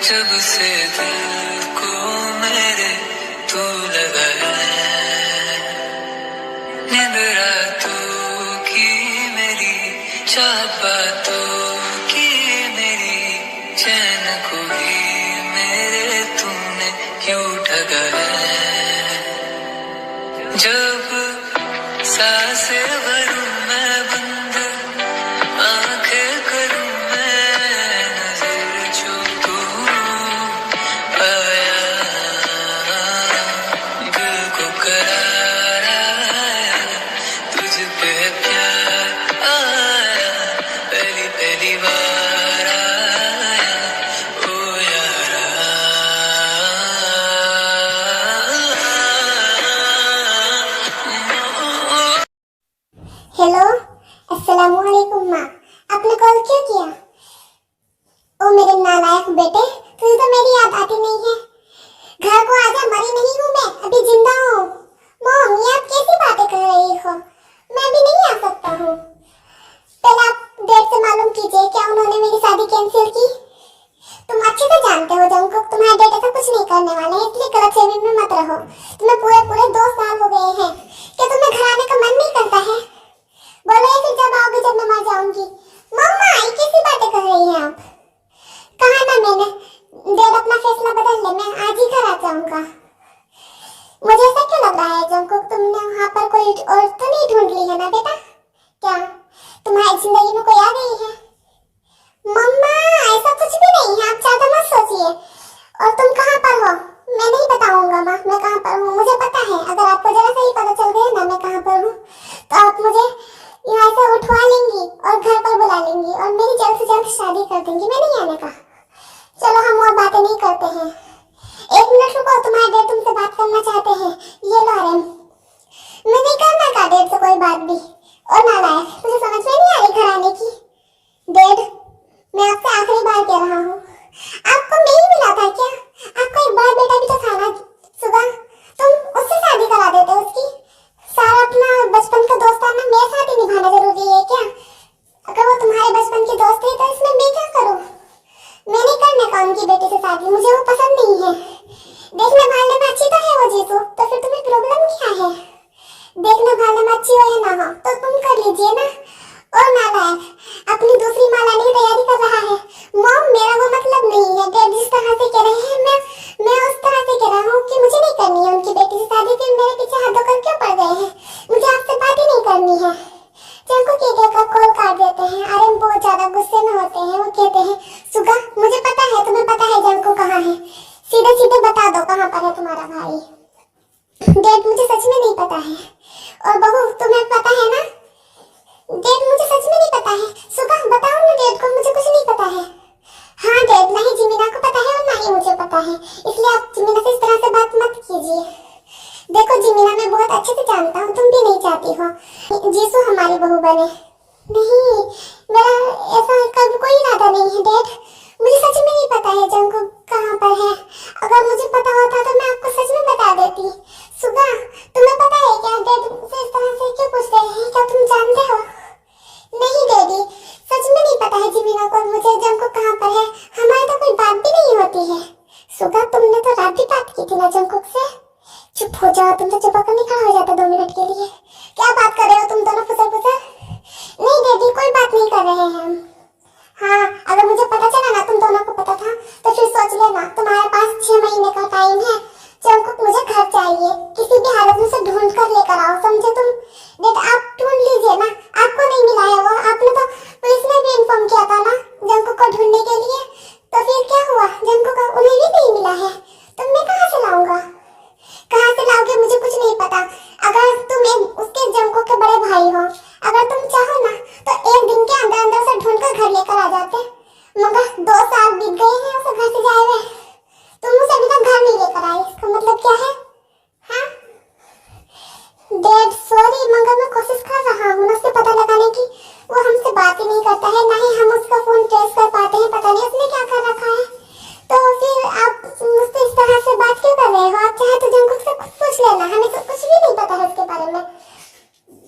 जब से दिल को मेरे तू लगा है, नींद रातों की मेरी, चाह बातों की मेरी, चैन को भी मेरे तूने क्यों ठगा है। जब सांसें भरूं मैं बंद, आंखें करूं मैं नजर, जो तू आया दिल को करार आया, तुझ पे प्यार आया, पहली पहली बार आया, ओ यारा। हेलो, अस्सलामुअलैकुम माँ। आपने कॉल क्यों किया? ओ मेरे नालायक बेटे, तुझे तो मेरी याद आती नहीं है। घर को आजा, मरी नहीं हूँ मैं, अभी जिंदा हूँ। मॉम, ये आप कैसी बातें कर रही हो? मैं अभी नहीं आ सकता हूँ। पहले आप डैड से मालूम कीजिए, क्या उन्होंने मेरी शादी कैंसिल की? तुम अच्छे से जानते हो जंगकुक, तुम्हारे डैड ऐसा कुछ नहीं करने वाले हैं, इसलिए गलतफहमी में मत रहो। तुम्हें पूरे 2 साल हो गए हैं, क्या तुम्हें घर आने का मन नहीं करता है? बोलो या फिर जब आओगे जब मैं मर जाऊंगी। मम्मा, ये कैसी बातें कर रही हैं आप? कहा ना मैंने, डैड अपना फैसला बदल ले, मैं आज ही घर आ जाऊंगा। मुझे ऐसा क्यों लग रहा है जंगकुक, तुमने वहाँ पर कोई और तो नहीं ढूंढ ली है ना बेटा? क्या तुम्हारी जिंदगी में कोई आ गई है? मम्मा, ऐसा कुछ भी नहीं है, आप ज्यादा मत सोचिए। और तुम कहाँ पर हो? मैं नहीं बताऊंगा माँ, मैं कहाँ पर हूँ मुझे पता है। अगर आपको जरा सा ही पता चल गया ना मैं कहाँ पर हूँ, तो आप मुझे यहाँ से उठवा लेंगी और घर पर बुला लेंगी और मेरी जल्द से जल्द शादी कर देंगी। मैं नहीं आने का। चलो हम और बातें नहीं करते हैं। 1 मिनट रुको, तुम्हारे डैड तुमसे बात करना चाहते हैं। ये लो आराम। मैं नहीं करना का डैड से कोई बात भी। और नालायक, तुझे समझ में नहीं आ रही घर आने की? डैड, मैं आपसे आखिरी बार कह रहा हूँ, आपको मैं ही मिला था क्या? आपका एक बड़ा बेटा भी तो था ना सुबह, तुम उससे शादी करा देते उसकी। सारा अपना बचपन का दोस्ताना मेरे साथ ही निभाना जरूरी है क्या? अगर वो तुम्हारे बचपन के दोस्त है तो इसमें मैं क्या करूं? मैं नहीं करने का उनकी बेटी से शादी, मुझे वो पसंद नहीं है। देखने भालने में अच्छी तो है वो जीतू, तो फिर तुम्हें प्रॉब्लम क्या है? देखने भालने में अच्छी हो या ना हो तो तुम कर लीजिए ना। और नालायक, अपनी दूसरी माँ लाने की तैयारी कर रहा है। मॉम, मेरा वो मतलब नहीं है। डैड जिस तरह से कह रहे हैं मैं उस तरह से कह रहा हूँ कि मुझे नहीं करनी है उनकी बेटी से शादी। फिर मेरे पीछे हाथ धोकर क्यों पड़ गए हैं? मुझे आपसे बात ही नहीं करनी है। जंगकुक के का कॉल काट देते हैं। आर्यन बहुत ज्यादा गुस्से में होते हैं। वो कहते हैं, सुगा, मुझे पता है, तुम्हें पता है जंगकुक कहाँ है। सीधे सीधे बता दो कहाँ पर है तुम्हारा भाई। डैड, मुझे सच में नहीं पता है। और बहू, तुम्हें पता है ना? डैड, मुझे सच में नहीं पता है। सुगा, बताओ ना डैड को, मुझे कुछ नहीं पता है। हाँ डैड, ना ही जिमीना को पता है और ना ही मुझे पता है, इसलिए आप जिमीना से इस तरह से बात मत कीजिए। देखो जिमीना, मैं बहुत अच्छे से जानता हूँ, तुम भी नहीं चाहती हो जीसू हमारी बहू बने। नहीं, मेरा ऐसा कभी कोई इरादा नहीं है डैड। मुझे सच में नहीं पता है जंगकुक कहाँ पर है। अगर मुझे पता होता तो मैं आपको सच में बता देती। सुगा, तुम्हें पता है क्या डैड से इस तरह से क्यों पूछ रहे हैं? क्या तुम जानते हो? नहीं डैडी, सच में नहीं पता है जिमीना को मुझे जंगकुक कहाँ पर है। हमारी तो कोई बात भी नहीं होती है। सुगा, तुमने तो रात भी बात की थी ना जंगकुक से। चुप हो जाओ, तुम तो चुप होकर नहीं खड़ा हो जाता 2 मिनट के लिए। क्या बात कर रहे हो तुम दोनों फुसर फुसर? नहीं डैडी, कोई बात नहीं कर रहे हैं हम। हाँ, अगर मुझे पता चला ना तुम दोनों को पता था, तो फिर सोच लेना तुम्हारे पास 6 महीने का टाइम है। जंगकुक, मुझे घर चाहिए, किसी भी हालत में उसे ढूंढ कर लेकर आओ, समझे तुम? डैड, आप ढूंढ लीजिए ना, आपको नहीं मिला है वो। आपने तो पुलिस में भी इन्फॉर्म किया था ना जंगकुक को ढूंढने के लिए। तो फिर क्या हुआ? जंगकुक को उन्हें भी नहीं मिला है, तो मैं कहाँ से लाऊंगा? कहाँ से लाओगे मुझे कुछ नहीं पता। अगर तुम उसके जंगकुक के बड़े भाई हो, अगर तुम चाहो ना तो 1 दिन के अंदर अंदर उसे ढूंढ कर घर लेकर आ जाते। मगर 2 साल बीत गए हैं उसे घर से जाए हुए, तुम उसे अभी तक घर नहीं लेकर आए। इसका मतलब क्या है? हाँ डैड, सॉरी, मगर मैं कोशिश कर रहा हूँ उससे पता लगाने की। वो हमसे बात ही नहीं करता है, ना ही हम उसका फोन ट्रेस कर पाते हैं। पता नहीं उसने क्या कर रखा है। तो फिर आप मुझसे इस तरह से बात क्यों कर रहे हो? आप चाहे तो जंगकुक से खुद पूछ लेना, हमें तो कुछ भी नहीं पता है उसके बारे में।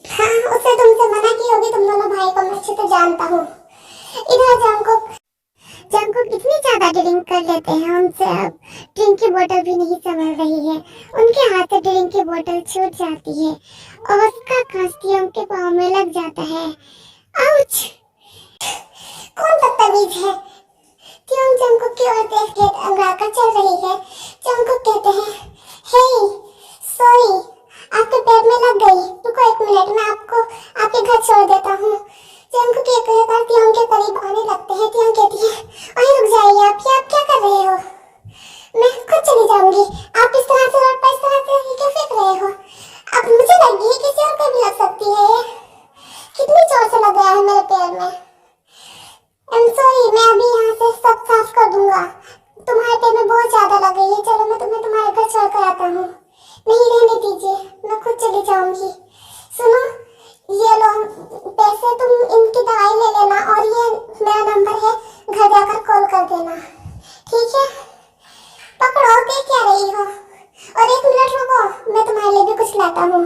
हाँ, उससे तुमसे मना की होगी, तुम दोनों भाई को मैं अच्छे से जानता हूँ। इधर जंगकुक जंकुक इतनी ज्यादा ड्रिंक कर लेते हैं उनसे अब ड्रिंक की बोतल भी नहीं संभल रही है। उनके हाथ से ड्रिंक की बोतल छूट जाती है और उसका कांच के पाँव में लग जाता है। आउच! कौन बदतमीज है? क्यों जंकुक की ओर देख के अंगाकर चल रही है। जंकुक कहते हैं, हे सॉरी, आपके पैर में लग गई। रुको 1 मिनट, मैं आपको आपके घर छोड़ देता हूँ। जंकुक एक बार त्योंग के करीब आने लगते हैं। त्योंग कहती है, अरे रुक जाइए, आप क्या कर रहे हो? मैं खुद चली जाऊंगी। आप इस तरह से रोड पर इस तरह से क्यों फेंक रहे हो? अब मुझे लगी है किसी और को भी लग सकती है ये। कितनी जोर से लग गया है मेरे पैर में। आई एम सॉरी, मैं अभी यहाँ से सब साफ कर दूंगा। तुम्हारे पैर में बहुत ज्यादा लग गई है। चलो मैं तुम्हें तुम्हारे घर छोड़ कर आता हूँ। नहीं, रहने दीजिए, मैं खुद चली जाऊंगी। सुनो, ये लो पैसे, तुम इनकी दवाई ले लेना और ये मेरा नंबर है, घर जाकर कॉल कर देना, ठीक है? पकड़ो, देख क्या रही हो? और 1 मिनट रुको, मैं तुम्हारे लिए भी कुछ लाता हूँ।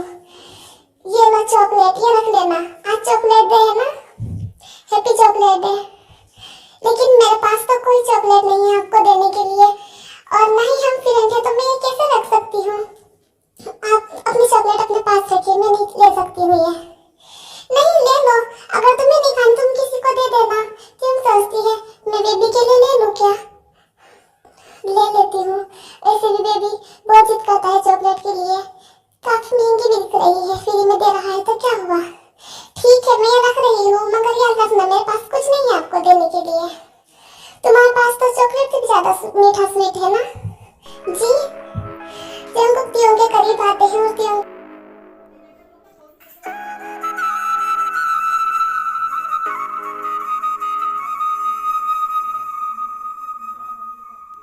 ये लो चॉकलेट, ये रख लेना। आज चॉकलेट डे है ना, हैप्पी चॉकलेट डे। लेकिन मेरे पास तो कोई चॉकलेट नहीं है आपको देने के लिए, और ना ही हम फिरेंगे, तो मैं ये कैसे रख सकती हूँ? आप अपनी चॉकलेट अपने पास रखिए, मैं नहीं ले सकती हूँ ये। नहीं, ले लो, अगर तुम्हें नहीं खानी तुम किसी को दे देना। क्यों सोचती है मैं बेबी के लिए ले लूँ क्या? ले लेती हूँ। ऐसे भी बेबी बहुत जिद करता है चॉकलेट के लिए। काफी महंगी बिक रही है, फ्री में दे रहा है तो क्या हुआ? ठीक है, मैं रख रही हूँ, मगर याद रखना मेरे पास कुछ नहीं है आपको देने के लिए। तुम्हारे पास तो चॉकलेट से भी ज्यादा मीठा स्वीट है ना? जी। जंकुक त्योंग के करीब आते हैं और त्योंग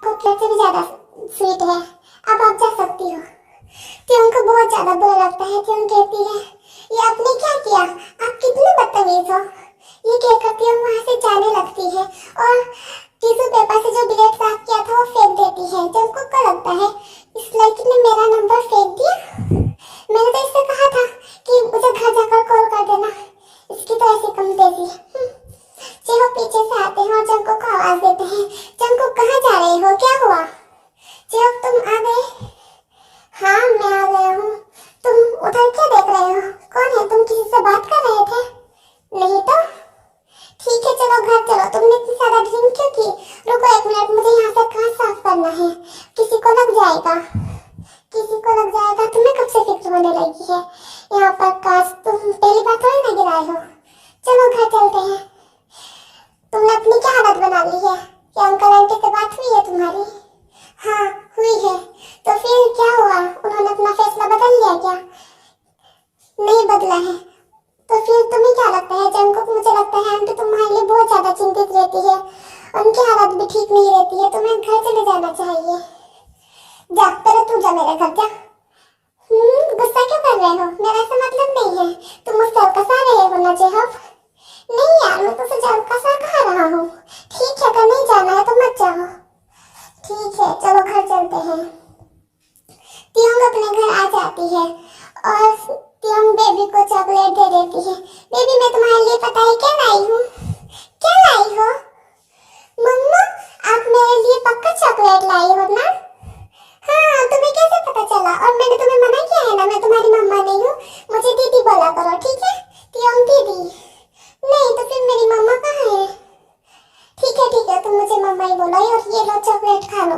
चॉकलेट से भी ज्यादा स्वीट है, अब आप जा सकती हो। त्योंग को बहुत ज्यादा बुरा लगता है। त्योंग कहती है, ये आपने क्या किया? आप कितने बदतमीज हो। ये कहकर त्योंग वहाँ से जाने लगती है और टिश्यू पेपर से जो ब्लेड साफ किया था वो फेंक देती है। जंकुक को लगता है इस लड़की ने मेरा नंबर फेंक दिया। मैंने तो इससे कहा था कि मुझे घर जाकर कॉल कर देना। इसकी तो ऐसी कम तेजी। चेहो पीछे से आते हैं और जंकुक को आवाज देते हैं, जंकुक कहाँ जा रहे हो? क्या हुआ? चेहो, तुम आ गए? हाँ, मैं आ गया हूँ। तुम उधर क्या देख रहे हो? कौन है? तुम किसी से बात कर रहे थे? नहीं तो। ठीक है, चलो घर चलो। तुमने इतनी ज्यादा ड्रिंक क्यों की? रुको 1 मिनट, मुझे यहाँ से कांच साफ करना है। किसी को लग जाएगा, किसी को लग जाएगा। तुम्हें कब से फिक्र होने लगी है यहाँ पर कांच? तुम पहली बार थोड़ी ना गिराए हो। चलो घर चलते हैं। तुमने अपनी क्या हालत बना ली है? क्या अंकल आंटी से बात हुई है तुम्हारी? हाँ, हुई है। तो फिर क्या हुआ? उन्होंने अपना फैसला बदल लिया क्या? नहीं बदला है। तो फिर तुम्हें क्या लगता है जंकुक? मुझे लगता है आंटी तुम्हारे लिए बहुत ज्यादा चिंतित रहती है, उनकी हालत भी ठीक नहीं रहती है। तुम्हें घर चले जाना चाहिए। जा, पहले तू जा मेरे घर जा। गुस्सा क्यों कर रहे हो? मेरा ऐसा मतलब नहीं है। तुम मुझसे हल्का रहे हो ना जेहब? नहीं यार, मैं तुझसे हल्का कहा रहा हूँ। ठीक है, अगर नहीं जाना है तो मत जाओ। ठीक है, चलो घर चलते हैं। त्योंग अपने घर आ जाती है और त्योंग बेबी को चॉकलेट दे देती है। बेबी, मैं तुम्हारे लिए पता है क्या लाई हूँ? क्या लाई हो? मम्मा, आप मेरे लिए पक्का चॉकलेट लाई हो ना? हाँ, तुम्हें कैसे पता चला? और मैंने तुम्हें मना किया है ना, मैं तुम्हारी मम्मा नहीं हूँ। मुझे दीदी बोला करो, ठीक है? त्योंग दीदी। नहीं तो फिर मेरी मम्मा कहाँ है? ठीक है, तुम मुझे मम्मा ही बोलो। और ये लो चॉकलेट खा लो।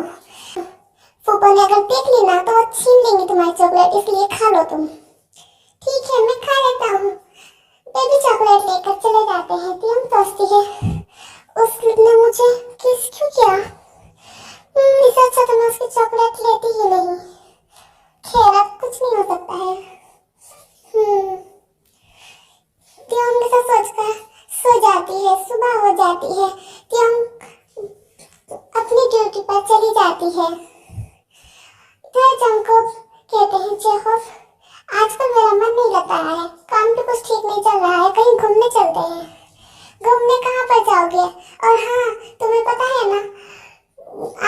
फूफा ने अगर देख ली ना तो वो छीन लेंगे तुम्हारी चॉकलेट, इसलिए खा लो तुम। ठीक है, मैं खा लेता हूँ। बेबी चॉकलेट लेकर चले जाते हैं। त्योंग सोचती है, उसने मुझे किस क्यों किया? इससे अच्छा तो मैं उसकी चॉकलेट लेती ही नहीं। खैर, अब कुछ नहीं हो सकता है। त्योंग ऐसा सोचकर सो जाती है। सुबह हो जाती है। त्योंग अपनी ड्यूटी पर चली जाती है। फिर जंकुक कहते हैं, जेहोब, आजकल मेरा मन नहीं लग रहा है, काम भी कुछ ठीक नहीं चल रहा है, कहीं घूमने चलते हैं। घूमने कहाँ पर जाओगे? और हाँ, तुम्हें पता है ना,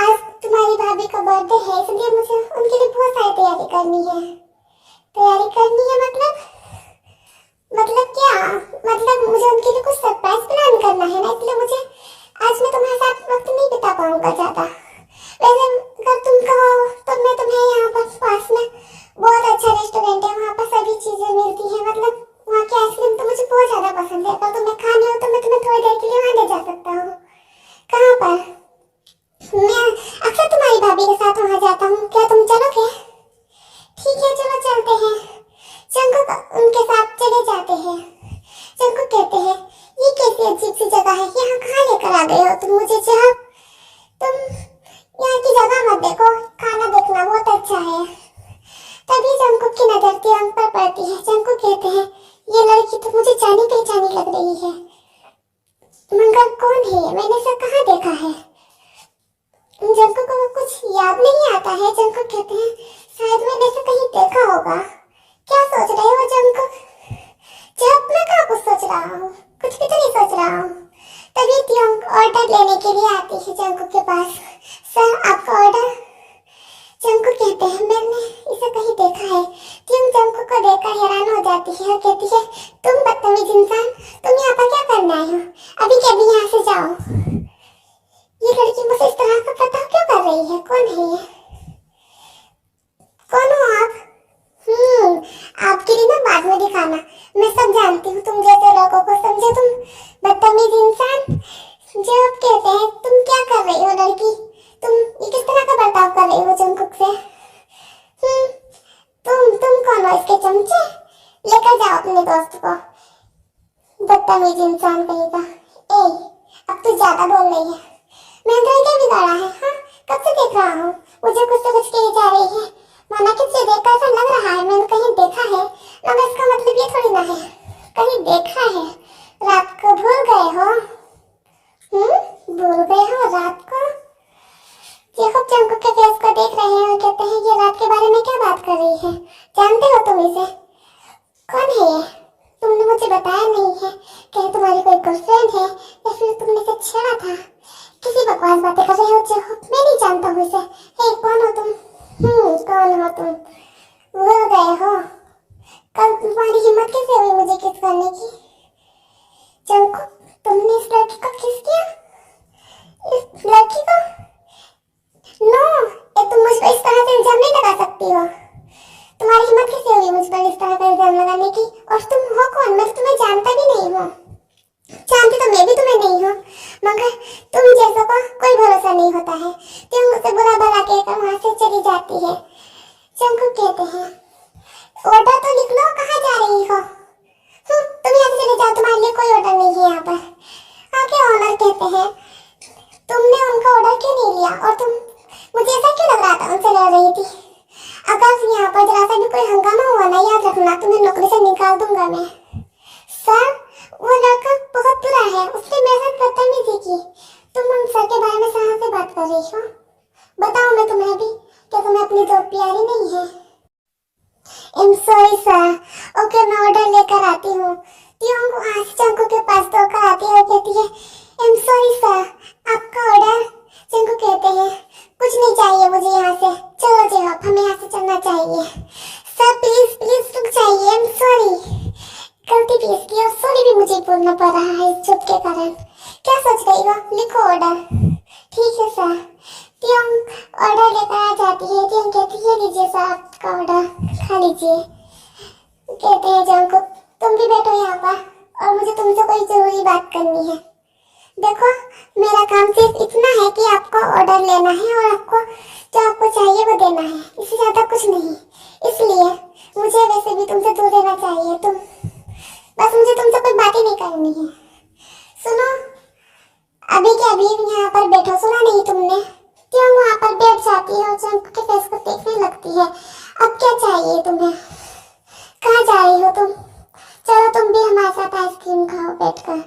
आज तुम्हारी भाभी का बर्थडे है, इसलिए मुझे उनके लिए बहुत सारी तैयारी करनी है। तैयारी करनी है मतलब क्या? मतलब मुझे उनके लिए कुछ सरप्राइज प्लान करना है ना, इसलिए मुझे आज मैं तुम्हारे साथ वक्त होगा ज्यादा। वैसे अगर तुम कहो तो मैं तुम्हें यहाँ पर पास में बहुत अच्छा रेस्टोरेंट है, वहाँ पर सभी चीजें मिलती है। मतलब वहाँ की आइसक्रीम तो मुझे बहुत ज्यादा पसंद है। अगर तुम्हें खानी हो तो मैं तुम्हें थोड़ी देर के लिए वहाँ ले जा सकता हूँ। कहाँ पर? मैं अक्सर तुम्हारी भाभी के साथ वहाँ जाता हूँ, क्या तुम चलोगे? ठीक है चलो चलते हैं। जंकुक उनके साथ चले जाते हैं। जंकुक कहते हैं ये कैसी अजीब सी जगह है, यहाँ कहाँ लेकर आ गए हो तुम मुझे? जहाँ तुम यहाँ की जगह मत देखो, खाना देखना बहुत अच्छा है। तभी जंकुक की नजर तिरंग पर पड़ती है। जंकुक कहते हैं ये लड़की तो मुझे जानी पहचानी लग रही है, मगर कौन है? मैंने इसे कहाँ देखा है? जंकुक को कुछ याद नहीं आता है। जंकुक कहते हैं शायद मैंने इसे कहीं देखा होगा। क्या सोच रहे हो जंकुक? जब मैं कहाँ कुछ सोच रहा हूँ, कुछ भी तो नहीं सोच रहा हूँ। तभी तिरंग ऑर्डर लेने के लिए आती है जंकुक के पास। सर आपका ऑर्डर। जंकुक कहते हैं मैंने इसे कहीं देखा है। तिरंग जंकुक को देखकर हैरान हो जाती है और कहती है तुम बदतमीज इंसान, तुम यहाँ पर क्या करने आए हो? अभी के अभी यहाँ से जाओ। ये लड़की मुझे इस तरह का पता क्यों कर रही है? कौन है ये? कौन हो आप? आपके लिए ना बाद में दिखाना, मैं सब जानती हूँ तुम जैसे लोगों को, समझे तुम बदतमीज इंसान। जब कहते हैं तुम क्या कर रही हो लड़की, तुम ये किस तरह का बर्ताव कर रही हो जंकुक से? तुम कौन हो इसके चमचे? लेकर जाओ अपने दोस्त को, बदतमीज इंसान कहेगा। ए अब तो ज्यादा बोल रही है। मैंने तो क्या बिगाड़ा है? हाँ कब से देख रहा हूँ, मुझे कुछ तो कुछ कही जा रही है। माना किससे देखा ऐसा लग रहा है, मैंने कहीं देखा है, मगर इसका मतलब ये थोड़ी ना है कहीं देखा है। रात को भूल गए हो? भूल गए हो रात को? देखो जंकुक के फेस को देख रहे हैं और कहते हैं ये रात के बारे में क्या बात कर रही है? जानते हो तुम इसे? कौन है ये? तुमने मुझे बताया नहीं है। क्या तुम्हारी कोई गर्लफ्रेंड है या फिर तुमने इसे छेड़ा था? किसी बकवास बातें कर रहे हो जो मैं नहीं जानता हूँ इसे। हे कौन हो तुम? कौन हो तुम? भूल गए हो? कल तुम्हारी हिम्मत कैसे हुई मुझे किस करने की? जंकुक तुमने इस लड़की को किस किया? इस लड़की को? नो तुम मुझ पर इस तरह से इल्जाम नहीं लगा सकती हो। तुम्हारी हिम्मत कैसे हुई मुझ पर इस तरह का इल्जाम लगाने की? और तुम हो कौन? मैं तो तुम्हें जानता भी नहीं हूँ। जानती तो मैं भी तुम्हें नहीं हूँ, मगर तुम जैसों का कोई भरोसा नहीं होता है। तुम मुझसे बुरा भला कहकर वहाँ से चली जाती है। जंकुक कहते हैं ऑर्डर तो लिख लो, कहाँ जा रही हो? तुम यहाँ से चले जाओ, तुम्हारे लिए कोई ऑर्डर नहीं है यहाँ पर। आगे ऑनर कहते हैं तुमने उनका ऑर्डर क्यों नहीं लिया? और तुम मुझे ऐसा क्यों लग रहा था उनसे लड़ रही थी? अगर यहाँ पर जरा सा भी कोई हंगामा हुआ ना, याद रखना तुम्हें नौकरी से निकाल दूंगा मैं। सर वो लड़का बहुत बुरा है, उसने मेरे साथ बदतमीजी की। तुम उन सर के बारे में कहाँ से बात कर रही हो? बताओ मैं तुम्हें भी, क्या तुम्हें अपनी दोस्त प्यारी नहीं है? I'm sorry sir. ओके मैं ऑर्डर लेकर आती हूँ। तिरंग आज जंकुक के पास दौड़कर आती है और कहती है I'm sorry सर, आपका ऑर्डर। जंकुक कहते हैं कुछ नहीं चाहिए मुझे यहाँ से, चलो जेहॉप हमें यहाँ से चलना चाहिए। सर प्लीज प्लीज रुक जाइए, I'm sorry। गलती भी इसकी और सॉरी भी मुझे बोलना पड़ रहा है इस चुप के कारण। क्या सोच रही हो? लिखो ऑर्डर। ठीक है सर। तिरंग ऑर्डर लेकर आ जाती है। तिरंग कहती है लीजिए सर आपका ऑर्डर, खा लीजिए। कहते हैं जंकुक तुम भी बैठो यहाँ पर और मुझे तुमसे कोई जरूरी बात करनी है। देखो मेरा काम सिर्फ इतना है कि आपको ऑर्डर लेना है और आपको जो आपको चाहिए वो देना है, इससे ज्यादा कुछ नहीं। इसलिए मुझे वैसे भी तुमसे दूर रहना चाहिए। तुम बस मुझे तुमसे कोई बातें नहीं करनी है। सुनो अभी के अभी यहाँ पर बैठो, सुना नहीं तुमने? क्यों वहाँ पर बैठ जाती है और जंकुक के फेस को देखने लगती है। अब क्या चाहिए तुम्हें? कहाँ जा रही हो तुम? चलो तुम भी हमारे साथ आइसक्रीम खाओ बैठकर।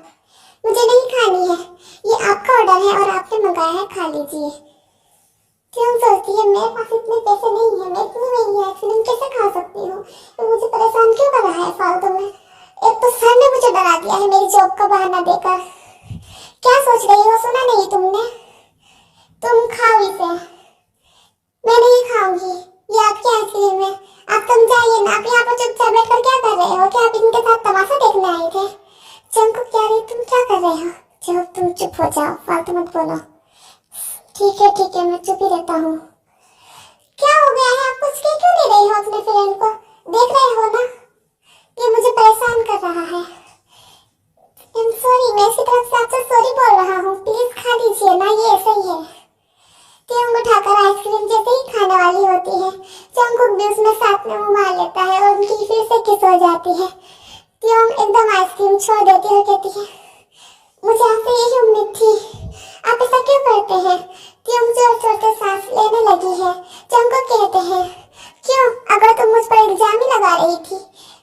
मुझे नहीं खानी है, ये आपका ऑर्डर है और आपने मंगाया है, खा लीजिए। क्यों सोचती है मेरे पास इतने पैसे नहीं है, मैं इतनी महंगी आइसक्रीम कैसे खा सकती हूँ? तो मुझे परेशान क्यों कर रहा है फालतू में? एक तो सर ने मुझे डरा दिया है मेरी जॉब का बहाना देकर। क्या सोच रही हो? सुना नहीं तुमने? तुम खाओ इसे। मैं नहीं खाऊंगी, ये आपकी आइसक्रीम है। आप समझाइए ना, आप यहाँ पर चुपचाप बैठकर क्या कर रहे हो? क्या आप इनके साथ तमाशा देखने आए थे? जंकुक कह रही तुम क्या कर रहे हो? जब तुम चुप हो जाओ, फालतू मत बोलो। ठीक है, मैं चुप ही रहता हूँ। क्या हो गया है? आप कुछ कह क्यों नहीं रही हो अपने फ्रेंड को? देख रहे हो ना कि मुझे परेशान कर रहा है। सॉरी, मैं इसकी तरफ से आपसे सॉरी बोल रहा हूँ। प्लीज खा लीजिए ना, ये ऐसा ही है। ट्योंग उठाकर आइसक्रीम जैसे ही खाने वाली होती है, जंगकुक भी उसमें साथ में मुंह मार लेता है और उनकी फिर से किस हो जाती है। ट्योंग एकदम आइसक्रीम छोड़ देती है और कहती है, मुझे आपसे यही उम्मीद थी, आप ऐसा क्यों करते हैं? ट्योंग जोर जोर से सांस लेने लगी है। जंगकुक कहते हैं, क्यों? अगर तुम मुझ पर इल्जाम ही लगा रही थी।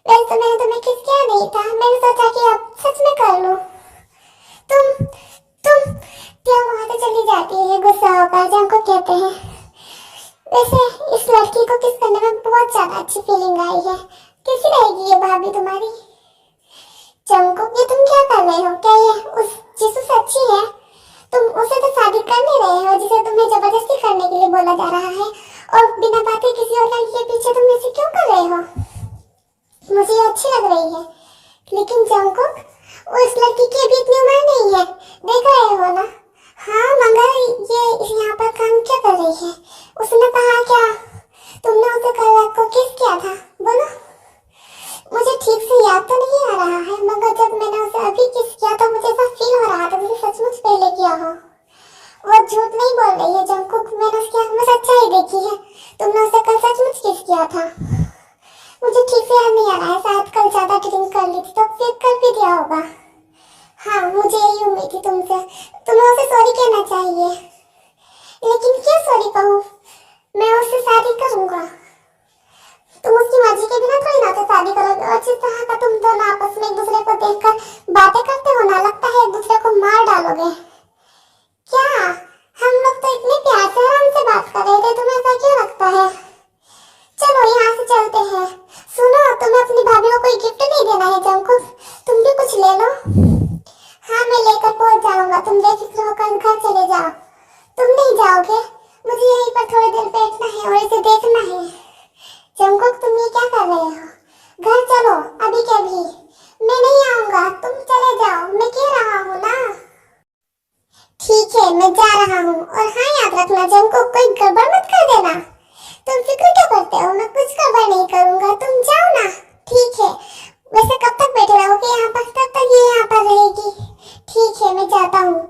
वैसे तो मैंने तुम्हें किस किया नहीं था, मैंने सोचा कि अब सच में कर लूं। तुम ट्योंग वहां से चली जाती है गुस्सा होकर। जंगकुक कहते हैं, वैसे इस लड़की को किस करने में बहुत ज्यादा अच्छी फीलिंग आई है। कैसी रहेगी ये भाभी तुम्हारी? जंगकुक, ये तुम क्या कर रहे हो? क्या ये उस जीसू से अच्छी है? तुम उसे तो शादी कर नहीं रहे हो जिसे तुम्हें जबरदस्ती करने के लिए बोला जा रहा है, और बिना बातें किसी और लड़की के पीछे तुम ऐसे क्यों कर रहे हो? मुझे ये अच्छी लग रही है, लेकिन जंगकुक, वो इस लड़की की अभी इतनी उम्र नहीं है, देख रहे हो ना? हाँ, मगर ये यहाँ पर काम क्या कर रही है? उसने कहा क्या तुमने उसे कल रात को किस किया था? बोलो। मुझे ठीक से याद तो नहीं आ रहा है, मगर जब मैंने उसे अभी किस किया तो मुझे ऐसा फील हो रहा था जैसे सचमुच पहले किया हो। वो झूठ नहीं बोल रही है जंगकुक, मैंने उसकी आंख में सच्चाई देखी है। तुमने उसे कल सचमुच किस किया था। मुझे ठीक से याद नहीं आ रहा है, शायद कल ज्यादा ड्रिंक कर ली थी तो फिर कर भी दिया होगा। हाँ, मुझे यही उम्मीद थी तुमसे। तुम्हें उसे सॉरी कहना चाहिए। लेकिन क्यों सॉरी कहूँ? मैं उससे शादी करूंगा। तुम उसकी मर्जी के बिना थोड़ी ना तो शादी करोगे, और जिस तरह का तुम दोनों आपस में एक दूसरे को देखकर बातें करते हो ना, लगता है एक दूसरे को मार डालोगे। क्या? हम लोग तो इतने प्यार से आराम से बात कर रहे थे, तुम्हें ऐसा क्यों लगता है? चलो यहाँ से चलते हैं। सुनो, तुम्हें अपनी भाभी को कोई गिफ्ट नहीं देना है जंगकुक, तुम भी कुछ ले लो। हाँ, मैं लेकर पहुंच जाऊंगा, तुम बेफिक्र होकर घर चले जाओ। तुम नहीं जाओगे? मुझे यहीं पर थोड़ी देर बैठना है और इसे देखना है। जंगकुक, तुम ये क्या कर रहे हो? घर चलो, अभी के अभी। मैं नहीं आऊंगा, तुम चले जाओ, मैं कह रहा हूँ ना। ठीक है, मैं जा रहा हूँ, और हाँ याद रखना जंगकुक, कोई गड़बड़ मत कर देना। तुम फिक्र क्या करते हो? मैं कुछ गड़बड़ नहीं करूंगा, तुम जाओ ना। ठीक है, वैसे कब तक बैठे रहोगे यहाँ पर? तब तक ये यहाँ पर रहेगी। ठीक है, मैं जाता हूँ।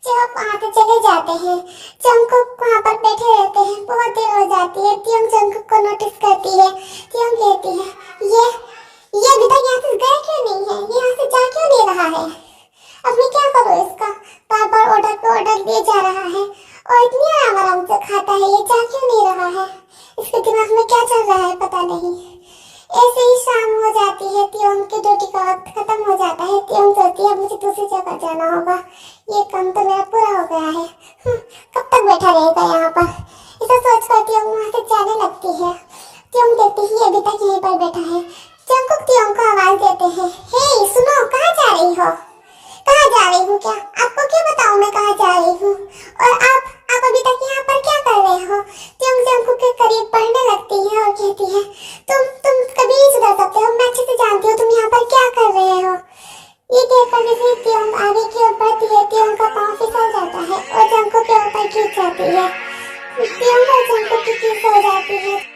जब वहाँ से चले जाते हैं, जंगकुक वहाँ पर बैठे रहते हैं। बहुत देर हो जाती है। ट्योंग जंगकुक को नोटिस करती है। ट्योंग कहती है, ये अभी तक यहाँ से गया क्यों नहीं है? यहाँ से जा क्यों नहीं रहा है? अब मैं क्या करूँ इसका? बार बार ऑर्डर पे ऑर्डर दिए जा रहा है और इतनी आराम से खाता है, ये जा क्यों नहीं रहा है? इसके दिमाग में क्या चल रहा है पता नहीं। ऐसे ही शाम हो जाती है, ट्योंग की ड्यूटी का वक्त खत्म हो जाता है। ट्योंग सोचती है मुझे दूसरी जगह जाना होगा, ये काम तो मेरा पूरा हो गया है। कब तक बैठा रहेगा यहाँ पर? इसे सोचकर ट्योंग वहाँ से जाने लगती है। ट्योंग देखती है अभी तक यहीं पर बैठा है। जंगकुक ट्योंग को आवाज देते हैं, हे सुनो, कहाँ जा रही हो? कहाँ जा रही हूँ? क्या आपको क्यों बताऊँ मैं कहाँ जा रही हूँ? और आप अभी तक यहाँ पर क्या कर रहे हो? ट्योंग जंगकुक के करीब बढ़ने लगती है और कहती है, तुम कभी नहीं सुधर सकते हो, मैं अच्छे से जानती हूँ तुम यहाँ पर क्या कर रहे हो। ये कहकर जैसे ट्योंग आगे की ओर बढ़ती है, ट्योंग का पाँव फिसल जाता है और जंगकुक के ऊपर गिर जाती है। ट्योंग और जंगकुक की किस हो जाती है।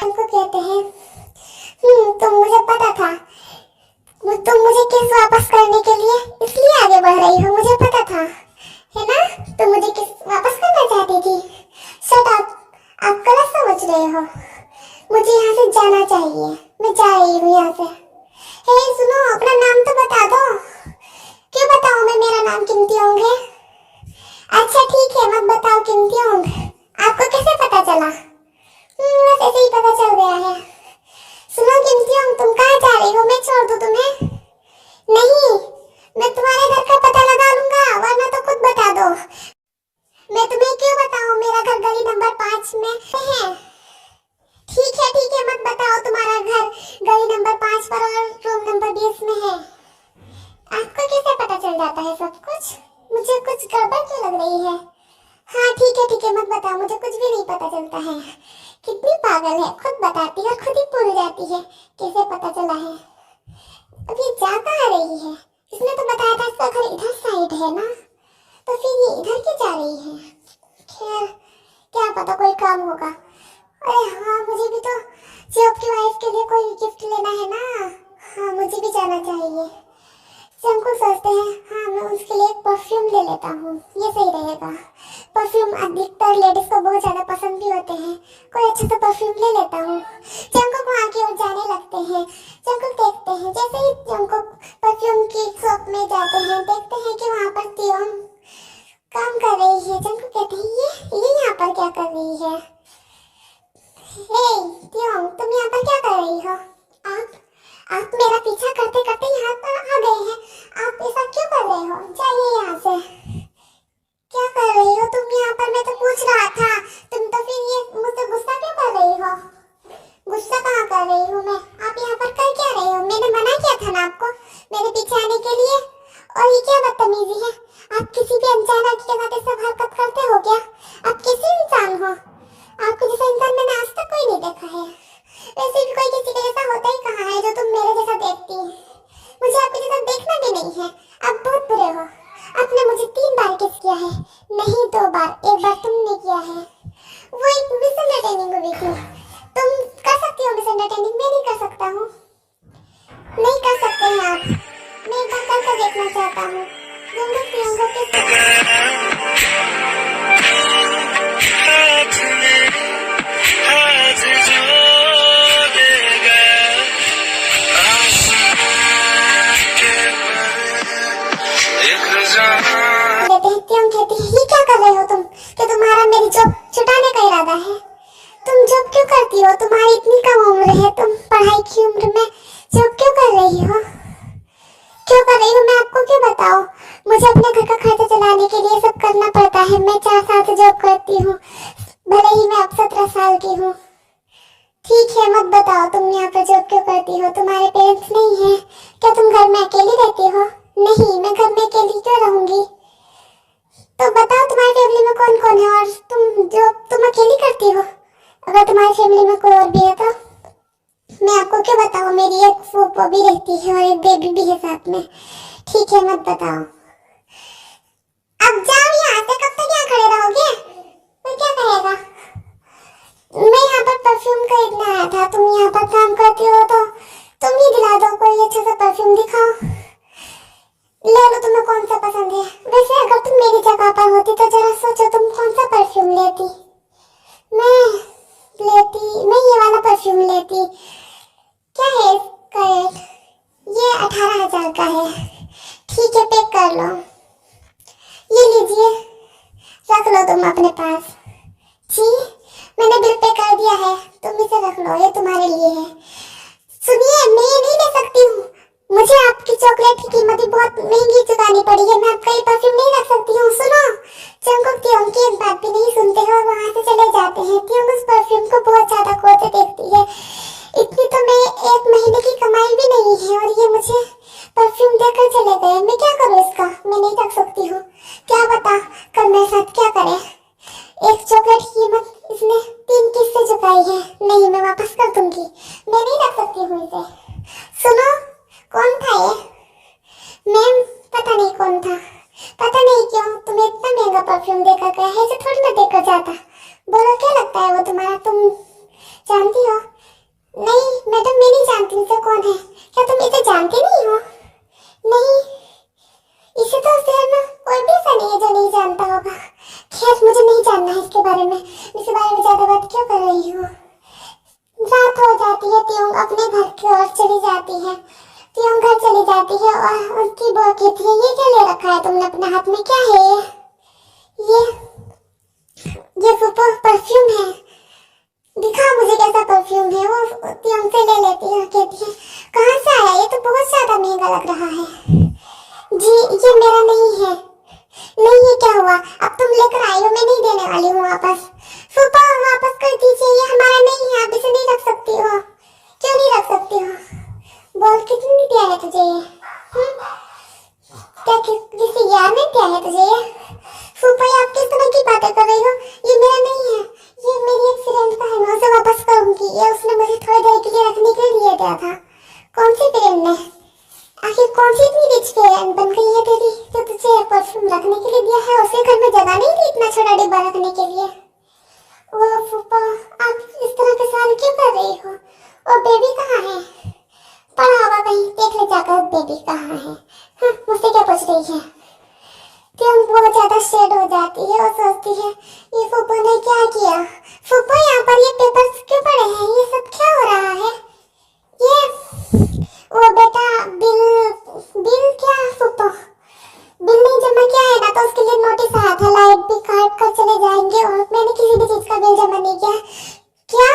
उनको कहते हैं, तुम मुझे पता था, तुम मुझे किस वापस करने के लिए इसलिए आगे बढ़ रही हो, मुझे पता था, है ना? तुम मुझे किस वापस करना चाहती थी। शट अप, आप गलत समझ रहे हो। मुझे यहाँ से जाना चाहिए, मैं जा रही हूँ यहाँ से। हे सुनो, अपना नाम तो बता दो। क्यों बताऊँ मैं? मेरा नाम किम ट्योंग है। अच्छा ठीक है, मत बताओ किम ट्योंग। आपको कैसे पता चला? बस ऐसे ही पता चल गया है। सुनो किम ट्योंग, तुम कहाँ जा रही हो? मैं छोड़ दूँ तुम्हें? नहीं, मैं तुम्हारे घर का पता लगा लूंगा, वरना तो खुद बता दो। मैं तुम्हें क्यों बताऊँ? मेरा घर गली नंबर 5 में है। ठीक है, मत बताओ तुम्हारा घर गली नंबर 5 पर और रूम नंबर 20 में है। आपको कैसे पता चल जाता है सब कुछ? मुझे कुछ गड़बड़ क्यों लग रही है? हाँ ठीक है, मत बता, मुझे कुछ भी नहीं पता चलता है। कितनी पागल है, खुद बताती है और खुद ही भूल जाती है कैसे पता चला है। अब ये जा कहाँ रही है? इसने तो बताया था इसका घर इधर साइड है ना, तो फिर ये इधर क्यों जा रही है? खैर क्या पता, कोई काम होगा। अरे हाँ, मुझे भी तो जॉब की वाइफ के लिए कोई गिफ्ट लेना है ना। हाँ, मुझे भी जाना चाहिए। शंकु सोचते हैं हाँ मैं उसके लिए एक परफ्यूम ले लेता हूँ, ये सही रहेगा। परफ्यूम अधिकतर लेडीज को बहुत ज्यादा पसंद भी होते हैं। कोई अच्छा सा परफ्यूम ले लेता हूँ। जंकुक वहाँ की ओर जाने लगते हैं। जंकुक देखते हैं, जैसे ही जंकुक परफ्यूम की शॉप में जाते हैं, देखते हैं कि वहाँ पर तियोंग काम कर रही है। जंकुक कहते हैं ये यहाँ पर क्या कर रही है? हे तियोंग, तुम यहाँ पर क्या कर रही हो? आप मेरा पीछा करते करते यहाँ पर आ गए हैं। आप ऐसा क्यों कर रहे हो? जाइए यहाँ से। क्या कर रही हो तुम यहाँ पर? मैं तो पूछ रहा था। तुम तो फिर ये मुझसे गुस्सा क्यों कर रही हो? गुस्सा कहाँ कर रही हूँ मैं? आप यहाँ पर कर क्या रही हो? मैंने मना किया था ना आपको मेरे पीछे आने के लिए। और ये क्या बदतमीजी है? आप किसी भी अनजान लड़की के साथ ऐसा हरकत करते हो क्या? आप कैसे इंसान हो? आपको जैसा इंसान मैंने आज तक कोई नहीं देखा है। वैसे भी कोई किसी का जैसा होता ही कहाँ है जो तुम मेरे जैसा देखती है। मुझे आपके जैसा देखना भी नहीं है। आप बहुत बुरे हो। आपने मुझे 3 बार किस किया है, नहीं 2 बार, 1 बार तुमने किया है। वो एक मिसअंडरस्टैंडिंग हुई थी। तुम कर सकती हो मिसअंडरस्टैंडिंग, मैं नहीं कर सकता हूँ। नहीं कर सकते हैं आप। मैं एक बार करके देखना चाहता हूँ। ये क्या कर रहे हो तुम? कि तुम्हारा मेरी जॉब छुटाने का इरादा है? तुम जॉब क्यों करती हो? तुम्हारी इतनी कम उम्र है, तुम पढ़ाई की उम्र में जॉब क्यों कर रही हो? क्यों कर रही हो मैं आपको क्यों बताऊं? मुझे अपने घर का खर्चा चलाने के लिए सब करना पड़ता है। मैं 4 साल से जॉब करती हूँ, भले ही मैं अब 17 साल की हूँ। ठीक है, मत बताओ तुम यहाँ पर जॉब क्यों करती हो? तुम्हारे पेरेंट्स नहीं है क्या? तुम घर में अकेली रहती हो? नहीं, मैं घर में अकेली क्यों रहूंगी? तो बताओ तुम्हारी फैमिली में कौन कौन है और तुम अकेली करती हो? अगर तुम्हारी फैमिली में कोई और भी है तो मैं आपको क्यों बताऊं? मेरी एक फूफा भी रहती है और एक बेबी भी है साथ में। ठीक है, मत बताओ। अब जाओ यहाँ से। कब तक यहाँ खड़े रहोगे? मैं क्या कहेगा? मैं यहाँ पर परफ्यूम खरीदने आया था। तुम यहाँ पर काम करती हो तो तुम ही दिला दो। कोई अच्छा सा परफ्यूम दिखाओ, ले लो। तुम्हें कौन सा पसंद है? वैसे अगर तुम मेरी जगह पर होती तो जरा सोचो तुम कौन सा परफ्यूम लेती। मैं ये वाला परफ्यूम लेती। क्या है इसका रेट? ये 18,000 का है। ठीक है, पैक कर लो। ये लीजिए, रख लो तुम अपने पास। जी, मैंने बिल पे कर दिया है, तुम इसे रख लो, ये तुम्हारे लिए है। सुनिए, मैं ये नहीं ले सकती हूँ। मुझे आपकी चॉकलेट की कीमत भी बहुत महंगी चुकानी पड़ी है। मैं आपका ये परफ्यूम नहीं रख सकती हूँ। सुनो, जंकुक तियोंग की एक बात भी नहीं सुनते हैं और वहाँ से चले जाते हैं। तियोंग उस परफ्यूम को बहुत ज्यादा गौर से देखती है। इतनी तो मैं 1 महीने की कमाई भी नहीं है और ये मुझे परफ्यूम देकर चले गए। मैं क्या करूँ इसका? मैं नहीं रख सकती हूँ। क्या बता कल मेरे साथ क्या करे? एक चॉकलेट की कीमत इसने 3 किस्त चुकाई है। नहीं, मैं वापस कर दूंगी। मैं नहीं रख सकती हूँ इसे। सुनो, कौन था ये? मैम, पता नहीं कौन था। पता नहीं क्यों तुम्हें इतना महंगा परफ्यूम देकर गया है, इसे थोड़ी ना देकर जाता। बोलो, क्या लगता है वो तुम्हारा? तुम जानती हो? नहीं मैडम, मैं नहीं जानती इसे कौन है। क्या तुम इसे जानते नहीं हो? नहीं, इसे तो शहर में कोई भी ऐसा नहीं है जो नहीं जानता होगा। खैर, मुझे नहीं जानना है इसके बारे में। इसके बारे में ज्यादा बात क्यों कर रही हो? रात हो जाती है, तियोंग अपने घर की ओर चली जाती है। तियोंग घर चली जाती है और उसकी बहू कहती है, ये क्या ले रखा है तुमने अपने हाथ में? क्या है ये सुपर परफ्यूम है। दिखाओ मुझे कैसा परफ्यूम है। वो तियोंग से ले लेती है, कहती है कहाँ से आया? ये तो बहुत ज्यादा महंगा लग रहा है। जी, ये मेरा नहीं है। नहीं, ये क्या हुआ? अब तुम लेकर आई हो, मैं नहीं देने वाली हूँ वापस। सुपर वापस कर दीजिए, ये हमारा नहीं है। आप इसे नहीं रख सकती हो। क्यों नहीं रख सकती हो? बोल, कितनी दिया है तुझे ये? क्या किसी यार ने दिया है तुझे ये? सुपर, आप किस तरह की बातें कर रही हो? ये मेरा और बेबी कहाँ है? पढ़ा होगा कहीं, देख ले जाकर बेबी कहाँ है। हाँ, मुझसे क्या पूछ रही है? तुम बहुत ज्यादा शेड हो जाती है और सोचती है ये फूफा ने क्या किया। फूफा यहाँ पर ये पेपर्स क्यों पड़े हैं, ये सब क्या हो रहा है? ये वो बेटा बिल क्या फूफा बिल नहीं जमा किया है ना, तो उसके लिए नोटिस आया था, लाइट भी काट कर चले जाएंगे और मैंने किसी भी चीज का बिल जमा नहीं किया। क्या?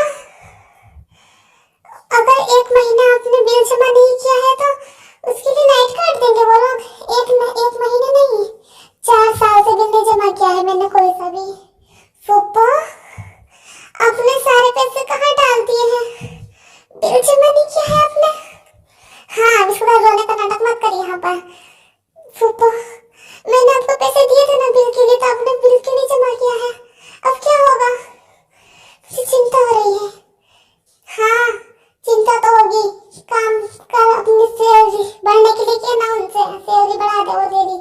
अगर 1 महीना आपने बिल जमा नहीं किया है तो उसके लिए लाइट काट देंगे वो लोग। एक महीने नहीं, 4 साल से बिल नहीं जमा किया है मैंने कोई सा भी। फूफा आपने सारे पैसे कहाँ डाल दिए हैं? बिल जमा नहीं किया है आपने? हाँ, अब इसके बाद रोने का नाटक मत करिए यहाँ पर। फूफा मैंने आपको पैसे दिए थे ना बिल के लिए, तो आपने बिल क्यों नहीं जमा किया है? अब क्या होगा? मुझे चिंता हो रही है। हाँ, चिंता तो होगी। काम कर, अपनी सैलरी बढ़ने के लिए किया ना, उनसे सैलरी बढ़ा दे, वो दे दी।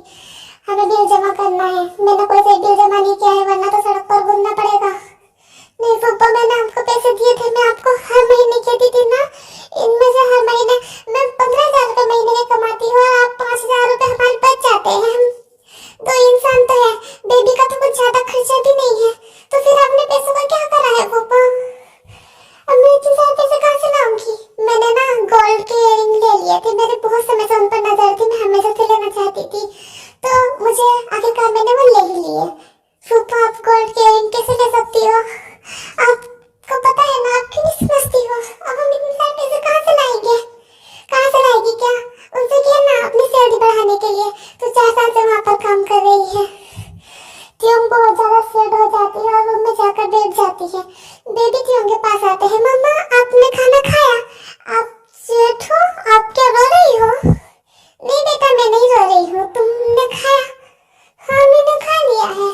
हमें बिल जमा करना है। मैंने कोई से बिल जमा नहीं किया है, वरना तो सड़क पर घूमना पड़ेगा। नहीं फूफा, मैंने आपको पैसे दिए थे, मैं आपको हर महीने कहती थी ना, इनमें से हर महीने मैं 15,000 रुपए महीने के कमाती हूँ और आप 5,000 रुपए हमारे बच जाते हैं। हम 2 इंसान तो है, बेबी का तो कुछ ज्यादा खर्चा भी नहीं है, तो फिर आपने पैसों का क्या करा है फूफा? अब मैं इतने सारे पैसे कहाँ से लाऊंगी? मैंने ना गोल्ड के इयररिंग ले लिए थे, मेरे बहुत समय से उन पर नजर थी, मैं हमेशा से लेना चाहती थी, तो मुझे आखिरकार मैंने वो ले ही लिए। फूफा आप गोल्ड के इयररिंग कैसे ले सकती हो? आपको पता है ना, आप क्यों नहीं समझती हो? अब हम इतने सारे पैसे कहाँ से लाएंगे? कहाँ से लाएगी क्या? उनसे क्या ना अपनी सैलरी बढ़ाने के लिए, तो 4 साल से वहाँ पर काम कर रही है। ट्यूम बहुत ज्यादा सेड हो जाती है और रूम में जाकर बैठ जाती है। बेबी ट्यूम के पास आते हैं, मम्मा आपने खाना खाया? आप सेठ हो? आप क्या रो रही हो? नहीं बेटा, मैं नहीं रो रही हूँ, तुमने खाया? हाँ मैंने खा लिया है,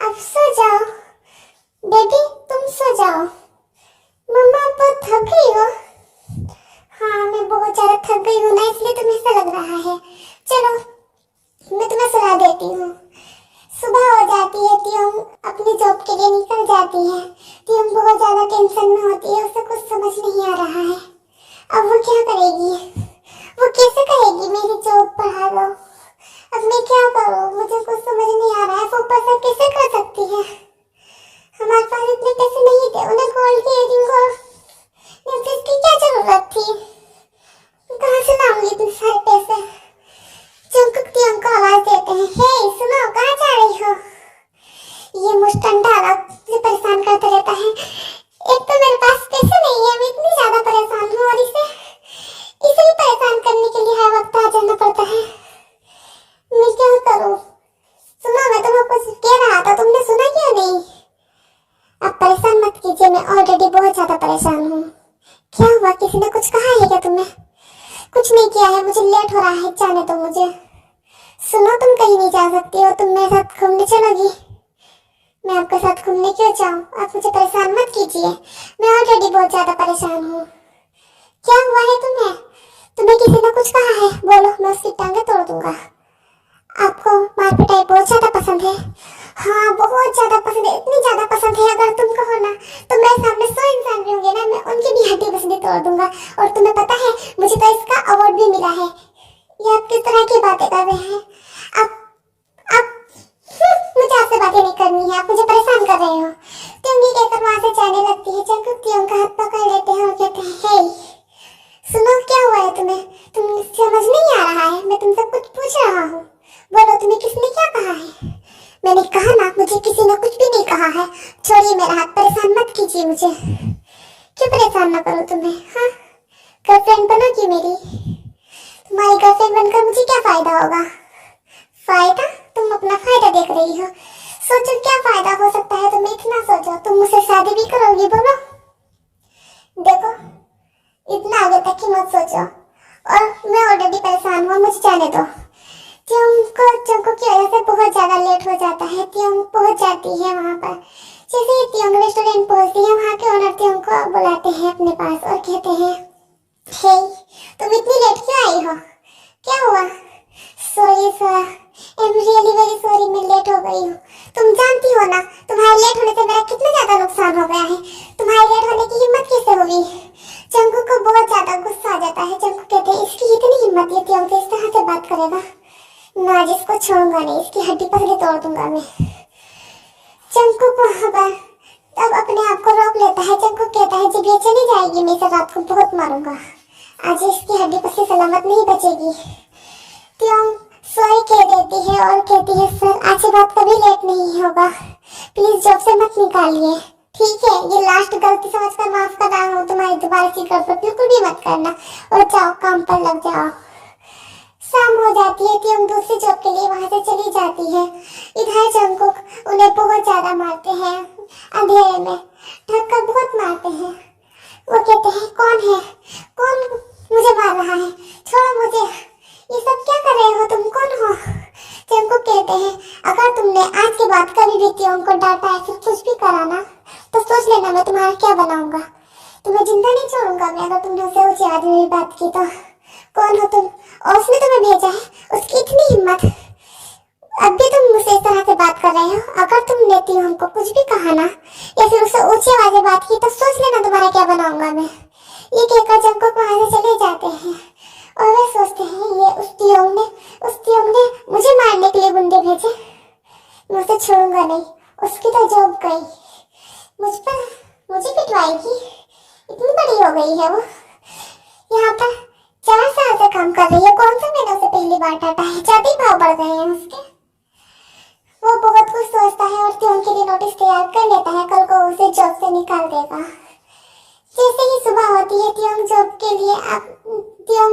अब सो जाओ। बेबी तुम सो जाओ। मम्मा आप बहुत थक गई हो? हाँ मैं बहुत ज्यादा थक गई हूँ ना, इसलिए तुम्हें ऐसा लग रहा है। चलो मैं तुम्हें सुला देती हूँ। सुबह हो जाती है, ट्यूम अपनी जॉब के लिए निकल जाती है। ट्यूम बहुत ज्यादा टेंशन में होती है, उसे कुछ समझ नहीं आ रहा है। अब वो क्या करेगी? वो कैसे कहेगी मेरी जॉब बढ़ा दो? अब मैं क्या करूँ? मुझे कुछ समझ नहीं आ रहा है। फूफा से कैसे कर सकती है? हमारे पास इतने पैसे नहीं थे, उन्हें गोल्ड की इयररिंग और नेकलेस की क्या जरूरत थी? कहाँ से लाऊंगी इतने सारे पैसे? चमकती ट्यूम को आवाज देते हैं, हे सुनो, कहाँ जा रही हो? ये मुस्टंडा मुझे परेशान करता रहता है। एक तो मेरे पास पैसे नहीं है, मैं इतनी ज्यादा परेशान हूँ और इसे ही परेशान करने के लिए हर वक्त आ जाना पड़ता है। मैं क्या करूँ? सुनो, मैं तुम्हें कुछ कह रहा था, तुमने सुना क्यों नहीं? आप परेशान मत कीजिए, मैं ऑलरेडी बहुत ज्यादा परेशान हूँ। क्या हुआ, किसी ने कुछ कहा है क्या तुम्हें? कुछ नहीं किया है, मुझे लेट हो रहा है, जाने दो मुझे। सुनो, तुम कहीं नहीं जा सकती हो, तुम मेरे साथ घूमने चलोगी? मैं आपके साथ घूमने क्यों जाऊँ? आप मुझे परेशान मत कीजिए, मैं ऑलरेडी बहुत ज्यादा परेशान हूँ। क्या हुआ है तुम्हें? तुम्हें किसी ने कुछ कहा है? बोलो, मैं उसकी टांगे तोड़ दूंगा। आपको मार पिटाई बहुत ज्यादा पसंद है? हाँ बहुत ज्यादा पसंद है, इतनी ज्यादा पसंद है, अगर तुम कहो ना तो मेरे सामने 100 इंसान भी होंगे ना, मैं उनकी भी हड्डी बसनी तोड़ दूंगा। और तुम्हें पता है, मुझे तो इसका अवार्ड भी मिला है। ये आप किस तरह की बातें कर रहे हैं? आप मुझे आपसे बातें नहीं करनी है, आप मुझे परेशान कर रहे हो। तुम भी कहकर वहां से जाने लगती है, चंकुतियों का हाथ पकड़ लेते हैं और कहते हैं, हे सुनो, क्या हुआ है तुम्हें? तुम समझ नहीं आ रहा है, मैं तुमसे कुछ पूछ रहा हूँ, बोलो तुम्हें किसने क्या कहा है? मैंने कहा ना, मुझे किसी ने कुछ भी नहीं कहा है। छोड़िए मेरा हाथ, परेशान मत कीजिए मुझे। क्यों परेशान ना करूँ तुम्हें? हाँ, गर्लफ्रेंड बनोगी मेरी? तुम्हारी गर्लफ्रेंड बनकर मुझे क्या फायदा होगा? फायदा? तुम अपना फायदा देख रही हो। सोचो क्या फायदा हो सकता है तुम्हें, इतना सोचो। तुम मुझसे शादी भी करोगी? बोलो। देखो, इतना आगे तक की मत सोचो, और मैं ऑलरेडी परेशान हूँ, मुझे जाने दो। चंकू की वजह से बहुत ज्यादा लेट हो जाता है। ट्यूम पहुंच जाती है वहाँ पर। जैसे ही ट्यूम रेस्टोरेंट पहुंचती है, वहाँ के ओनर ट्यूम को बुलाते हैं अपने पास और कहते हैं, हे तुम इतनी लेट क्यों आई हो? क्या हुआ? Sorry sir, I am really very sorry, मैं लेट हो गई हूँ। तुम जानती हो ना, तुम्हारे लेट होने से मेरा कितना ज्यादा नुकसान हो गया है। तुम्हारे लेट होने की हिम्मत कैसे होगी? चंकू को तोड़ दूंगा मैं। जंगकुक वहां पर तब अपने आप को रोक लेता है। जंगकुक कहता है जब ये चली जाएगी मैं इसे रात को बहुत मारूंगा, आज इसकी हड्डी पसली सलामत नहीं बचेगी। त्योंग सॉरी कह देती है और कहती है सर आज के बाद कभी लेट नहीं होगा, प्लीज जॉब से मत निकालिए। ठीक है, ये लास्ट गलती समझकर माफ कर रहा हूँ, तुम्हारी दोबारा की गलती बिल्कुल भी मत करना और जाओ काम पर लग जाओ। शाम हो जाती है। त्योंग दूसरी जॉब के लिए वहां से चली जाती है। इधर जंगकुक उन्हें बहुत ज्यादा मारते हैं, अंधेरे में ढककर बहुत मारते हैं। वो कहते हैं कौन है, कौन मुझे मार रहा है, छोड़ो मुझे, ये सब क्या कर रहे हो तुम, कौन हो। जंगकुक कहते हैं अगर तुमने आज के बाद कभी भी त्योंग को डांटा या फिर कुछ भी करा ना तो सोच लेना मैं तुम्हारा क्या बनाऊंगा, तुम्हें जिंदा नहीं छोड़ूंगा मैं अगर तुमने उसे ऊंची आवाज में बात की तो। कौन हो तुम और उसने तुम्हें भेजा है, उसकी इतनी हिम्मत, अब भी तुम मुझसे इस तरह से बात कर रहे हो। अगर तुमने त्योंग को कुछ भी कहा ना या फिर उसे ऊंची आवाज में बात की तो सोच लेना तुम्हारा क्या बनाऊंगा मैं। ये कहकर जंगकुक वहां से चले जाते हैं और वे सोचते हैं ये उस त्योंग ने मुझे मारने के लिए गुंडे भेजे, मैं उसे छोड़ूंगा नहीं, उसकी तो जॉब गई, मुझे पिटवाएगी, इतनी बड़ी हो गई है वो, यहाँ पर 4 साल से काम कर रही है, कौन सा मैंने उसे पहली बार डांटा है, ज्यादा ही भाव बढ़ गए हैं उसके। वो बहुत कुछ सोचता है और त्योंग के लिए नोटिस तैयार कर लेता है, कल को उसे जॉब से निकाल देगा। जैसे ही सुबह होती है त्योंग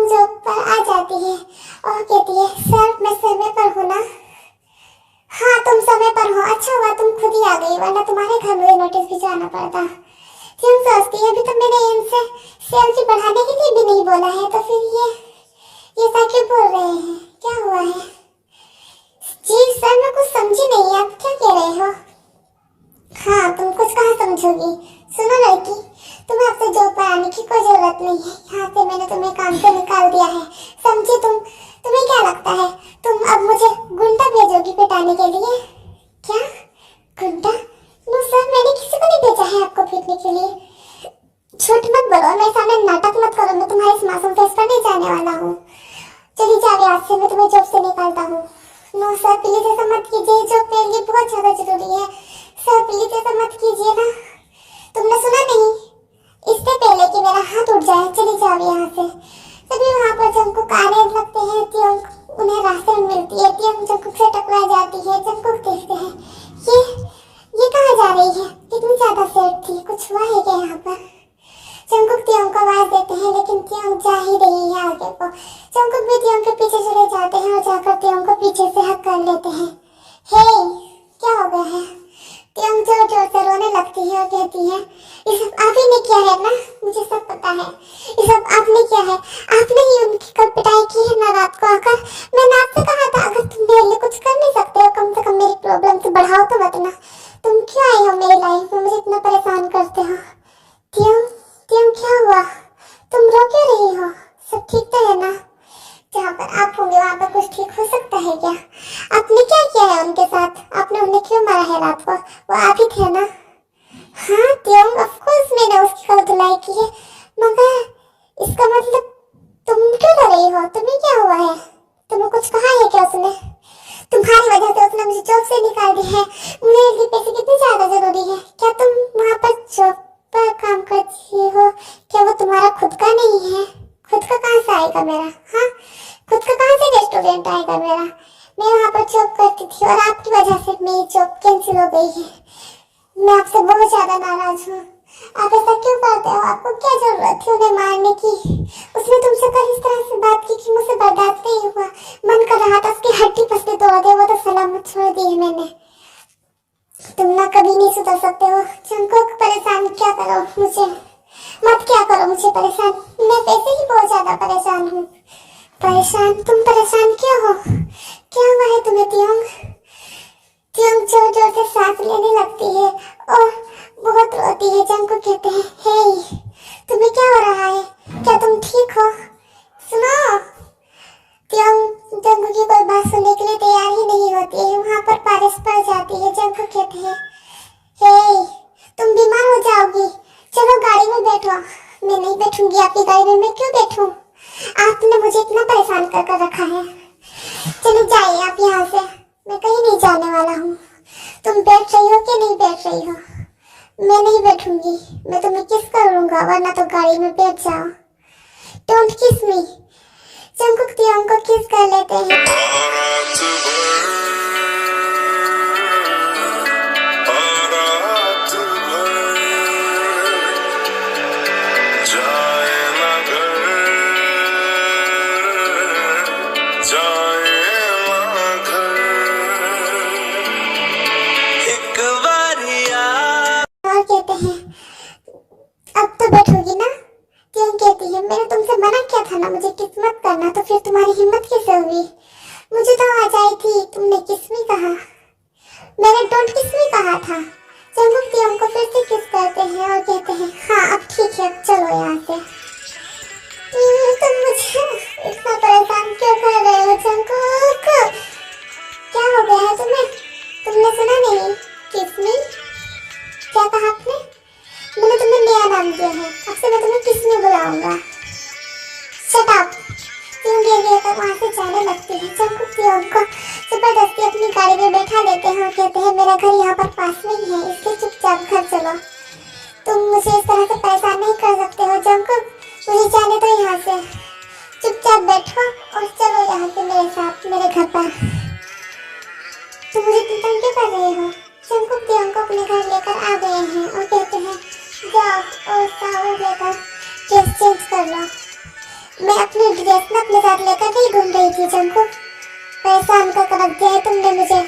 जॉब पर आ जाती है और कहती है सर मैं समय पर हूँ ना। हाँ तुम समय पर हो, अच्छा हुआ तुम खुद ही आ गई, वरना तुम्हारे घर मुझे नोटिस भिजवाना पड़ता। त्योंग सोचती है अभी तो मैंने इनसे सैलरी बढ़ाने के लिए भी नहीं बोला है, तो फिर ये सब क्यों बोल रहे हैं, क्या हुआ है। जी सर मैं कुछ समझी नहीं, आप क्या कह रहे हो। हाँ तुम कुछ कहाँ समझोगी, सुनो लड़की तुम्हें आपसे जॉब पर आने की कोई जरूरत नहीं है, यहाँ से मैंने तुम्हें काम से निकाल दिया है, समझी तुम। तुम्हें क्या लगता है तुम अब मुझे गुंडा भेजोगी पिटाने के लिए, क्या गुंडा। नो सर मैंने किसी को नहीं भेजा है आपको पीटने के लिए, झूठ मत बोलो, मेरे सामने नाटक मत करो, मैं तुम्हारे इस मासूम फेस पर नहीं जाने वाला हूँ। चली जाओ आज से, मैं तुम्हें जॉब से निकालता हूँ। नो सर प्लीज ऐसा मत कीजिए, जॉब मेरे लिए बहुत ज्यादा जरूरी है, सर प्लीज ऐसा मत कीजिए ना। तुमने सुना नहीं, इससे पहले कि मेरा हाथ उठ जाए चली जाओ यहाँ से। तभी वहाँ पर जंगकुक आने लगते हैं, त्योंग उन्हें रास्ते में मिलती है, त्योंग जंगकुक से टकरा जाती है। जंगकुक देखते हैं ये कहाँ जा रही है, कितनी ज्यादा सैड थी, कुछ हुआ है क्या यहाँ पर। जंगकुक त्योंग को आवाज देते हैं लेकिन त्योंग जा ही रही है आगे को। जंगकुक भी त्योंग के पीछे चले जाते हैं और जाकर त्योंग को पीछे से हक कर लेते हैं। हे क्या हो गया है। त्योंग जोर जोर से रोने लगती है और कहती है ये सब आप ही ने किया है ना, मुझे सब पता है, ये सब आपने किया है, आपने ही उनकी कल पिटाई की है ना रात को आकर। मैंने आपसे कहा था अगर तुम मेरे लिए कुछ कर नहीं सकते हो कम से कम मेरी प्रॉब्लम से बढ़ाओ तो मत ना, तुम क्यों आई हो मेरी लाइफ में, मुझे इतना परेशान करते हो। त्योंग क्या हुआ, तुम रो क्यों रही हो, सब ठीक तो है ना। जहाँ पर आप होंगे वहाँ पर कुछ ठीक हो सकता है क्या, आपने क्या किया है उनके साथ, आपने उन्हें क्यों मारा है रात को, वो आप ही थे ना। हाँ त्योंग ऑफ कोर्स मैंने उसकी कल धुलाई की है, मगर इसका मतलब तुम क्यों रो रही हो, तुम्हें क्या हुआ है, तुम्हें कुछ कहा है क्या उसने। तुम्हारी वजह से उसने मुझे जॉब से निकाल दी है, मेरे लिए पैसे कितने ज्यादा जरूरी है। क्या तुम वहाँ पर जॉब पर काम करती हो, क्या वो तुम्हारा खुद का नहीं है। खुद का कहाँ से आएगा मेरा, हाँ खुद का कहाँ से रेस्टोरेंट आएगा मेरा। मैं वहाँ पर जॉब करती थी और आपकी वजह से मेरी जॉब कैंसिल हो गई है, मैं आपसे बहुत ज्यादा नाराज हूँ। आप ऐसा क्यों करते हो, आपको क्या जरूरत थी उन्हें मारने की। उसने तुमसे कल इस तरह से बात की कि मुझसे बर्दाश्त नहीं हुआ, मन कर रहा था उसकी हड्डी पसली तोड़ दे, वो तो सलामत छोड़ दी है मैंने। तुम ना कभी नहीं सुधर सकते हो। जंगकुक परेशान क्या करो मुझे, मत क्या करो मुझे परेशान, मैं वैसे ही बहुत ज्यादा परेशान हूँ। परेशान, तुम परेशान क्यों हो, क्या हुआ है तुम्हें त्योंग। त्योंग जोर जोर से सांस लेने लगती है और बहुत रोती है। जंगकुक कहते हैं हे तुम्हें क्या हो रहा है, क्या तुम ठीक हो, सुनो। त्योंग जंगकुक की कोई बात सुनने के लिए तैयार ही नहीं होती है, वहाँ पर बारिश पड़ जाती है। जंगकुक कहते हैं हे तुम बीमार हो जाओगी, चलो गाड़ी में बैठो। मैं नहीं बैठूंगी आपकी गाड़ी में, मैं क्यों बैठूं, आपने मुझे इतना परेशान कर रखा है, चलो जाइए आप यहाँ से। मैं कहीं नहीं जाने वाला हूँ। तुम बैठ रही हो कि नहीं बैठ रही हो? मैं नहीं बैठूंगी। मैं तुम्हें किस करूंगा, वरना तो गाड़ी में बैठ जाओ। डोंट किस मी। जंकुक तियोंग को किस कर लेते हैं। और कहते हैं अब तो बैठोगी ना? तियोंग कहती है मैंने तुमसे मना किया था ना मुझे किस मत करना, तो फिर तुम्हारी हिम्मत कैसे हुई? मुझे तो आ जाई थी, तुमने किस मी कहा। मैंने डोंट किस मी कहा था। जंकुक तियोंग को फिर से किस करते हैं और कहते हैं हाँ अब ठीक है, अब चलो यहाँ से। तुम मुझे इतना परेशान क्यों कर रहे हो जंकुक? क्या हो गया है तुम्हें? तुमने सुना नहीं? किस मी क्या कहा आपने? मैंने तुम्हें नया नाम दिया है, अब से मैं तुम्हें किस मी बुलाऊंगा। Shut up. तियोंग ये कहकर वहाँ से जाने लगती है। जंकुक तियोंग को जबरदस्ती अपनी गाड़ी में बैठा लेते हैं और कहते हैं मेरा घर यहाँ पर पास में ही है, इसलिए चुपचाप घर चलो। तुम मुझे इस तरह से परेशान नहीं कर सकते हो जंकुक, मुझे जाने दो यहाँ से। चुपचाप बैठो और चलो यहाँ से मेरे साथ मेरे घर पर। तुम मुझे इतना तंग क्यों कर रहे हो? जंकुक तियोंग को अपने घर लेकर आ गए हैं और कहते हैं जाओ और शावर लेकर ड्रेस चेंज कर लो। मैं अपनी ड्रेस ना अपने साथ लेकर नहीं घूम रही थी जंकुक, परेशान कर रख दिया है तुमने मुझे।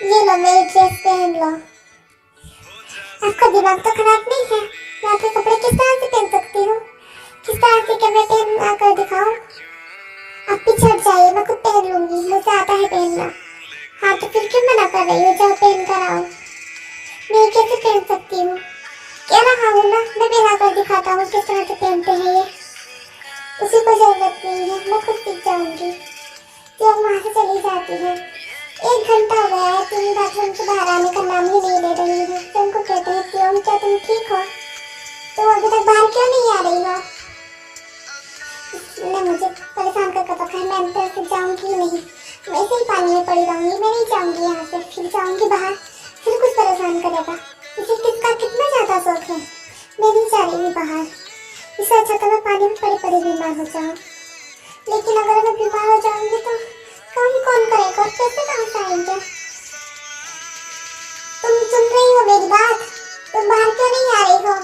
ये लो मेरी ड्रेस पहन लो। आपका दिमाग तो खराब नहीं है? मैं आपके कपड़े किस तरह से पहन सकती हूँ? किस तरह से क्या मैं पहन कर दिखाऊं? आप पीछे हट जाइए, मैं खुद पहन लूंगी, मुझे आता है पहनना। हाँ तो फिर क्यों मना कर रही हो? जाओ पहन कर आओ। मैं कैसे पहन सकती हूँ? कह रहा हूँ ना, मैं पहना कर दिखाता हूँ किस तरह से पहनते हैं ये। उसी को जरूरत नहीं है, मैं खुद सीख जाऊंगी। तियोंग वहाँ से चली जाती है। 1 घंटा हो गया है, तुम बाथरूम से बाहर आने का नाम ही नहीं ले रही हो। तुमको कहते हैं तियोंग क्या तुम ठीक हो? तुम अभी तक बाहर क्यों नहीं आ रही हो? इसने मुझे परेशान करके रखा है, मैं अंदर से जाऊंगी नहीं, मैं ऐसे ही पानी में पड़ी रहूंगी। मैं नहीं जाऊंगी यहाँ से, फिर जाऊंगी बाहर, फिर कुछ परेशान करेगा। इसे किसका कितना ज्यादा शौक है। मैं नहीं जा रही हूँ बाहर, इससे अच्छा तो मैं पानी में पड़ी पड़ी बीमार हो जाऊँ। लेकिन अगर मैं बीमार हो जाऊंगी तो काम कौन करेगा और कैसे काम करेंगे? तुम सुन रही हो मेरी बात? तुम बाहर क्यों नहीं आ रही हो?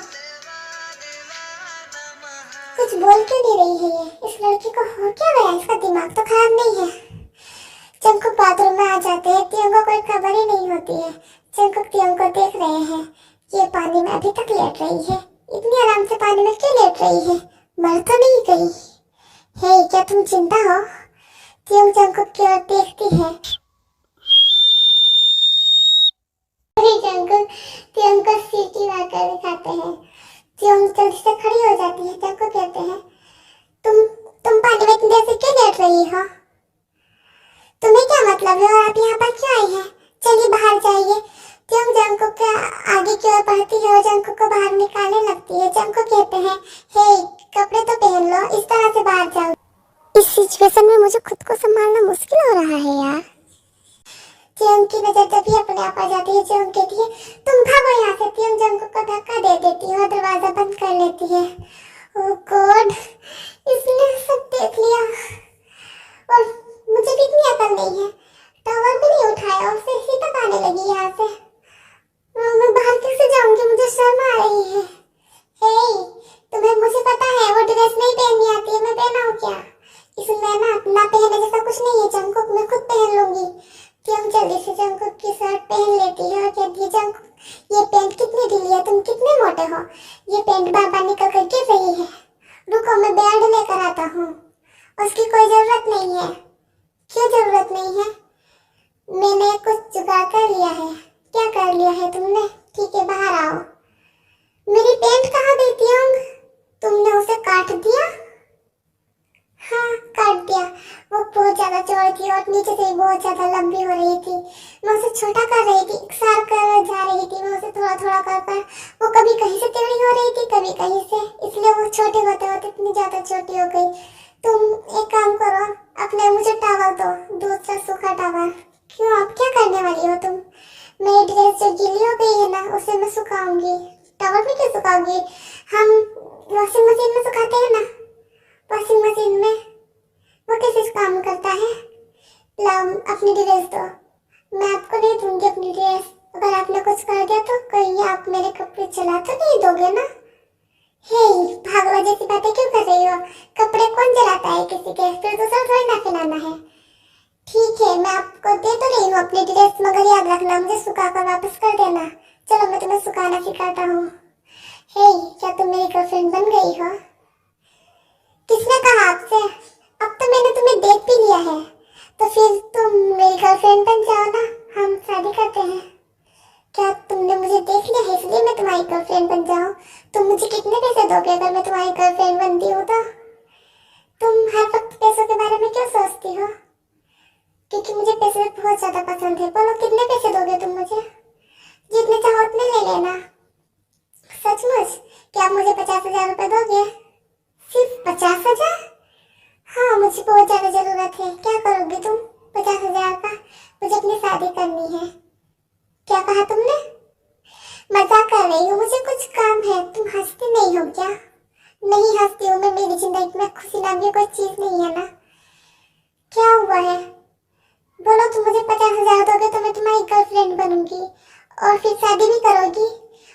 कुछ बोल क्यों नहीं रही है ये? इस लड़की को हो क्या गया? इसका दिमाग तो खराब नहीं है। जंकुक बाथरूम में आ जाते हैं, तियोंग को कोई खबर ही नहीं होती है। जंकुक तियोंग को देख रहे हैं, ये पानी में अभी तक लेट रही है, इतनी आराम से पानी में क्यों लेट रही है? मर तो नहीं गई? हे क्या तुम जिंदा हो? तियोंग जंकुक की ओर देखती है। जंकुक तियोंग को सीटी मारकर दिखाते हैं। तियोंग जल्दी से खड़ी हो जाती है। जंकुक कहते हैं तुम पानी में इतनी देर से क्यों लेट रही हो? तुम्हें क्या मतलब है और आप यहाँ पर क्यों आई हैं? चलिए बाहर जाइए। तियोंग जंकुक के आगे की ओर बढ़ती है और जंकुक को बाहर निकालने लगती है। जंकुक कहते हैं हे कपड़े तो पहन लो, इस तरह से बाहर जाओ। इस सिचुएशन में मुझे खुद को संभालना मुश्किल हो रहा है यार। तियोंग की नजर तभी अपने आप आ जाती है। तियोंग कहती है तुम भागो यहाँ से। तियोंग जंकुक को धक्का दे देती है और दरवाजा बंद कर लेती है। ओह गॉड, इसने सब देख लिया और मुझे भी इतनी अकल नहीं है, टॉवल भी नहीं उठाया और फिर ही तक आने लगी यहाँ से। मैं बाहर कैसे जाऊंगी? मुझे शर्म आ रही है। हे तुम्हें मुझे पता है वो ड्रेस नहीं पहननी आती है, मैं पहनाऊं क्या? इसमें ना पहनने जैसा कुछ नहीं है जंकुक, मैं खुद पहन लूंगी। तियोंग जल्दी से जंकुक की शर्ट पहन लेती है और कहती है जंकुक ये पैंट कितनी ढीली है, तुम कितने मोटे हो, ये पैंट बार बार निकल कर गिर रही है। रुको मैं बेल्ट लेकर आता हूँ। उसकी कोई जरूरत नहीं है। क्यों जरूरत नहीं है? मैंने कुछ जुगाड़ कर लिया है। क्या कर लिया है तुमने? ठीक है बाहर आओ। मेरी पेंट कहाँ गई तियोंग? तुमने उसे काट दिया? हाँ काट दिया। वो बहुत ज्यादा चौड़ी थी और नीचे से बहुत ज्यादा लंबी हो रही थी। मैं उसे छोटा कर रही थी, इकसार कर जा रही थी। मैं उसे थोड़ा थोड़ा कर वो कभी कहीं से टेढ़ी हो रही थी, कभी कहीं से, इसलिए वो छोटे होते होते इतनी ज्यादा छोटी हो गई। तुम एक काम करो, अपने मुझे टॉवल दो, दूसरा सूखा टॉवल। क्यों, अब क्या करने वाली हो तुम? मेरी ड्रेस जो गीली हो गई है ना, उसे मैं सुखाऊंगी। टॉवल में क्यों सुखाऊंगी? हम वॉशिंग मशीन में सुखाते हैं ना, वॉशिंग मशीन में। वो कैसे काम करता है? लाओ अपनी ड्रेस दो। मैं आपको नहीं दूंगी अपनी ड्रेस। अगर आपने कुछ कर दिया तो कहीं आप मेरे कपड़े चला तो नहीं दोगे ना? हे, भागवा जैसी बातें क्यों कर रही हो? कपड़े कौन जलाता है किसी के? फिर दूसरा थोड़ी ना फैलाना है। ठीक है, मैं आपको दे तो रही हूँ अपनी ड्रेस, मगर याद रखना मुझे सुखा कर वापस कर देना। चलो मैं तुम्हें सुखाना सिखाता हूँ। हे, क्या तुम मेरी गर्लफ्रेंड बन गई हो? किसने कहा आपसे? अब तो मैंने तुम्हें देख भी लिया है, तो फिर तुम मेरी गर्लफ्रेंड बन जाओ ना, हम शादी करते हैं। क्या तुमने मुझे देख लिया है इसलिए मैं तुम्हारी गर्लफ्रेंड बन जाऊं? तुम मुझे कितने पैसे दोगे अगर मैं तुम्हारी गर्लफ्रेंड बनती हूँ तो? तुम हर वक्त पैसों के बारे में क्यों सोचती हो? क्योंकि मुझे पैसे बहुत ज्यादा पसंद है। बोलो कितने पैसे दोगे तुम मुझे? जितने चाहो उतने ले लेना। सचमुच? क्या मुझे 50,000 रुपए दोगे? सिर्फ 50,000? हाँ, मुझे बहुत ज्यादा जरूरत है। क्या करोगी तुम 50,000 का? मुझे अपनी शादी करनी है। क्या कहा तुमने? मजाक कर रही हो, मुझे कुछ काम है। तुम हंसती नहीं हो क्या? नहीं हंसती हूँ मैं, मेरी जिंदगी में खुशी नाम की कोई चीज नहीं है ना। क्या हुआ है? बोलो, तुम मुझे 50,000 दोगे तो मैं तुम्हारी गर्लफ्रेंड बनूंगी और फिर शादी भी करोगी।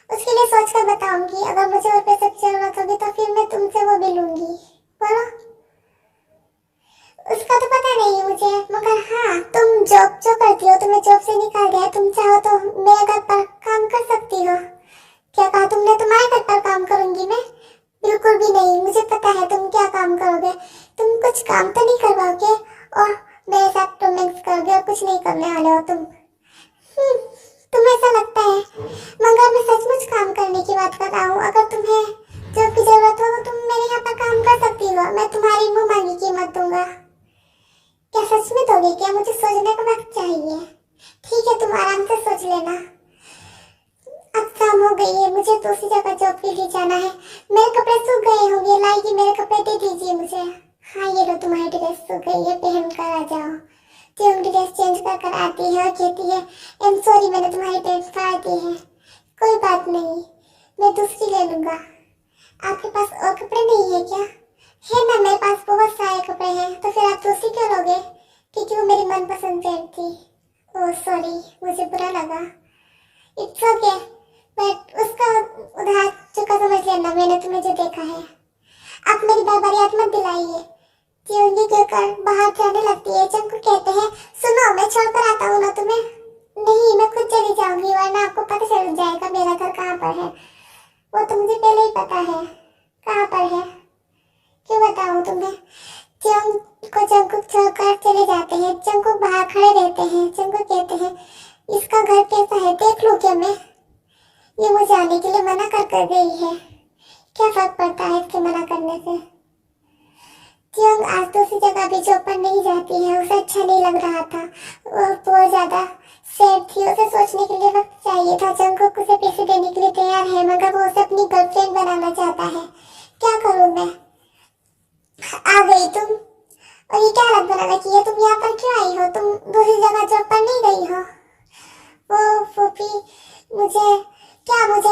उसके लिए सोच कर बताऊंगी। अगर मुझे और पैसे की जरूरत होगी तो फिर मैं तुमसे वो भी लूंगी। बोलो। उसका तो पता नहीं मुझे, मगर हाँ, तुम जॉब जो करती हो तुम्हें जॉब से निकाल दिया है। तुम चाहो तो मेरे घर पर काम कर सकती हो। क्या कहा तुमने? तुम्हारे घर पर काम करूंगी मैं? बिल्कुल भी नहीं। मुझे पता है तुम क्या काम करोगे। तुम कुछ काम तो नहीं करवाओगे और मेरे साथ रोमांस करोगे और कुछ नहीं करने वाले हो तुम। तुम्हें ऐसा लगता है, मगर मैं सचमुच काम करने की बात कर रहा हूँ। अगर तुम्हें जॉब की जरूरत हो तो तुम मेरे यहाँ पर काम कर सकती हो। मैं तुम्हारी मुंह मांगी कीमत दूंगा। क्या सच में दोगे क्या? मुझे सोचने का वक्त चाहिए। ठीक है, तुम आराम से सोच लेना। अब शाम हो गई है, मुझे दूसरी जगह जॉब के लिए जाना है। मेरे कपड़े सूख गए होंगे, लाइए मेरे कपड़े दे दीजिए मुझे। हाँ, ये लो तुम्हारी ड्रेस सूख गई है, पहन कर आ जाओ। तुम ड्रेस चेंज कर आती है और कहती है आई एम सॉरी मैंने तुम्हारी पैंट फाड़ दी है। कोई बात नहीं, मैं दूसरी ले लूंगा। आपके पास और कपड़े नहीं है क्या? है ना, मेरे पास बहुत सारे कपड़े हैं। तो फिर आप दूसरी क्यों लोगे? क्योंकि वो मेरी मनपसंद पैंट थी। ओह सॉरी, मुझे बुरा लगा। इट्स ओके, बट उसका उधार चुका समझ लेना, मैंने तुम्हें जो देखा है। आप मेरी बार बार याद मत दिलाइए। त्योंगी कहकर बाहर जाने लगती है। चंकू कहते हैं सुनो, मैं छोड़कर आता हूँ ना तुम्हें। नहीं, मैं खुद चली जाऊंगी, वरना आपको पता चल जाएगा मेरा घर कहाँ पर है। वो तो मुझे पहले ही पता है कहाँ पर है। क्यों बताऊँ तुम्हें? जंकुक छोड़कर चले जाते हैं। जंकुक बाहर खड़े रहते हैं। जंकुक कहते हैं इसका घर कैसा है देख लूं क्या मैं? ये मुझे आने के लिए मना कर गई है। क्या फर्क पड़ता है इसके मना करने से? त्योंग आज दूसरी जगह भी जॉब पर नहीं जाती है। उसे अच्छा नहीं लग रहा था, वो बहुत ज्यादा सैड थी। उसे सोचने के लिए वक्त चाहिए था। जंकुक उसे पैसे देने के लिए तैयार है, मगर वो उसे अपनी गर्लफ्रेंड बनाना चाहता है। क्या करूं मैं? आ गई तुम, और ये क्या हालत बनाना की है? तुम यहाँ पर क्यों आई हो? तुम दूसरी जगह जॉब पर नहीं गई हो? वो फूफी, मुझे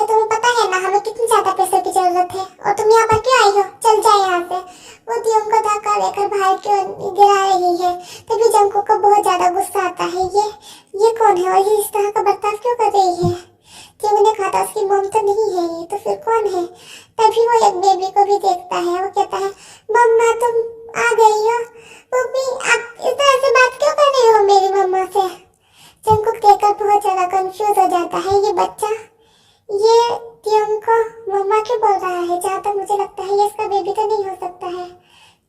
तुम्हें पता है ना हमें कितनी ज्यादा पैसे की जरूरत है, और तुम यहाँ पर क्यों आई हो? चल जाए यहाँ से। वो त्योंग को धक्का लेकर बाहर क्यों गिरा रही है। तभी जंकू को बहुत ज्यादा गुस्सा आता है। ये कौन है और ये इस तरह का बर्ताव क्यों कर रही है? त्योंग ने कहा था उसकी मॉम तो नहीं है ये, तो फिर कौन है? तभी वो एक बेबी को भी देखता है। वो कहता है मम्मा तुम आ गई हो। मम्मी आप इस तरह से बात क्यों कर रही हो मेरी मम्मा से? जंकुक देखकर बहुत ज्यादा कंफ्यूज हो जाता है। ये बच्चा ये त्योंग को मम्मा क्यों बोल रहा है? जहाँ तक मुझे लगता है ये इसका बेबी तो नहीं हो सकता है।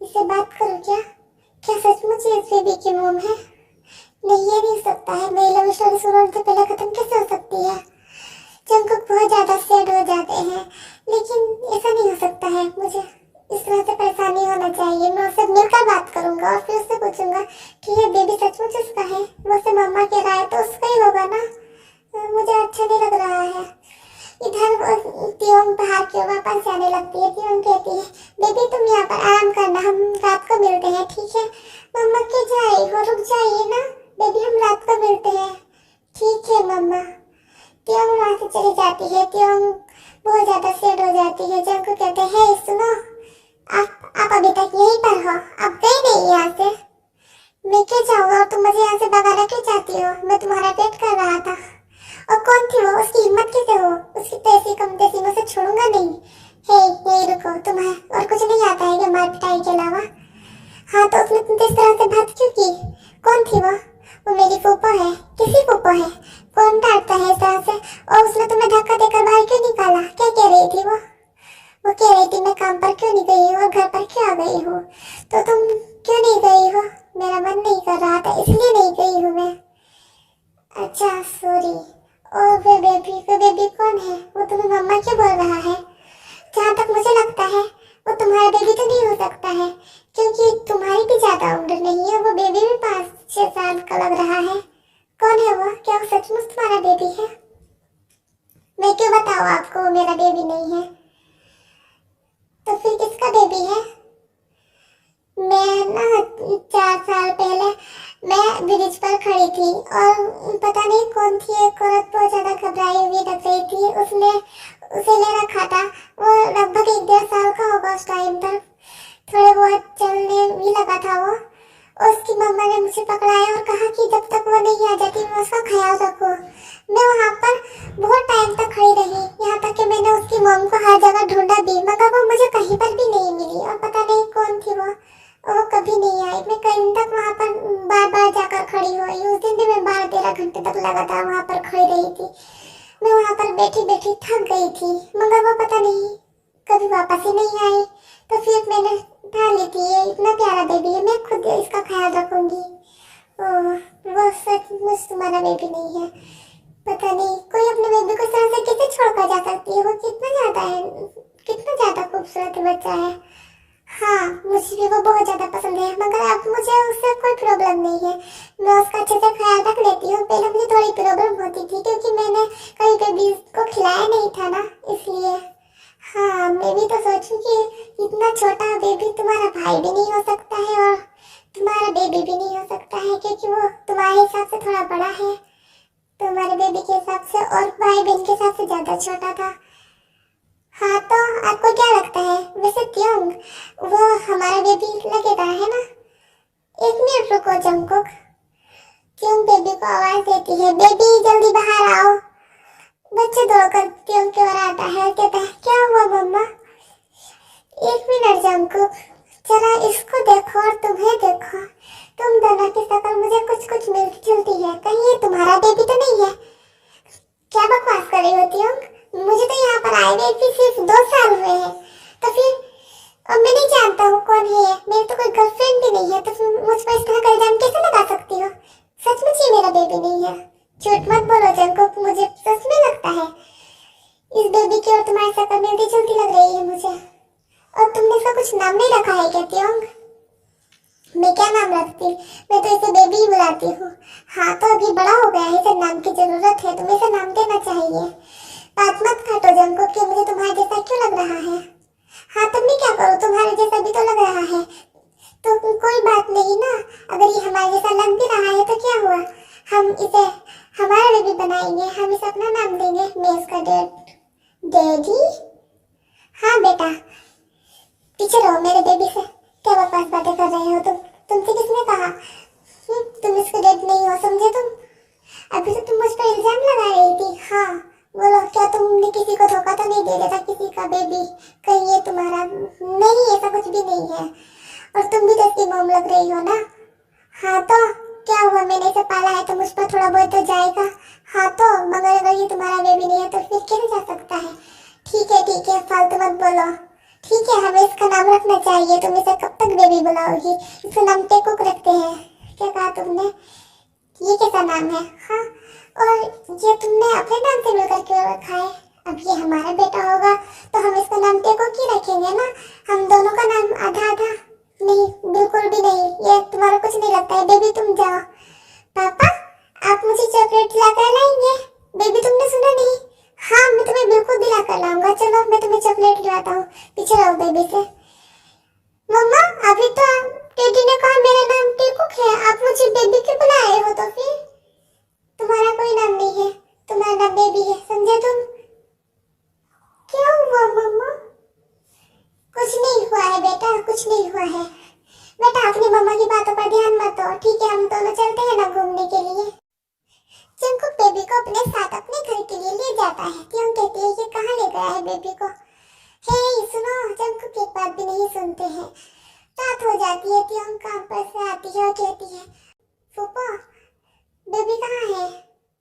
इससे बात करूँ क्या? क्या सचमुच ये इस बेबी की मॉम है? नहीं, ये नहीं हो सकता है। मेरी लव स्टोरी शुरू होने से पहले खत्म कैसे हो सकती है? जंकुक बहुत ज्यादा सैड हो जाते हैं, लेकिन ऐसा नहीं हो सकता है। मुझे इस तरह से परेशानी होना चाहिए। मैं उससे मिलकर बात करूंगा और फिर उससे पूछूंगा कि ये बेबी सचमुच उसका है। वो उससे मम्मा कह रहा है तो उसका ही होगा ना। मुझे अच्छा नहीं लग रहा है। इधर त्योंग बाहर क्यों वापस जाने लगती है। त्योंग कहती है बेबी तुम यहाँ पर आराम करना, हम रात को मिलते हैं ठीक है? मम्मा क्यों जा रही हो? रुक जाइए ना, बेबी हम रात को मिलते हैं। ठीक है मम्मा। त्योंग वहाँ से चली जाती है। त्योंग बहुत ज्यादा सैड हो जाती है। जंग को कहते हैं सुनो, आप अभी तक यहीं पर हो, आप गए नहीं यहाँ से। मैं क्यों जाऊँगा और तुम मुझे यहाँ से भगाना क्यों चाहती हो? मैं तुम्हारा वेट कर रहा था। और कौन थी वो? उसकी हिम्मत कैसे हो? उसकी तैसी कम तैसी मैं उसे छोड़ूंगा नहीं। हे यही रुको, तुम्हें और कुछ नहीं आता है क्या मार पिटाई के अलावा? हाँ तो उसने तुमसे इस तरह से बात क्यों की? कौन थी वो? वो मेरी फूफा है। किसी फूफा है? कौन डांटता है इस तरह से? और उसने तुम्हें धक्का देकर बाहर क्यों निकाला? क्या कह रही थी वो? वो कह रही थी मैं काम पर क्यों नहीं गई हूँ और घर पर क्यों आ गई हूँ। तो तुम क्यों नहीं गई हो? मेरा मन नहीं कर रहा था इसलिए नहीं गई हूँ मैं। अच्छा सॉरी। और वे बेबी कौन है? वो तुम्हें मम्मा क्यों बोल रहा है? जहाँ तक मुझे लगता है वो तुम्हारा बेबी तो नहीं हो सकता है, क्योंकि तुम्हारी भी ज्यादा उम्र नहीं है। वो बेबी भी 5-6 साल का लग रहा है। कौन है वो? क्या वो सचमुच तुम्हारा बेबी है? मैं क्यों बताऊँ आपको वो मेरा बेबी नहीं है? तो फिर किसका बेबी है? मैं ना 4 साल पहले मैं ब्रिज पर खड़ी थी और पता नहीं कौन थी एक औरत बहुत ज्यादा घबराई हुई लग रही थी। उसने उसे ले रखा था। वो लगभग 1-1.5 साल का होगा उस टाइम पर। थोड़े बहुत चलने भी लगा था वो। और उसकी मम्मा ने मुझे पकड़ाया और कहा कि जब तक वो नहीं आ जाती मैं उसका ख्याल रखो। मैं वहाँ पर बहुत टाइम तक खड़ी रही, यहाँ तक कि मैंने उसकी मॉम को हर जगह ढूंढा भी, मगर वो मुझे कहीं पर भी नहीं मिली। और पता नहीं कौन थी वो कभी नहीं आई। मैं कहीं तक वहाँ पर बार बार जाकर खड़ी हुई। उस दिन भी मैं 12-13 घंटे तक लगातार वहाँ पर खड़ी रही थी। मैं वहाँ पर बैठी बैठी थक गई थी, मगर वो पता नहीं कभी वापस ही नहीं आई। तो फिर मैंने ठान ली थी ये इतना प्यारा बेबी है, मैं खुद इसका ख्याल रखूंगी। ओह, वो सचमुच तुम्हारा बेबी नहीं है। पता नहीं कोई अपने बेबी को इस तरह से कैसे छोड़कर जा सकती है? वो कितना ज्यादा खूबसूरत बच्चा है। हाँ मुझे भी वो बहुत ज्यादा पसंद है, मगर अब मुझे उससे कोई प्रॉब्लम नहीं है। मैं उसका अच्छे से ख्याल रख लेती हूँ। पहले मुझे थोड़ी प्रॉब्लम होती थी क्योंकि मैंने कभी बेबी को खिलाया नहीं था ना, इसलिए। हाँ मैं भी तो सोचूं कि इतना छोटा बेबी तुम्हारा भाई भी नहीं हो सकता है और तुम्हारा बेबी भी नहीं हो सकता है, क्योंकि वो तुम्हारे हिसाब से थोड़ा बड़ा है, तुम्हारे बेबी के हिसाब से, और भाई बहन के हिसाब से ज्यादा छोटा था। हाँ तो आपको क्या लगता है? वैसे त्योंग वो हमारा बेबी लगेगा है ना? 1 मिनट रुको जंगकुक। त्योंग बेबी को आवाज देती है, बेबी जल्दी बाहर आओ। बच्चे दौड़कर त्योंग की ओर आता है, कहता है क्या हुआ मम्मा? 1 मिनट जंगकुक, जरा इसको देखो और तुम्हें देखो। तुम दोनों की शक्ल मुझे कुछ मिलती जुलती है। कहीं ये तुम्हारा बेबी तो नहीं है? क्या बकवास कर रही हो त्योंग? मुझे तो यहाँ पर आए हुए भी सिर्फ 2 साल हुए हैं। तो फिर अब मैं नहीं जानता हूँ कौन है ये। मेरी तो कोई गर्लफ्रेंड भी नहीं है, तो फिर मुझ पर इस तरह का इल्जाम कैसे लगा सकती हो? सचमुच ही मेरा बेबी नहीं है। झूठ मत बोलो जंगकुक, मुझे सच में लगता है इस बेबी की और तुम्हारी शक्ल मिलती जुलती लग रही है मुझे। और तुमने इसका कुछ नाम नहीं रखा है क्या त्योंग? मैं क्या नाम रखती? मैं तो इसे बेबी ही बुलाती हूँ। हाँ तो अभी बड़ा हो गया है, इसे नाम की जरूरत है, तुम्हें इसे नाम देना चाहिए। बात मत काटो जंगकुक कि मुझे तुम्हारे जैसा क्यों लग रहा है। हाँ तुम भी क्या करो, तुम्हारे जैसा भी तो लग रहा है, तो कोई बात नहीं ना। अगर ये हमारे जैसा लग भी रहा है तो क्या हुआ, हम इसे हमारा बेबी बनाएंगे, हम इसे अपना नाम देंगे। मैं इसका डैडी। हाँ बेटा पीछे रहो मेरे बेबी से। क्या बकवास बातें कर रहे हो तुम? तुमसे किसने कहा? तुम इसके डैड नहीं हो, समझे तुम? अभी तो तुम मुझ पर इल्जाम लगा रही थी। हाँ बोलो, क्या तुमने किसी को धोखा तो नहीं दे दिया था? किसी का बेबी कहीं ये तुम्हारा नहीं? ऐसा कुछ भी नहीं है। और तुम भी तो इसकी मॉम लग रही हो ना। हाँ तो क्या हुआ, मैंने इसे पाला है तो मुझ पर थोड़ा बहुत तो जाएगा। हाँ तो मगर अगर ये तुम्हारा बेबी नहीं है तो फिर कैसे जा सकता है? ठीक है फालतू मत बोलो। ठीक है हमें इसका नाम रखना चाहिए। तुम इसे कब तक बेबी बुलाओगी? इसका नाम टेकुक रखते हैं। क्या कहा तुमने? ये कैसा नाम है? हाँ और ये तुमने अपने नाम से मिलकर क्यों रखा है? अब ये हमारा बेटा होगा तो हम इसका नाम टेकुक ही रखेंगे ना। हम दोनों का नाम आधा आधा नहीं, बिल्कुल भी नहीं। ये तुम्हारा कुछ नहीं लगता है। बेबी तुम जाओ। पापा आप मुझे चॉकलेट लाकर लाएंगे? बेबी तुमने सुना नहीं? हाँ मैं तुम्हें बिल्कुल दिला कर लाऊंगा। चलो मैं तुम्हें चॉकलेट लाता हूँ, पीछे रहो बेबी से। मम्मा अभी तो टेडी ने कहा मेरा नाम टेकुक है, आप मुझे बेबी क्यों बुलाए हो? तो फिर तुम्हारा कोई नाम नहीं है, तुम्हारा नाम बेबी है, समझे तुम? क्या हुआ मम्मा? कुछ नहीं हुआ है बेटा, कुछ नहीं हुआ है बेटा। अपनी मम्मा की बातों पर ध्यान मत दो, ठीक है? हम दोनों चलते हैं ना घूमने के लिए। जंकुक बेबी को अपने साथ अपने घर के लिए ले जाता है। क्यों कहती है ये कहाँ ले गया है बेबी को? हे सुनो, जंकुक एक बात भी नहीं सुनते हैं। रात हो जाती है, त्यों काम पर से आती है और कहती है फूफा बेबी कहाँ है?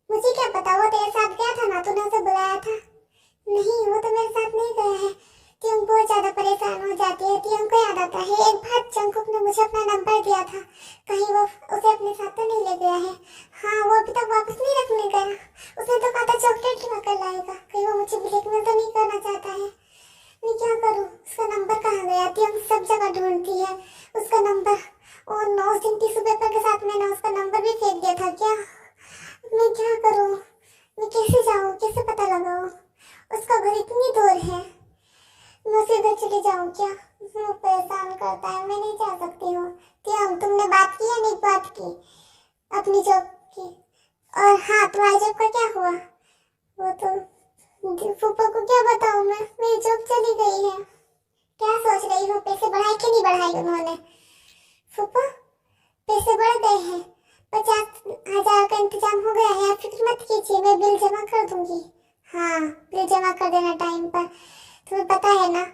मुझे क्या पता, वो तेरे साथ गया था ना, तूने उसे बुलाया था? नहीं, वो तो मेरे साथ नहीं गया है। त्यों बहुत ज्यादा परेशान हो जाती है। त्यों को याद आता है एक बार जंकुक ने मुझे अपना नंबर दिया था, कहीं वो उसे अपने साथ तो नहीं ले गया है? हाँ, वो अभी तक वापस नहीं रखने गया। उसने तो कहा था चॉकलेट खिला कर लाएगा, कहीं वो मुझे ब्लैकमेल तो नहीं करना चाहता है? मैं क्या करूँ? उसका नंबर कहाँ गया? त्यों सब जगह ढूंढती है उसका नंबर। और 9 दिन टिश्यू पेपर के साथ मैंने उसका नंबर भी फेंक दिया था क्या? मैं क्या करूँ? मैं कैसे जाऊँ, कैसे पता लगाऊँ? उसका घर इतनी दूर है, मैं सीधे चली जाऊँ क्या? वो परेशान करता है, मैं नहीं जा सकती हूँ। क्या तुमने बात की या नहीं बात की अपनी जॉब की? और हाँ, तुम्हारी जॉब का क्या हुआ? वो तो फूफा को क्या बताऊँ मैं, मेरी जॉब चली गई है। क्या सोच रही हो, पैसे बढ़ाए कि नहीं बढ़ाए उन्होंने? फूफा पैसे बढ़ गए हैं, 50,000 का इंतजाम हो गया है, आप फिक्र मत कीजिए, मैं बिल जमा कर दूंगी। हाँ, बिल जमा कर देना टाइम पर। तुम्हें पता है ना,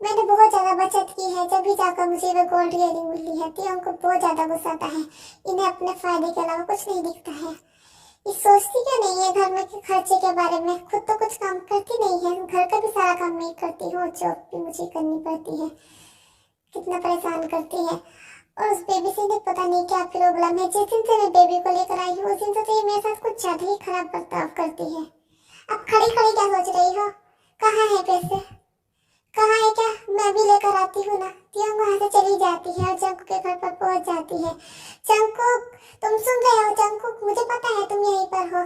मैंने बहुत ज्यादा बचत की है, जब भी जाकर मुझे वो गोल्ड इयरिंग मिली है। त्यों को बहुत ज्यादा गुस्सा आता है, इन्हें अपने फायदे के अलावा कुछ नहीं दिखता है। ये सोचती क्यों नहीं है घर में के खर्चे के बारे में? खुद तो कुछ काम करती नहीं है, घर का भी सारा काम मैं करती हूँ, जॉब भी मुझे करनी पड़ती है। कितना परेशान करती है। और उस बेबी से तो पता नहीं क्या प्रॉब्लम है। जिस दिन से मैं बेबी को लेकर आई हूँ उस दिन से तो ये मेरे साथ कुछ ज्यादा ही खराब बर्ताव करती है। अब खड़ी खड़ी क्या सोच रही हो? कहाँ है पैसे? कहाँ है क्या? मैं भी लेकर आती हूँ ना। त्यों वहाँ से चली जाती है और जंकुक के घर पर पहुँच जाती है। जंकुक, तुम सुन रहे हो? जंकुक, मुझे पता है तुम यहीं पर हो।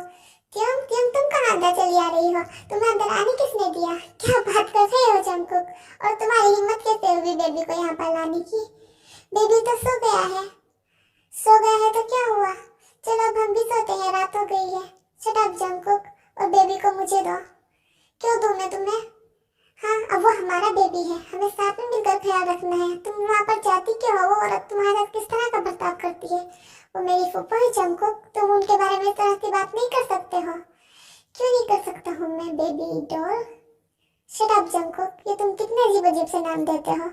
क्यों क्यों तुम कहाँ अंदर चली आ रही हो? तुम्हें अंदर आने किसने दिया? क्या बात कर रहे हो जंकुक? और तुम्हारी हिम्मत कैसे हुई बेबी को यहाँ पर लाने की? बेबी तो सो गया है। सो गया है तो क्या हुआ? चलो अब हम भी सोते हैं, रात हो गई है। शट अप जंकुक, और बेबी को मुझे दो। क्यों दूं मैं तुम्हें? हाँ, अब वो हमारा बेबी है, हमें साथ में मिलकर ख्याल रखना है। तुम वहाँ पर जाती क्यों हो? वो औरत तुम्हारे साथ किस तरह का बर्ताव करती है? वो मेरी फूफा है जंकुक, तुम उनके बारे में इस तरह की बात नहीं कर सकते हो। क्यों नहीं कर सकता हूँ मैं baby doll? Shut up Jungkook, ये तुम कितने अजीब अजीब से नाम देते हो।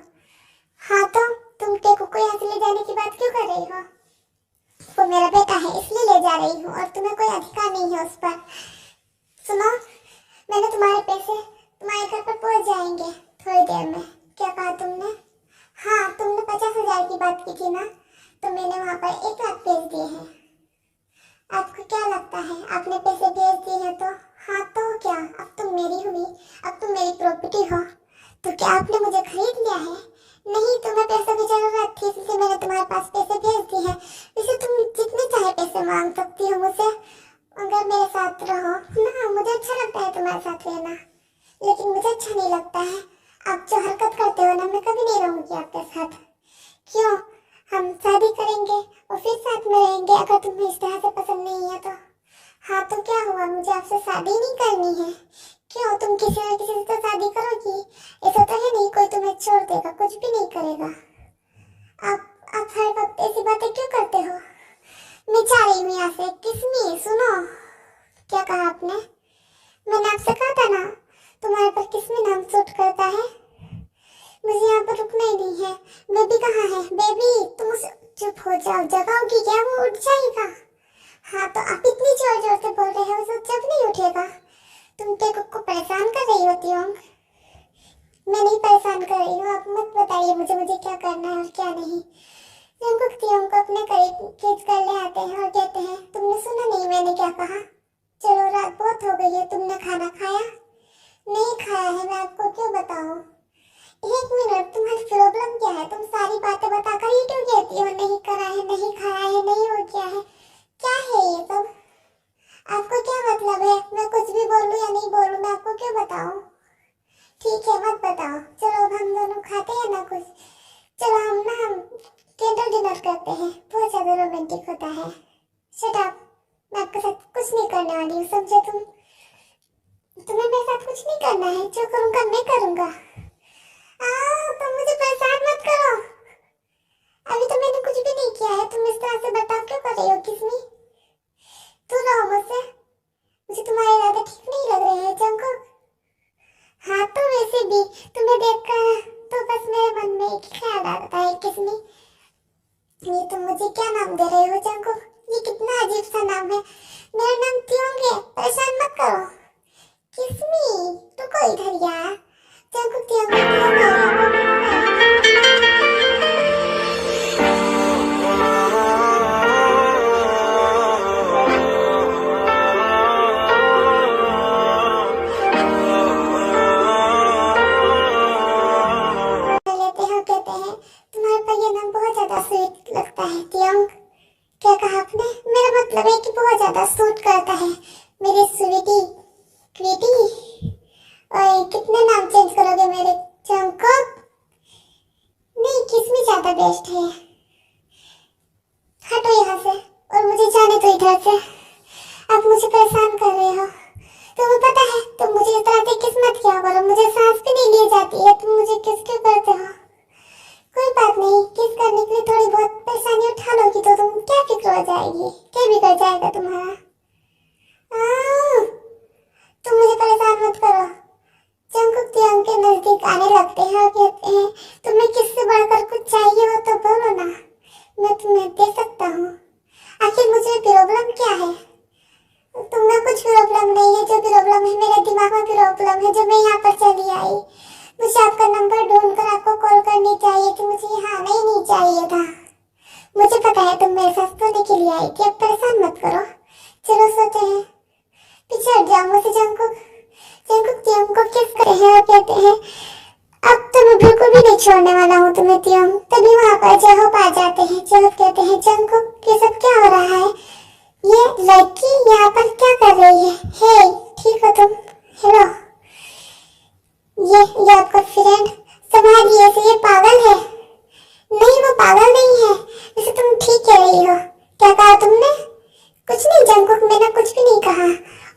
हाँ तो तुम टेकू को यहाँ से ले जाने की बात क्यों कर रही हो? वो मेरा बेटा है इसलिए ले जा रही हूँ, और तुम्हें कोई अधिकार नहीं है उस पर। सुनो, मैंने तुम्हारे पैसे तुम्हारे घर पर पहुंच जाएंगे थोड़ी देर में। क्या कहा तुमने? हाँ, तुमने 50,000 की बात की थी ना, तो मैंने वहाँ पर 1 लाख भेज दिए हैं। आपको क्या लगता है आपने पैसे भेज दिए हैं तो? हाँ तो क्या, अब तुम मेरी हुई, अब तुम मेरी प्रॉपर्टी हो। तो क्या आपने मुझे खरीद लिया है? नहीं, तुम्हें पैसों की जरूरत थी इसलिए मैंने तुम्हारे पास पैसे भेज दिए हैं। वैसे तुम जितने चाहे पैसे मांग सकती हो मुझसे, अगर मेरे साथ रहो ना। मुझे अच्छा लगता है तुम्हारे साथ रहना, लेकिन मुझे अच्छा नहीं लगता है आप जो हरकत करते हो ना। मैं कभी नहीं रहूंगी आपके साथ। क्यों? हम शादी करेंगे और फिर साथ में रहेंगे, अगर तुम्हें इस तरह से पसंद नहीं है तो। हाँ तो क्या हुआ, मुझे आपसे शादी नहीं करनी है? क्यों, तुम किसी न किसी से तो शादी करोगी। ऐसा तो है नहीं कोई तुम्हें छोड़ देगा, कुछ भी नहीं करेगा। आप हर वक्त ऐसी बातें क्यों करते हो? मैं जा रही हूँ यहाँ से। किसने? सुनो, क्या कहा आपने? मैंने आपसे कहा था ना तुम्हारे पर किसमें नाम सूट करता है। मुझे यहाँ पर रुकना ही नहीं है। बेबी कहाँ है? बेबी, तुम चुप हो जाओ, जगाओगी क्या? वो उठ जाएगा। हाँ तो आप इतनी जोर जोर से बोल रहे हो, वो जब नहीं उठेगा। तुम टेकू को परेशान कर रही होती हो। मैं नहीं परेशान कर रही हूँ, आप मत बताइए मुझे क्या करना है और क्या नहीं। जंकुक त्यों को अपने करीब खींच कर ले आते हैं और कहते हैं तुमने सुना नहीं मैंने क्या कहा? चलो रात बहुत हो गई है, तुमने खाना खाया? नहीं खाया है, मैं आपको क्यों बताऊं? 1 मिनट, तुम्हारी प्रॉब्लम क्या है? तुम सारी बातें बताकर ही क्यों कहती हो नहीं करा है, नहीं खाया है, नहीं हो क्या है? क्या है ये सब? आपको क्या मतलब है मैं कुछ भी बोलूं या नहीं बोलूं? मैं आपको क्यों बताऊं? ठीक है, मत बताओ। चलो अब हम दोनों खाते हैं ना कुछ। चलो हम कैंडल जाते हैं, बहुत ज्यादा रोमांटिक होता है। शट अप, मैं आपके साथ कुछ नहीं करने वाली हूँ, समझे तुम? तुम्हें मेरे साथ कुछ नहीं करना है, जो करूँगा मैं करूँगा। तुम मुझे परेशान मत करो, अभी तो मैंने कुछ भी नहीं किया है, तुम इस तरह से बर्ताव क्यों कर रही हो किस्मी? दूर रहो मुझसे, मुझे तुम्हारे इरादे ठीक नहीं लग रहे हैं जंकुक। हाँ तो वैसे भी तुम्हें देखकर तो बस मेरे मन में एक ही ख्याल आता है किस्मी, ये तुम मुझे क्या नाम दे रहे हो जंकुक? ये कितना अजीब सा नाम है। मेरा नाम त्योंग है, परेशान मत करो। किस्मी रुको इधर यार, जंकुक त्योंग लगता है त्योंग। क्या कहा आपने? मेरा मतलब है कि बहुत ज्यादा सूट करता है मेरे स्वीटी क्वीटी। और कितने नाम चेंज करोगे मेरे जंकुक? नहीं, किसमें ज्यादा बेस्ट है। हटो यहाँ से और मुझे जाने दो इधर से, आप मुझे परेशान कर रहे हो। तुम्हें पता है तुम मुझे इस तरह से किस मत किया करो, मुझे सांस भी नहीं ली जाती है, तुम मुझे किस क्यों करते हो? कोई बात नहीं, किस करने के लिए थोड़ी बहुत परेशानी उठा लोगी तो तुम क्या फिक्र हो जाएगी, क्या बिगड़ जाएगा तुम्हारा। तुम मुझे परेशान मत करो। जंकुक त्योंग के नजदीक आने लगते हैं और कहते हैं तुम्हें किससे बढ़कर कुछ चाहिए हो तो बोलो ना, मैं तुम्हें दे सकता हूँ। आखिर मुझे प्रॉब्लम क्या है? तुम्हें कुछ प्रॉब्लम नहीं है, जो प्रॉब्लम है मेरे दिमाग में प्रॉब्लम है, जो मैं यहाँ पर चली आई। मुझे आपका नंबर ढूंढकर आपको कॉल करनी चाहिए थी, मुझे यहाँ आना ही नहीं चाहिए था। मुझे पता है तुम मेरे साथ सोने के लिए आई थी, अब परेशान मत करो। चलो सोते हैं, पीछे हट जाओ मुझसे जंकुक। जंकुक त्योंग को किस करते हैं और कहते हैं अब तो मैं बिल्कुल भी नहीं छोड़ने वाला हूँ तुम्हें त्योंग। तभी वहाँ पर जहोप आ जाते हैं। जहोप कहते हैं जंकुक ये सब क्या हो रहा है? ये लड़की यहाँ पर क्या कर रही है? हे ठीक हो तुम? हेलो, ये आपका फ्रेंड संभालिए से, ये पागल है। नहीं वो पागल नहीं है, वैसे तुम ठीक कह रही हो। क्या कहा तुमने? कुछ नहीं जंकुक, मैंने कुछ भी नहीं कहा।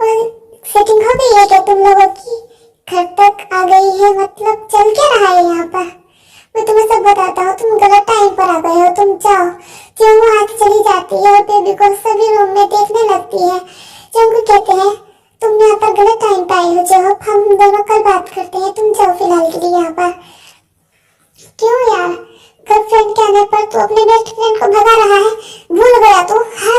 और सेटिंग हो गई है क्या तुम लोगों की? घर तक आ गई है, मतलब चल क्या रहा है यहाँ पर? मैं तुम्हें सब बताता हूँ, तुम गलत टाइम पर आ गए हो, तुम जाओ। क्यों वहाँ से चली जाती है और बेबी को सभी रूम में देखने लगती है। जंकुक कहते हैं तुम यहाँ पर गलत टाइम पे आई हो जब हम दोनों कल बात करते हैं, तुम जाओ फिलहाल के लिए यहाँ पर। क्यों यार, गर्लफ्रेंड के आने पर तू अपने बेस्ट फ्रेंड को भगा रहा है? भूल गया तू? हर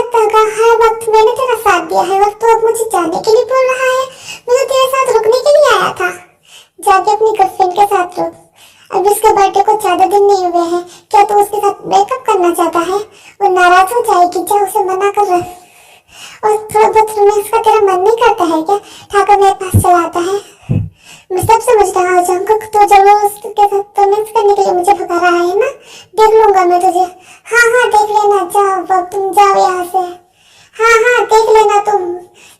वक्त मैंने तेरा साथ दिया है और तू अब मुझे जाने के लिए बोल रहा है? मैं तो तेरे साथ रुकने के लिए आया था। जाके अपनी गर्लफ्रेंड के साथ रुक, अब इसके बर्थडे को ज्यादा दिन नहीं हुए हैं। क्या तू उसके साथ ब्रेकअप करना चाहता है? वो नाराज हो जाएगी, जा उसे मना कर रहा। और थोड़ा बहुत रोमांस का तेरा मन नहीं करता है क्या? ठाकुर मेरे पास चला आता है, मैं सब समझ रहा हूँ जंकुक, तो जरूर उसके साथ रोमांस करने के लिए मुझे भगा रहा है ना? देख लूंगा मैं तुझे। हाँ देख लेना, जाओ अब तुम जाओ यहाँ से। हाँ देख लेना तुम,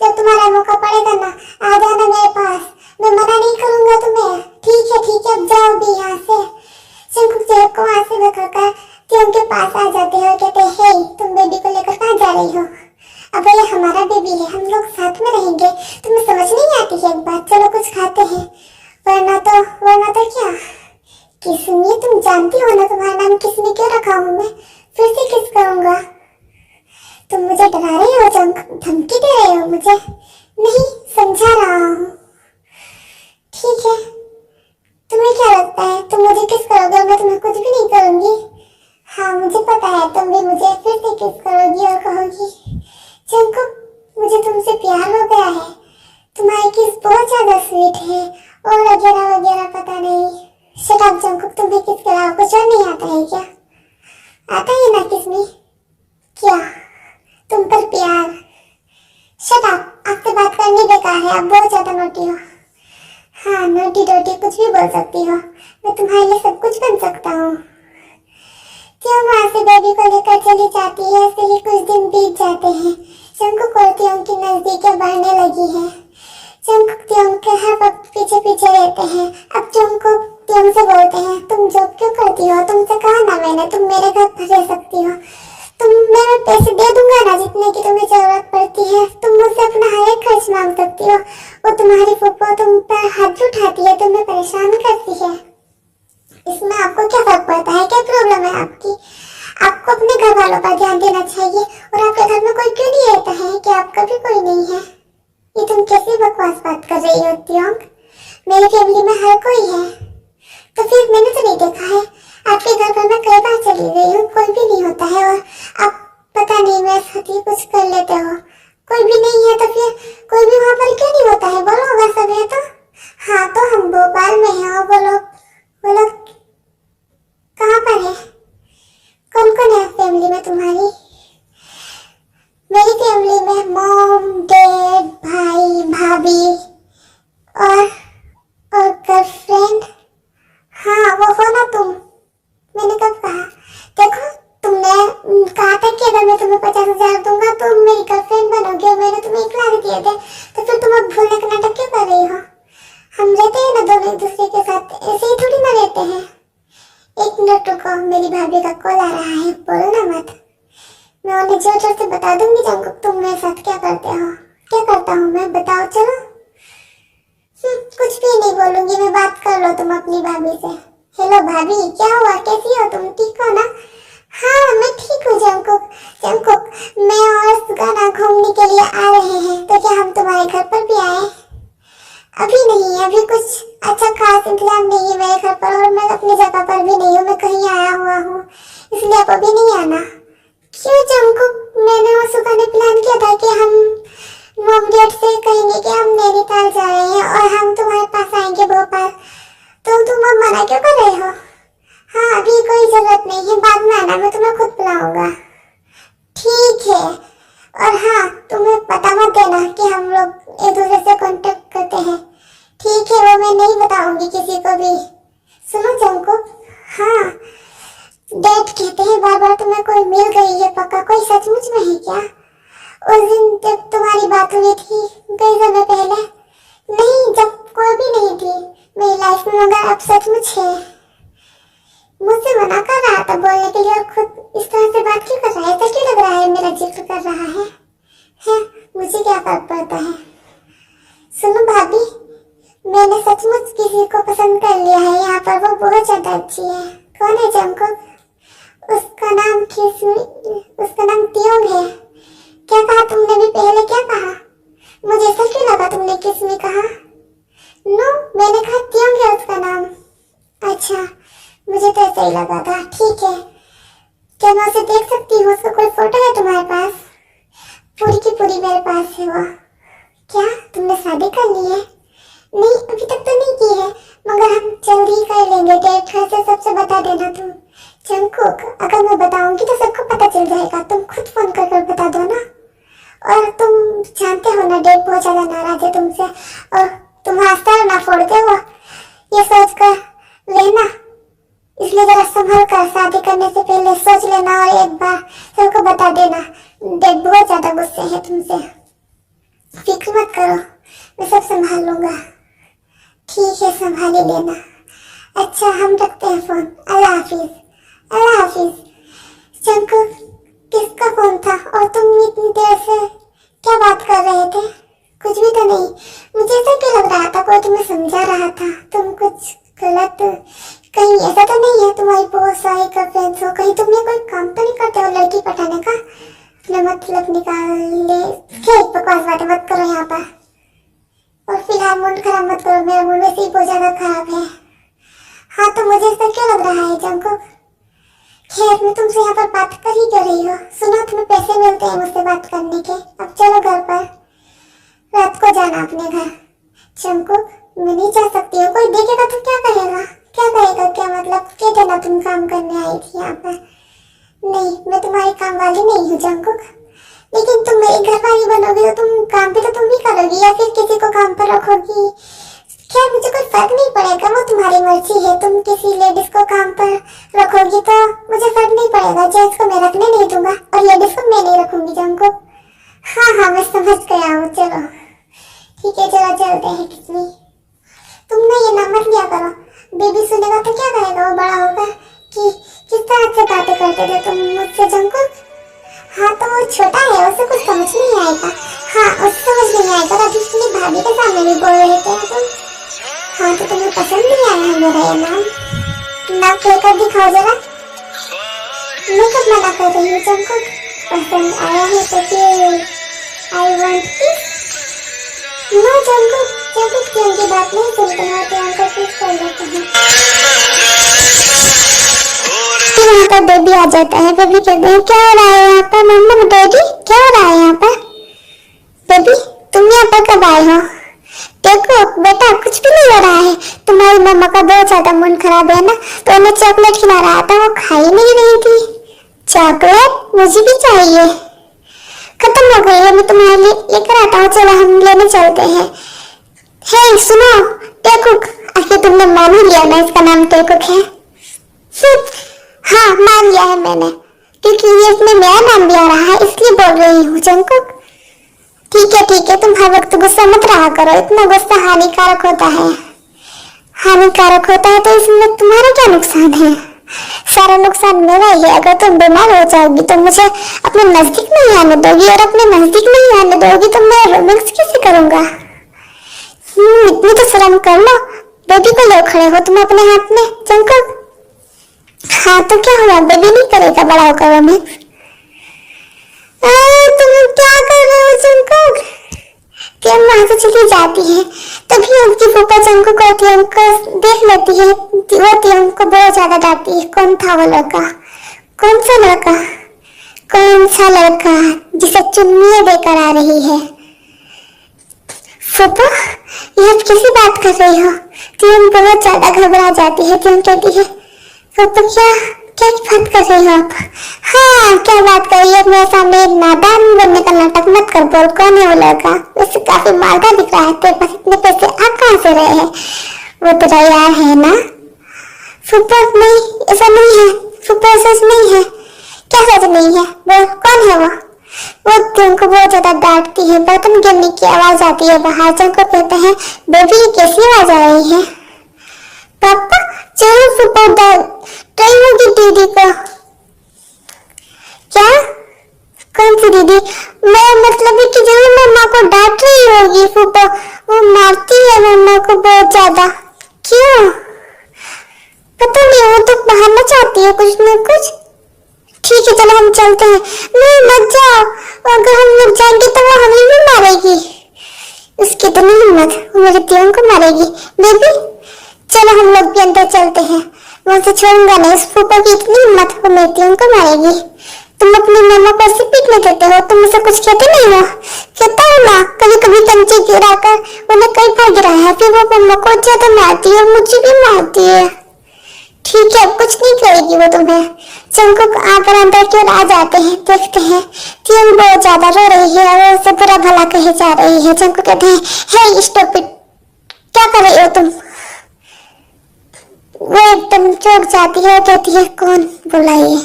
जब तुम्हारा मौका पड़ेगा ना आ जाना मेरे पास, मैं मना नहीं करूंगा तुम्हें। ठीक है अब जाओ भी यहाँ से। जंकुक जैक को वहाँ से भगाकर त्योंग के पास आ जाते हैं और कहते हैं हे तुम बेबी को लेकर कहाँ जा रही हो? अब ये हमारा बेबी है, हम लोग साथ में रहेंगे, तुम्हें समझ नहीं आती है एक बात? चलो कुछ खाते हैं, वरना तो क्या? किस्मी, तुम जानती हो ना तुम्हारा नाम किस्मी क्यों रखा हूँ मैं? फिर से किस करूँगा? तुम मुझे डरा रही हो जंकुक, धमकी दे रहे हो मुझे? नहीं, समझा रहा हूँ। ठीक है, तुम्हें क्या लगता है तुम मुझे किस करोगे? मैं तुम्हें कुछ भी नहीं करूँगी। हाँ मुझे पता है, तुम भी मुझे फिर से किस करोगी और कहोगी जंकुक मुझे तुमसे प्यार हो गया है, तुम्हारी किस बहुत ज्यादा स्वीट है और वगैरह पता नहीं। शट अप जंकुक, तुम्हें किस के अलावा कुछ और नहीं आता है क्या? आता है ना किस्मी? क्या तुम पर प्यार? शट अप, आपसे बात करनी बेकार है, आप बहुत ज्यादा नोटी हो। हाँ नोटी डोटी कुछ भी बोल सकती हो, मैं तुम्हारे लिए सब कुछ बन सकता हूँ। क्यों वहाँ से बेबी को लेकर चली जाती है, ऐसे ही कुछ दिन बीत जाते हैं। जंकुक और त्योंग की नजदीकें बढ़ने लगी है। जंकुक त्योंग के हर वक्त पीछे रहते हैं। अब जंकुक त्योंग से बोलते हैं तुम जॉब क्यों करती हो? तुमसे कहा ना मैंने तुम मेरे घर पर रह सकती हो। करती है, इसमें आपको क्या फर्क पड़ता है? क्या प्रॉब्लम है आपकी? आपको अपने घर वालों पर ध्यान देना चाहिए। और आपके घर में कोई क्यों नहीं रहता है कि आपका भी कोई नहीं है? ये तुम कैसी बकवास बात कर रही हो त्योंग? मेरी फैमिली में हर कोई है। तो फिर मैंने तो नहीं देखा है, आपके घर पर मैं कई बार चली गई हूँ, कोई भी नहीं होता है। और आप पता नहीं मैं साथी कुछ कर लेते हो, कोई भी नहीं है तो फिर कोई भी वहाँ पर क्यों नहीं होता है? बोलो अगर सब है तो। हाँ तो हम भोपाल में हैं और वो लोग कहाँ पर है? कौन कौन है फैमिली में तुम्हारी? मेरी फैमिली में मॉम, डैड, भाई, भाभी और गर्लफ्रेंड। हाँ वो हो ना तुम। मैंने कब कहा? देखो तुमने कहा था कि अगर मैं तुम्हें 50,000 दूंगा तो मेरी गर्लफ्रेंड बनोगी, और मैंने तुम्हें 1 लाख दिए थे। तो फिर तुम अब भूलने का नाटक क्यों कर रही हो? हम रहते हैं ना दोनों एक दूसरे के साथ, ऐसे ही थोड़ी ना रहते हैं। 1 मिनट रुको, मेरी भाभी का कॉल आ रहा है, बोलना मत। मैं उन्हें जोर जोर से बता दूंगी जंकुक तुम मेरे साथ क्या करते हो। क्या करता हूँ मैं, बताओ चलो। कुछ भी नहीं बोलूंगी मैं, बात कर लो तुम अपनी भाभी से। हेलो भाभी, क्या हुआ, कैसी हो तुम, ठीक हो ना? हाँ मैं ठीक हूँ जंकुक। जंकुक मैं और सुगाना घूमने के लिए आ रहे हैं, तो क्या हम तुम्हारे घर पर भी आए? अभी नहीं, अभी कुछ अच्छा खास इंतजाम नहीं है मेरे घर पर, और मैं अपनी जगह पर भी नहीं हूँ, मैं कहीं आया हुआ हूँ, इसलिए आप अभी नहीं आना। क्यों जंकुक? मैंने और सुगा ने प्लान किया था कि हम मॉम डैड से कहेंगे कि हम नैनीताल जा रहे हैं और हम तुम्हारे पास आएंगे भोपाल, तो तुम अब मना क्यों कर रहे हो? हाँ अभी कोई जरूरत नहीं है, बाद में आना, मैं तुम्हें खुद बुलाऊंगा। ठीक है। और हाँ तुम्हें पता मत देना कि हम लोग एक दूसरे से कांटेक्ट करते हैं, ठीक है? वो मैं नहीं बताऊंगी किसी को भी। सुनो जंकुक, हाँ डैड कहते हैं बार बार तुम्हें कोई मिल गई है, पक्का कोई सचमुच में है क्या? उस दिन जब तुम्हारी बात हुई थी कई समय पहले। नहीं, जब कोई भी नहीं थी मेरी लाइफ में, मगर अब सचमुच है। मुझसे मना कर रहा था बोलने के लिए, और खुद इस तरह से बात क्यों कर रहा है? ऐसा क्यों लग रहा है मेरा जिक्र कर रहा है? मुझे क्या फर्क पड़ता है? सुनो भाभी, मैंने सचमुच किसी को पसंद कर लिया है यहाँ पर, वो बहुत ज्यादा अच्छी है। कौन है जंकुक? उसका नाम त्योंग है। क्या कहा तुमने भी पहले, क्या कहा? मुझे ऐसा क्यों लगा तुमने किसमें कहा? नो मैंने कहा त्योंग है उसका नाम। अच्छा मुझे तो ऐसा ही लगा था। ठीक है, क्या मैं उसे देख सकती हूँ? उसका कोई फोटो है तुम्हारे पास? पूरी की पूरी मेरे पास है वो। क्या तुमने शादी कर ली है? नहीं अभी तक तो नहीं की है, मगर हम जल्दी कर लेंगे। डेट घर से सबसे बता देना तुम। जंकुक अगर मैं बताऊंगी तो सबको पता चल जाएगा, तुम खुद फोन कर बता दो ना। और तुम जानते हो ना डेट बहुत ज्यादा नाराज है तुमसे, और तुम रास्ता ना फोड़ दे वो, ये सोच कर लेना। इसलिए जरा संभल कर शादी करने से पहले सोच लेना, और एक बार सबको बता देना। डेट बहुत ज्यादा गुस्से है तुमसे। फिक्र मत करो, मैं सब संभाल लूंगा। ठीक है संभाल ही लेना। अच्छा हम रखते हैं फोन, अल्लाह हाफिज। अल्लाह हाफिज। जंकुक किसका फोन था और तुम इतनी देर से क्या बात कर रहे थे? कुछ भी तो नहीं। मुझे ऐसा क्यों लग रहा था कोई तुम्हें समझा रहा था, तुम कुछ गलत, कहीं ऐसा तो नहीं है तुम्हारी बहुत सारी गर्लफ्रेंड्स हो, कहीं तुम ये कोई काम तो नहीं करते हो लड़की पटाने का? अपना मतलब निकाल ले। क्या बकवास बातें मत करो यहाँ पर, और फिलहाल मूड खराब मत करो, मेरा मूड वैसे ही बहुत ज्यादा खराब है। हाँ तो मुझे ऐसा क्यों लग रहा है जंकुक? खैर मैं तुमसे यहाँ पर बात कर ही क्यों रही हो? सुनो तुम्हें पैसे मिलते हैं मुझसे बात करने के, अब चलो घर पर, रात को जाना अपने घर। जंकुक मैं नहीं जा सकती हूँ, कोई देखेगा तो क्या कहेगा? क्या कहेगा? क्या मतलब कह देना तुम काम करने आई थी यहाँ पर। नहीं मैं तुम्हारी काम वाली नहीं हूँ जंकुक, लेकिन तुम मेरी घर वाली बनोगी तो तुम काम भी तो तुम भी करोगी, या फिर किसी को काम पर रखोगी। क्या मुझे कोई फर्क नहीं पड़ेगा, वो तुम्हारी मर्जी है। तुम किसी लेडीज को काम पर रखोगी तो मुझे फर्क नहीं पड़ेगा, जेंट्स को मैं रखने नहीं दूंगा और लेडीज को मैं नहीं रखूंगी जंकुक। हाँ मैं समझ गया हूँ, चलो ठीक है चलो चलते हैं। किसमें तुम ना ये ना मत लिया करो, बेबी सुनेगा तो क्या कहेगा वो बड़ा होगा कि किस तरह से बातें करते थे तुम मुझसे जंकुक। हाँ तो वो छोटा है, उसे कुछ समझ नहीं आएगा। हाँ उसे समझ नहीं आएगा, अभी अपनी भाभी के सामने भी बोल रहे थे तुम। हाँ तो तुम्हें पसंद नहीं आया है मेरा ये नाम? नाक लेकर दिखाओ जरा। मैं कब मना कर रही हूँ तुमको? पसंद आया है तो फिर आई वांट किस। नो जंकुक, जंकुक की उनकी बात नहीं सुनते हैं तो उनको किस कर देते हैं। फिर यहाँ पर बेबी आ जाता है। बेबी कहते हैं क्या हो रहा है यहाँ पर? मम्मा डैडी क्या हो रहा है यहाँ पर? बेबी तुम यहाँ पर कब आए हो? देखो बेटा कुछ भी नहीं हो रहा है। तुम्हारी मम्मा का बहुत ज्यादा मन खराब है ना, तो उन्हें चॉकलेट खिला रहा था, वो खा ही नहीं रही थी। चॉकलेट मुझे भी चाहिए, खत्म हो गई है, मैं तुम्हारे लिए लेकर आता हूँ। चलो हम लेने चलते हैं। हे सुनो टेकुक, आखिर तुमने मान ही लिया ना इसका नाम टेकुक है? हाँ मान लिया है मैंने, क्योंकि ये इसमें मेरा नाम भी आ रहा है इसलिए बोल रही हूँ जंकुक। ठीक है तुम हर वक्त गुस्सा मत रहा करो, इतना गुस्सा हानिकारक होता है। हानिकारक होता है तो इसमें तुम्हारा क्या नुकसान है? सारा नुकसान मेरा ही है। अगर तुम बीमार हो जाओगी तो मुझे अपने नजदीक नहीं आने दोगी, और अपने नजदीक नहीं आने दोगी तो मैं रोमांस कैसे करूंगा? इतनी तो शर्म कर लो। बेबी को ले खड़े हो तुम अपने हाथ में जंकुक। हाँ तो क्या हुआ, बेबी नहीं करेगा बड़ा होकर रोमांस? तुम क्या कर रहे हो जंकुक? टियम वहां से चली जाती है, तभी उनकी फूफा जंकुक को टियम को देख लेती है। वो टियम को बहुत ज्यादा डांटती है। कौन था वो लड़का? कौन सा लड़का? कौन सा लड़का जिसे चुन्नी देकर आ रही है? फूफा ये आप किसी बात कर रही हो? टियम बहुत ज्यादा घबरा जाती है। टियम कहती है फूफा क्या बात कर रही हो आप? हाँ क्या बात कर रही है? मेरे सामने नादान बनने का नाटक मत कर। बोल कौन है वो लड़का? उससे काफी मालदार दिख रहा है। तेरे पास इतने पैसे आ कहाँ से रहे हैं? वो तेरा यार है ना? फूफा नहीं ऐसा नहीं है। फूफा सच नहीं है। क्या सच नहीं है? बोल कौन है वो? वो तुमको बहुत ज्यादा डांटती है। बर्तन गिरने की आवाज आती है बाहर। को कहते हैं बेबी कैसी आवाज आ रही है? पापा चलो फूफा ट्राई होगी दीदी को। क्या? कौन सी दीदी? मैं मतलब कि जरूर मम्मा को डांट रही होगी फूफा। वो मारती है मम्मा को बहुत ज्यादा। क्यों? पता नहीं, वो तो बहाना चाहती है कुछ न कुछ। ठीक है चलो हम चलते हैं। नहीं मत जाओ, अगर हम लोग जाएंगे तो वो हमें भी मारेगी। उसकी तो नहीं हिम्मत, वो मेरे टियम को मारेगी। बेबी चलो हम लोग भी अंदर चलते हैं। वहां से छोड़ूंगा नहीं उस फूफा की इतनी हिम्मत, वो मेरी टियम को मारेगी। तुम अपनी मम्मा को ऐसे पीटने देते हो? तुम मुझसे कुछ कहते नहीं हो? कहता हूँ ना, कभी कभी कंचे गिराकर उन्हें कई बार गिराया है, फिर वो मम्मा को ज्यादा मारती है, मुझे भी मारती है। ठीक है कुछ नहीं करेगी वो तुम्हें। जंकुक आकर अंदर की ओर आ जाते हैं। देखते हैं टियम बहुत ज्यादा रो रही है और उसे बुरा भला कहे जा रही है। जंकुक कहते हैं हे स्टॉप इट, क्या कर रही हो तुम? वो एकदम चौंक जाती है। कहती है कौन बोला ये?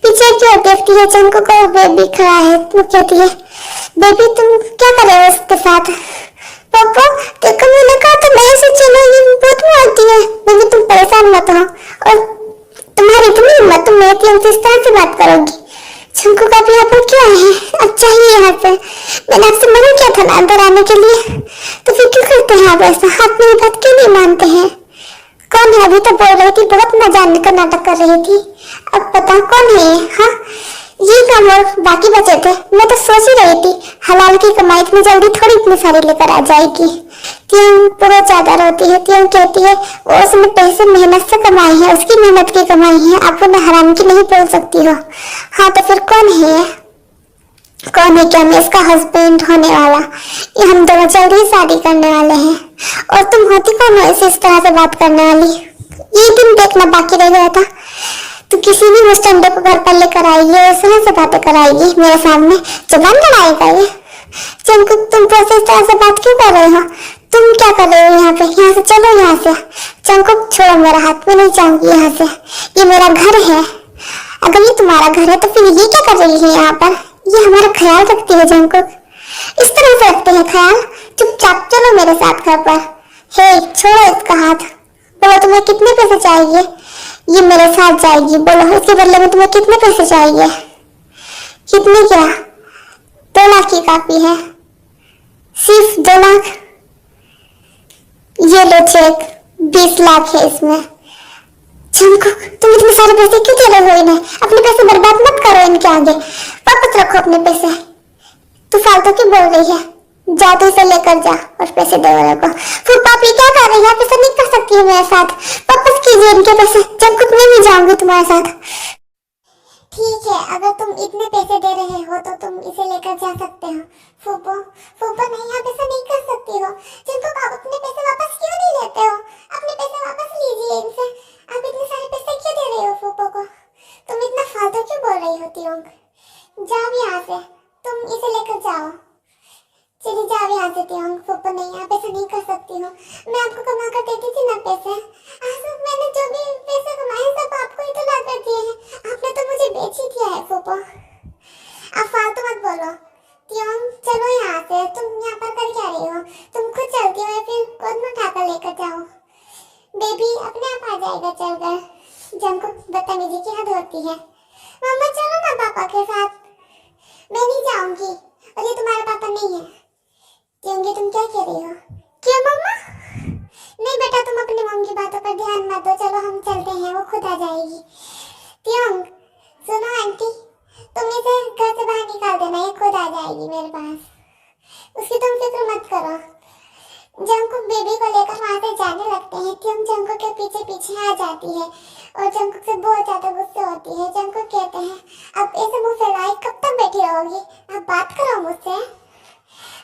पीछे की ओर देखती है जंकुक को बेबी खड़ा है। वो कहती है बेबी तुम क्या कर रहे हो उसके साथ? पापा देखो मैंने कहा तो मैं ऐसे चलोगी, बहुत मारती है। बेबी तुम परेशान मत हो, और तुम्हारी इतनी हिम्मत तुम मेरे टियम से इस तरह से बात करोगी? जंकुक आप यहाँ पर क्या है? अब चाहिए यहाँ से। मैंने आपसे मना किया था ना अंदर आने के लिए, तो फिर क्यों करते हैं आप ऐसा? हाथ मेरी बात क्यों नहीं मानते हैं? कौन है? अभी तो बोल रही थी बहुत न जानने का नाटक कर रही थी, अब पता कौन है ये? हाँ ये काम और बाकी बचे थे। मैं तो सोच ही रही थी हलाल की कमाई इतनी जल्दी थोड़ी इतनी सारी लेकर आ जाएगी। टियम बहुत ज्यादा रोती है। टियम कहती है वो उसने पैसे मेहनत से कमाई है, उसकी मेहनत की कमाई है, आप उन्हें हराम की नहीं बोल सकती हो। हाँ तो फिर कौन है? कौन है क्या? मैं इसका हस्बैंड होने वाला। ये हम दोनों जल्द ही शादी करने वाले हैं। और तुम होती कौन हो इस तरह से बात करने वाली? ये दिन देखना बाकी रह गया था। तो किसी भी मुस्टंडे को घर पर लेकर आएगी और इस तरह से बातें कराएगी मेरे सामने, जबान लड़ाएगा ये। जंकुक तुम तो इस तरह से बात क्यों कर रहे हो? तुम क्या कर रहे हो यहाँ पे? यहाँ से चलो यहाँ से। जंकुक छोड़ो मेरा हाथ, मैं नहीं जाऊंगी यहाँ से। ये मेरा घर है। अगर ये तुम्हारा घर है तो फिर ये क्या कर रही है यहाँ पर? ये हमारा ख्याल रखती है जंकुक। इस तरह से रखते हैं ख्याल? चुपचाप चलो मेरे साथ घर पर। हे छोड़ो इसका हाथ। बोलो तुम्हें कितने पैसे चाहिए? ये मेरे साथ जाएगी। बोलो इसके बदले में तुम्हें कितने पैसे चाहिए? कितने क्या? 2 लाख की काफी है। सिर्फ 2 लाख? ये लो चेक, 20 लाख है इसमें। जंकुक, तुम इतने सारे पैसे क्यों दे रहे हो इन्हें? अपने पैसे बर्बाद मत करो इनके आगे, वापस रखो अपने पैसे। तू फालतू क्यों बोल रही है? जा तू इसे लेकर जा और पैसे दे वाले को। फूफा आप ये क्या कर रही है? आप ऐसा नहीं कर सकती है मेरे साथ, वापस कीजिए इनके पैसे। जंकुक मैं नहीं जाऊंगी तुम्हारे साथ। ठीक है, अगर तुम इतने पैसे दे रहे हो तो तुम इसे लेकर जा सकते हो। फूफो, फूफो नहीं, आप ऐसा नहीं कर सकती हो। जंकुक आप अपने पैसे वापस क्यों नहीं लेते हो? अपने पैसे वापस लीजिए इनसे। आप इतने सारे पैसे क्यों दे रहे हो फूफो को? तुम इतना फालतू क्यों बोल रही होती हो? जाओ यहाँ से, तुम इसे लेकर जाओ। चली जाओ यहाँ से तियोंग। फूफो नहीं, आप ऐसा नहीं कर सकती हो। मैं आपको कमा कर देती थी ना पैसे। आज मैंने जो भी पैसे कमाए सब आपको ही तो ला कर दिए हैं। आपने तो मुझे बेच ही दिया है फूफो। आप फालतू मत बोलो। तियोंग चलो यहाँ से, तुम यहाँ पर कर क्या रही हो? तुम खुद चलती हो या फिर गोद में उठाकर लेकर जाओ? बेबी अपने आप आ जाएगा चलकर। जंकुक बदतमीजी की हद होती है। मम्मा चलो ना पापा के साथ। मैं नहीं जाऊंगी और ये तुम्हारा पापा नहीं है। तियोंगी तुम क्या कह रही हो? क्यों मम्मा? नहीं बेटा, तुम अपनी मम्मी की बातों पर ध्यान मत दो। चलो हम चलते हैं, वो खुद आ जाएगी। तियोंग सुनो आंटी, तुम इसे घर से बाहर निकाल देना, ये खुद आ जाएगी मेरे पास। उसकी तुम फिक्र मत करो। जंकुक बेबी को लेकर वहां से जाने लगते हैं। तियोंग जंकुक के पीछे पीछे आ जाती है और जंकुक से बहुत ज्यादा गुस्से होती है। जंकुक कहते हैं अब ऐसे मुंह फैलाए कब तक बैठी रहोगी? आप बात करो मुझसे।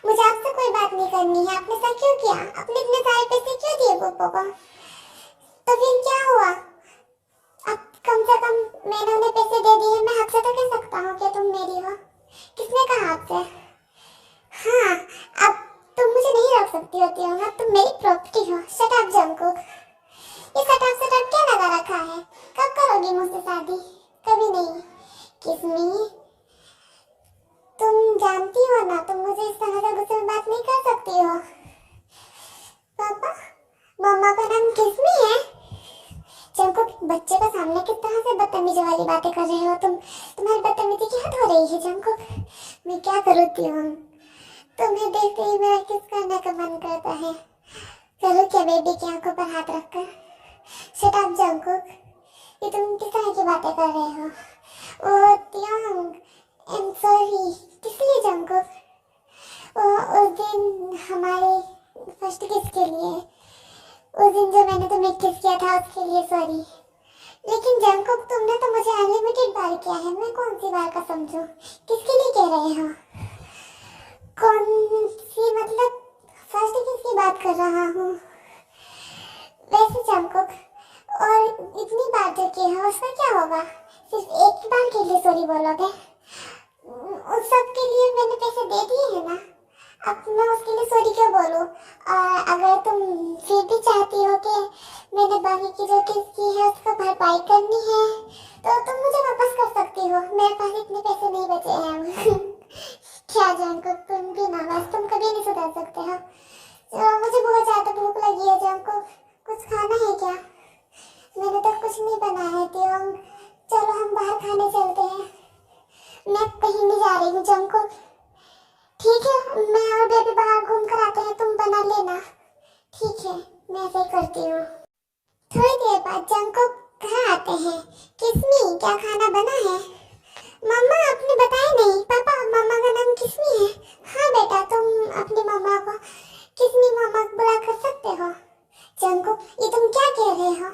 मुझे आपसे कोई बात नहीं करनी है। आपने ऐसा क्यों किया? आपने इतने सारे पैसे क्यों दिए पप्पा को? तो फिर क्या हुआ? अब कम से कम मैंने उन्हें पैसे दे दिए, मैं हक से तो कह सकता हूँ कि तुम मेरी हो। किसने कहा आपसे? हाँ, अब तुम मुझे नहीं रोक सकती होती हो ना, तुम मेरी प्रॉपर्टी हो। Shut up Jungkook. ये सटअप क्या लगा रखा है? कब करोगी मुझसे शादी? कभी नहीं। किसमी, तुम जानती हो ना, तुम मुझे इस तरह से गुस्से में बात नहीं कर सकती हो। पापा, मम्मा का नाम किसमी है? जंकुक बच्चे के सामने किस तरह से बदतमीजी वाली बातें कर रहे हो तुम? तुम्हारी बदतमीजी की हद हो रही है जंकुक। मैं क्या करूँ तियोंग? तुम्हें देखते ही मेरा किस करने का मन करता है। करूँ क्या बेबी की आंखों पर हाथ रखकर? शट अप जंकुक, ये तुम किस तरह की बातें कर रहे हो? ओह तियोंग, आई एम सॉरी। किस लिए जंकुक? उस दिन हमारे फर्स्ट किस के लिए, उस दिन जो मैंने तुम्हें किस किया था उसके लिए सॉरी। लेकिन जंकुक तुमने तो मुझे अनलिमिटेड बार किया है, मैं कौन सी बार का समझूं? किसके लिए कह रहे हो? कौन सी मतलब फर्स्ट किसकी बात कर रहा हूँ? वैसे जंकुक, और इतनी बार जो की है उसका क्या होगा? सिर्फ एक बार के लिए सॉरी बोलोगे? उस सब के लिए मैंने पैसे दे दिए हैं ना, अब मैं उसके लिए सॉरी क्यों बोलूं? और अगर तुम फिर भी चाहती हो कि मैंने बाकी की जो चीज की है उसका भरपाई करनी है तो तुम मुझे वापस कर सकती हो। मेरे पास इतने पैसे नहीं बचे हैं। क्या जंकुक, तुम भी ना, बस तुम कभी नहीं सुधर सकते हो। चलो मुझे बहुत ज्यादा भूख लगी है जंकुक, कुछ खाना है क्या? मैंने तो कुछ नहीं बनाया है तियोंग, चलो हम बाहर खाने चलते हैं। मैं कहीं नहीं जा रही हूँ जंकुक। ठीक है, मैं और बेबी बाहर घूम कर आते हैं, तुम बना लेना। ठीक है, मैं ऐसे ही करती हूँ। थोड़ी देर बाद जंकुक घर आते हैं। किस्मी, क्या खाना बना है? मम्मा आपने बताया नहीं। पापा, मम्मा का नाम किस्मी है? हाँ बेटा, तुम अपनी मम्मा को किस्मी मम्मा बुला कर सकते हो। जंकुक, ये तुम क्या कह रहे हो?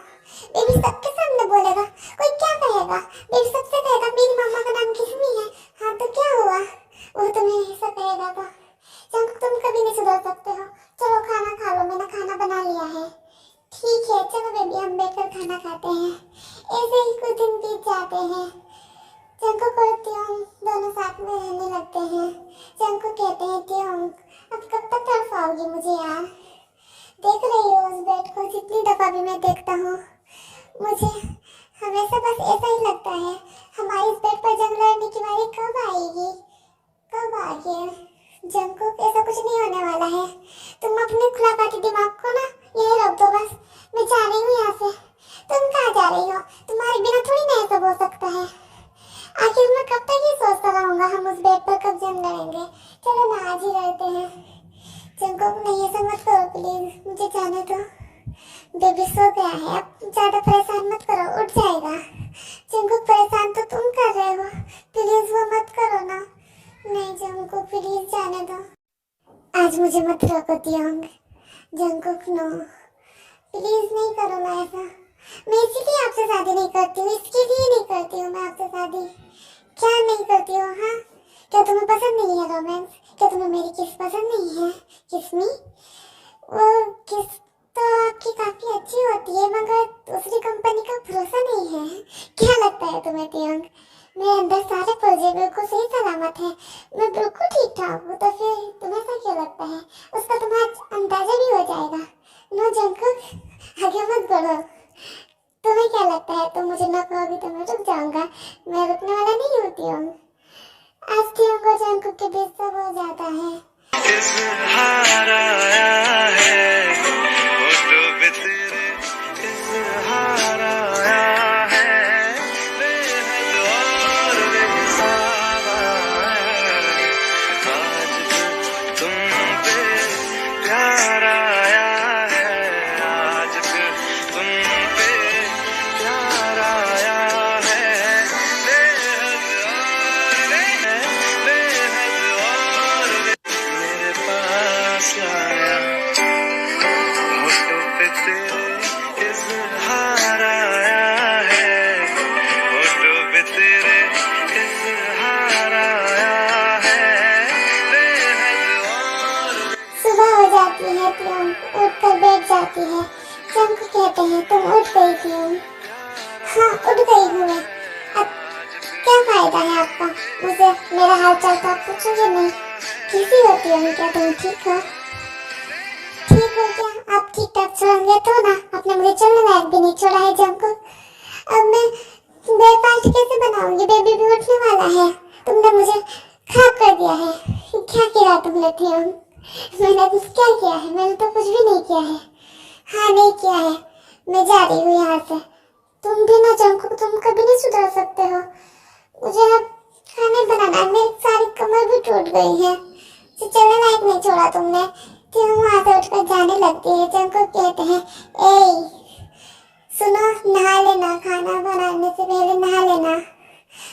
बेबी सबके सामने बोलेगा, कोई क्या कहेगा? बेबी सबसे कहेगा मेरी मम्मा का नाम किस्मी है। हाँ तो क्या हुआ? वो तुम्हें ऐसा कहेगा तो? जंकुक तुम कभी नहीं सुधर सकते हो। चलो खाना खा लो, मैंने खाना बना लिया है। ठीक है, चलो बेबी हम बैठकर खाना खाते हैं। ऐसे ही कुछ दिन बीत जाते हैं। जंकुक और तियोंग दोनों साथ में रहने लगते हैं। जंकुक कहते हैं तियोंग अब कब तक तड़पाओगी मुझे यार? देख रही हो उस बेड को, जितनी दफा भी मैं देखता हूँ मुझे हमेशा बस ऐसा ही लगता है हमारी इस बेड पर जंग लड़ने की बारी कब आएगी? कब आएगी? जंकुक ऐसा कुछ नहीं होने वाला है। तुम अपने खुलापाती दिमाग को ना यही रख दो बस। मैं जा रही हूँ यहाँ से। तुम कहाँ जा रही हो? तुम्हारे बिना थोड़ी ना ऐसा हो सकता है। आखिर मैं कब तक ये सोचता रहूंगा हम उस बेड पर कब जंग लड़ेंगे? चलो ना आज ही रहते हैं। जंकुक नहीं ऐसा मत करो प्लीज, मुझे जाने दो। ज्यादा परेशान मत करो, उठ जाएगा। जंकुक परेशान तो तुम कर रहे हो, प्लीज वो मत करो ना। नहीं जंकुक प्लीज जाने दो, आज मुझे मत रोको तियोंग। जंकुक नो, प्लीज नहीं करो ना ऐसा। मैं इसीलिए आपसे शादी नहीं करती हूँ, इसके लिए नहीं करती हूँ मैं आपसे शादी। क्या नहीं करती हो? हाँ, क्या तुम्हें पसंद नहीं है रोमांस? क्या तुम्हें मेरी किस पसंद नहीं है? किसमी वो किस तो आपकी काफी अच्छी होती है, मगर दूसरी कंपनी का भरोसा नहीं है। क्या लगता है तुम्हें तियोंग? मेरे अंदर सारे पुर्जे बिल्कुल सही सलामत है, मैं बिल्कुल ठीक ठाक हूँ, तो फिर तुम्हें ऐसा क्यों लगता है? उसका तुम्हारा अंदाजा भी हो जाएगा। नो जंकुक, आगे मत बढ़ो। तुम्हें क्या लगता है तुम मुझे न कहोगी तो मैं रुक जाऊंगा? मैं रुकने वाला नहीं होती हूँ। आज तियोंग और जंकुक के बीच सब हो जाता है। इज़हार आया है, होठों पे तेरे इज़हार आया है, बेहद और बेहिसाब आया है। आज फिर तुम पे प्यार आया है, आज फिर तुम पे प्यार आया है, बेहद और मेरे पास आया। होठों पे तेरे इज़हार आया है, होठों पे तेरे इज़हार आया है, बेहद और सुबह हो जाती है, तियोंग उठकर बैठ जाती है। जंकुक कहते हैं तुम उठ गई तियोंग? हाँ उठ गई हूँ मैं। अब क्या फायदा है आपका? मुझे मेरा हाल चाल तो आप पूछोगे नहीं। कैसी होती हो? क्या तुम ठीक हो? ठीक हो क्या? आप ठीक ठाक छोड़ेंगे तो ना, आपने मुझे चलने लायक भी नहीं छोड़ा है जंकुक। अब मैं ब्रेकफास्ट कैसे बनाऊंगी? बेबी भी उठने वाला है। तुमने मुझे खराब कर दिया है। क्या किया तुमने तियोंग? मैंने क्या किया है? मैंने तो कुछ भी नहीं किया है। हाँ नहीं किया है। मैं जा रही हूँ यहाँ से। तुम भी ना जंकुक, तुम कभी नहीं सुधर सकते हो। मुझे अब खाने बनाना है, मेरी सारी कमर भी टूट गई है। चलने लायक नहीं छोड़ा तुमने। क्यों वहाँ से उठकर जाने लगती है। जंकुक कहते हैं ए सुनो, नहा लेना, खाना बनाने से पहले नहा लेना।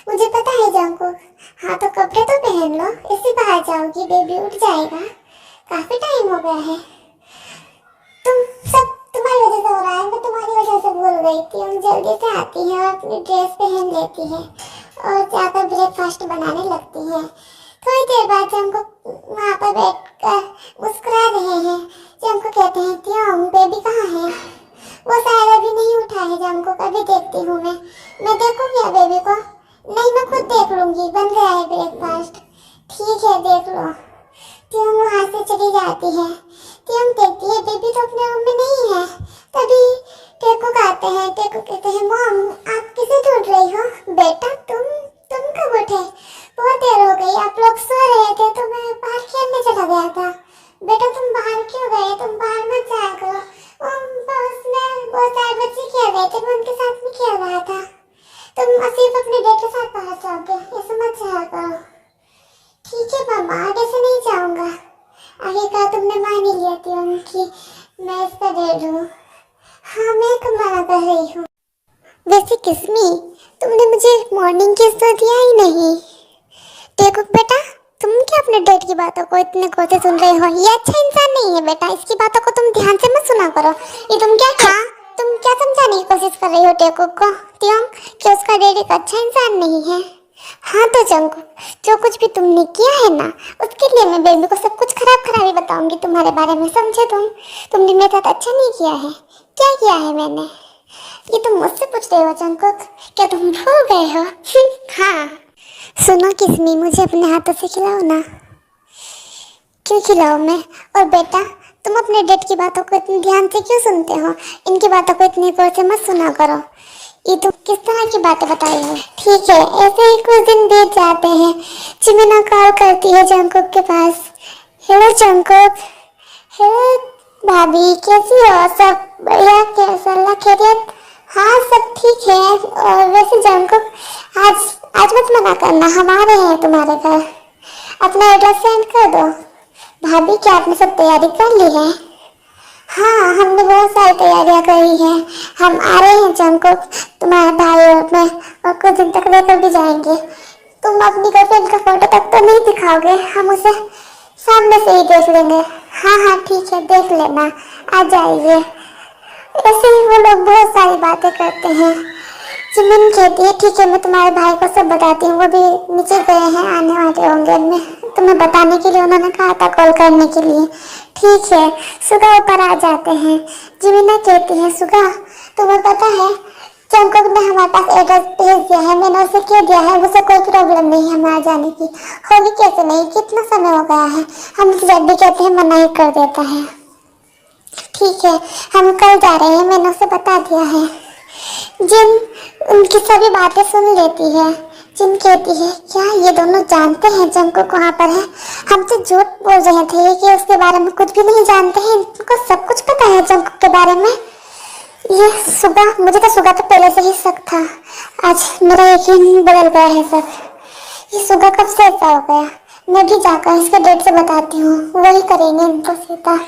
मुझे पता है जंकुक। हाँ तो कपड़े तो पहन लो, इसी बाहर जाओगी, बेबी उठ जाएगा। काफी टाइम हो गया है। तुम सब तुम्हारी वजह से हो रहा है, मैं तुम्हारी वजह से भूल गई थी। हम जल्दी से आती है और अपनी ड्रेस पहन लेती है और जाकर ब्रेकफास्ट बनाने लगती है। थोड़ी देर बाद हमको वहाँ पर बैठकर मुस्कुरा रहे हैं। जमको कहते हैं क्यों बेबी कहाँ है? वो शायद अभी नहीं उठा है। जमको कभी देखती हूँ मैं देखूँ क्या बेबी को? नहीं मैं खुद देख लूंगी, बन गया है ब्रेकफास्ट। ठीक है देख लो। ट्यूम वहाँ से चली जाती है। ट्यूम देखती है बेबी तो अपने रूम में नहीं है। तभी टेको आते हैं। टेको कहते हैं मॉम आप किसे ढूंढ रही हो? बेटा तुम कब उठे? बहुत देर हो गई, आप लोग सो रहे थे तो मैं बाहर खेलने चला गया था। बेटा तुम बाहर क्यों गए? तुम बाहर मत जाया करो। उसमें बहुत सारे बच्चे खेल रहे थे, मैं उनके साथ में खेल रहा था। तुम सिर्फ अपने डैड के साथ बाहर जाओगे, ऐसे मत जाया करो। ठीक है मामा, आगे से नहीं जाऊंगा। आगे का तुमने मान ही लिया थी कि मैं इसका डैड हूँ। हाँ मैं कब मना कर रही हूँ? वैसे किस्मी तुमने मुझे मॉर्निंग किस तो दिया ही नहीं। देखो बेटा तुम क्या अपने डैड की बातों को इतने गौर से सुन रहे हो? ये अच्छा इंसान नहीं है बेटा, इसकी बातों को तुम ध्यान से मत सुना करो। ये तुम क्या समझाने की कोशिश कर रही हो टेको को? त्यों कि उसका डैड एक अच्छा इंसान नहीं है? हाँ तो जंकु जो कुछ भी तुमने किया है ना, उसके लिए मैं बेबी को सब कुछ खराब ही बताऊंगी तुम्हारे बारे में, समझे? तुमने मेरे साथ अच्छा नहीं किया है। क्या किया है मैंने? ये तुम मुझसे पूछ रहे हो जंकुक? क्या तुम भूल गए हो? हाँ सुनो किस्मी, मुझे अपने हाथों से खिलाओ ना। क्यों खिलाओ मैं? और बेटा तुम अपने डैड की बातों को इतने ध्यान से क्यों सुनते हो? इनकी बातों को इतने गौर से मत सुना करो। ये तुम किस तरह की बातें बताई हो? ठीक है ऐसे ही कुछ दिन बीत जाते हैं। चिमिना कॉल करती है जंकुक के पास। Hello Jungkook. हेलो भाभी कैसी हो? सब बढ़िया? कैसा अल्लाह खैरियत? हाँ सब ठीक है। और वैसे जंकुक आज मत मना करना, हम आ रहे हैं तुम्हारे घर। अपना एड्रेस सेंड कर दो। भाभी क्या आपने सब तैयारी कर ली है? हाँ, हमने बहुत सारी तैयारियां करी हैं। हम आ रहे हैं जंगकोक, तुम्हारे भाई और मैं, और कुछ दिन तक लेकर भी जाएंगे। तुम अपनी गर्लफ्रेंड का फोटो तक तो नहीं दिखाओगे, हम उसे सामने से ही देख लेंगे। हाँ हाँ ठीक है, देख लेना, आ जाइए। ऐसे ही वो लोग बहुत सारी बातें करते हैं। जिमिन कहती है ठीक है, मैं तुम्हारे भाई को सब बताती हूँ, वो भी नीचे गए हैं, आने वाले होंगे। मैं तुम्हें बताने के लिए उन्होंने कहा था, कॉल करने के लिए। ठीक है, सुगा ऊपर आ जाते हैं। जिमिना कहती है सुगा, तुम्हें पता है जंगकोक ने हमारे पास एड्रेस भेज दिया है, मैंने उसे कह दिया है, मुझे कोई प्रॉब्लम नहीं है हमारे जाने की। होगी कैसे नहीं, कितना समय हो गया है। हम जब भी कहते हैं मना ही कर देता है। ठीक है, हम कल जा रहे हैं, मैंने उसे बता दिया है। जिन उनकी सभी बातें सुन लेती है। जिन कहती है क्या ये दोनों जानते हैं जंगकोक वहाँ पर है? हम तो झूठ बोल रहे थे कि उसके बारे में कुछ भी नहीं जानते हैं, इनको सब कुछ पता है जंगकोक के बारे में। ये सुबह, मुझे तो सुबह तो पहले से ही शक था, आज मेरा यकीन बदल गया है सब। ये सुबह कब से ऐसा हो गया? मैं भी जाकर इसके डेट से बताती हूँ, वही करेंगे इनको सीधा।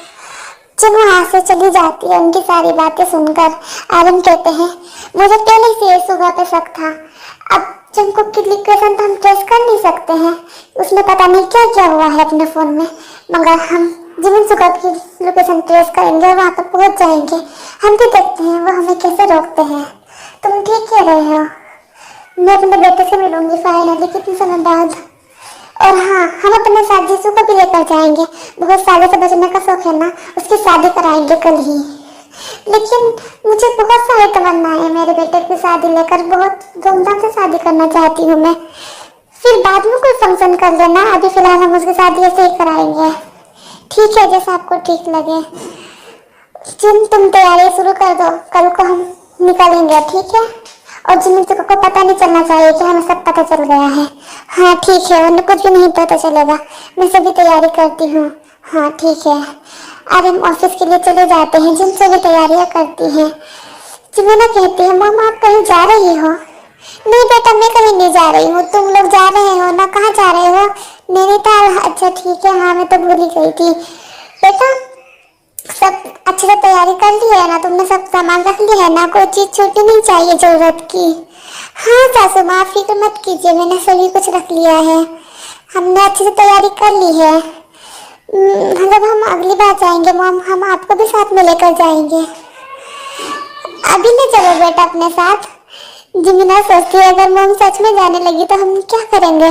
जब वहाँ से चली जाती है उनकी सारी बातें सुनकर, आलम कहते हैं मुझे पहले से ये सुबह पे शक था। अब जंगकोक की लोकेशन तो हम ट्रेस कर नहीं सकते हैं, उसमें पता नहीं क्या क्या हुआ है अपने फोन में, मगर हम जिमिन सुगा की लोकेशन ट्रेस करेंगे और वहाँ पर पहुँच जाएंगे। हम भी देखते हैं वो हमें कैसे रोकते हैं। तुम ठीक कह रहे हो, मैं अपने बेटे से मिलूंगी फाइनली कितने समय बाद। और हाँ, हम अपने साथ जीसू को भी लेकर जाएंगे, बहुत सालों से बचने का शौक है ना, उसकी शादी कराएंगे कल ही। लेकिन मुझे बहुत सारी तमन्नाएं है मेरे बेटे की शादी लेकर, बहुत धूमधाम से शादी करना चाहती हूँ मैं। फिर बाद में कोई फंक्शन कर लेना, अभी फिलहाल हम उसकी शादी ऐसे ही कराएंगे। ठीक है, जैसा आपको ठीक लगे। जिन तुम तैयारी शुरू कर दो, कल को हम निकलेंगे, ठीक है? और जिमिन को पता नहीं चलना चाहिए कि हमें सब पता चल गया है। हाँ ठीक है, उन्हें कुछ भी नहीं पता चलेगा, मैं सभी तैयारी करती हूँ। हाँ ठीक है, अब हम ऑफिस के लिए चले जाते हैं, जिन सभी तैयारियाँ करती हैं। जिमिना कहती है मम्मा आप कहीं जा रही हो? नहीं बेटा, मैं कहीं नहीं जा रही हूँ, तुम लोग जा रहे हो ना, कहाँ जा रहे हो? नैनीताल? अच्छा ठीक है, हाँ मैं तो भूल ही गई थी। बेटा सब अच्छे से तैयारी कर ली है ना तुमने, सब सामान रख लिया है ना, कोई चीज छूटनी नहीं चाहिए जरूरत की। हाँ सासू माँ फिक्र मत कीजिए, मैंने सभी कुछ रख लिया है, हमने अच्छे से तैयारी कर ली है। जब हम अगली बार जाएंगे मॉम, हम आपको भी साथ में लेकर जाएंगे। अभी नहीं चलो बेटा अपने साथ। जिमिना सोचती है अगर मॉम सच में जाने लगी तो हम क्या करेंगे?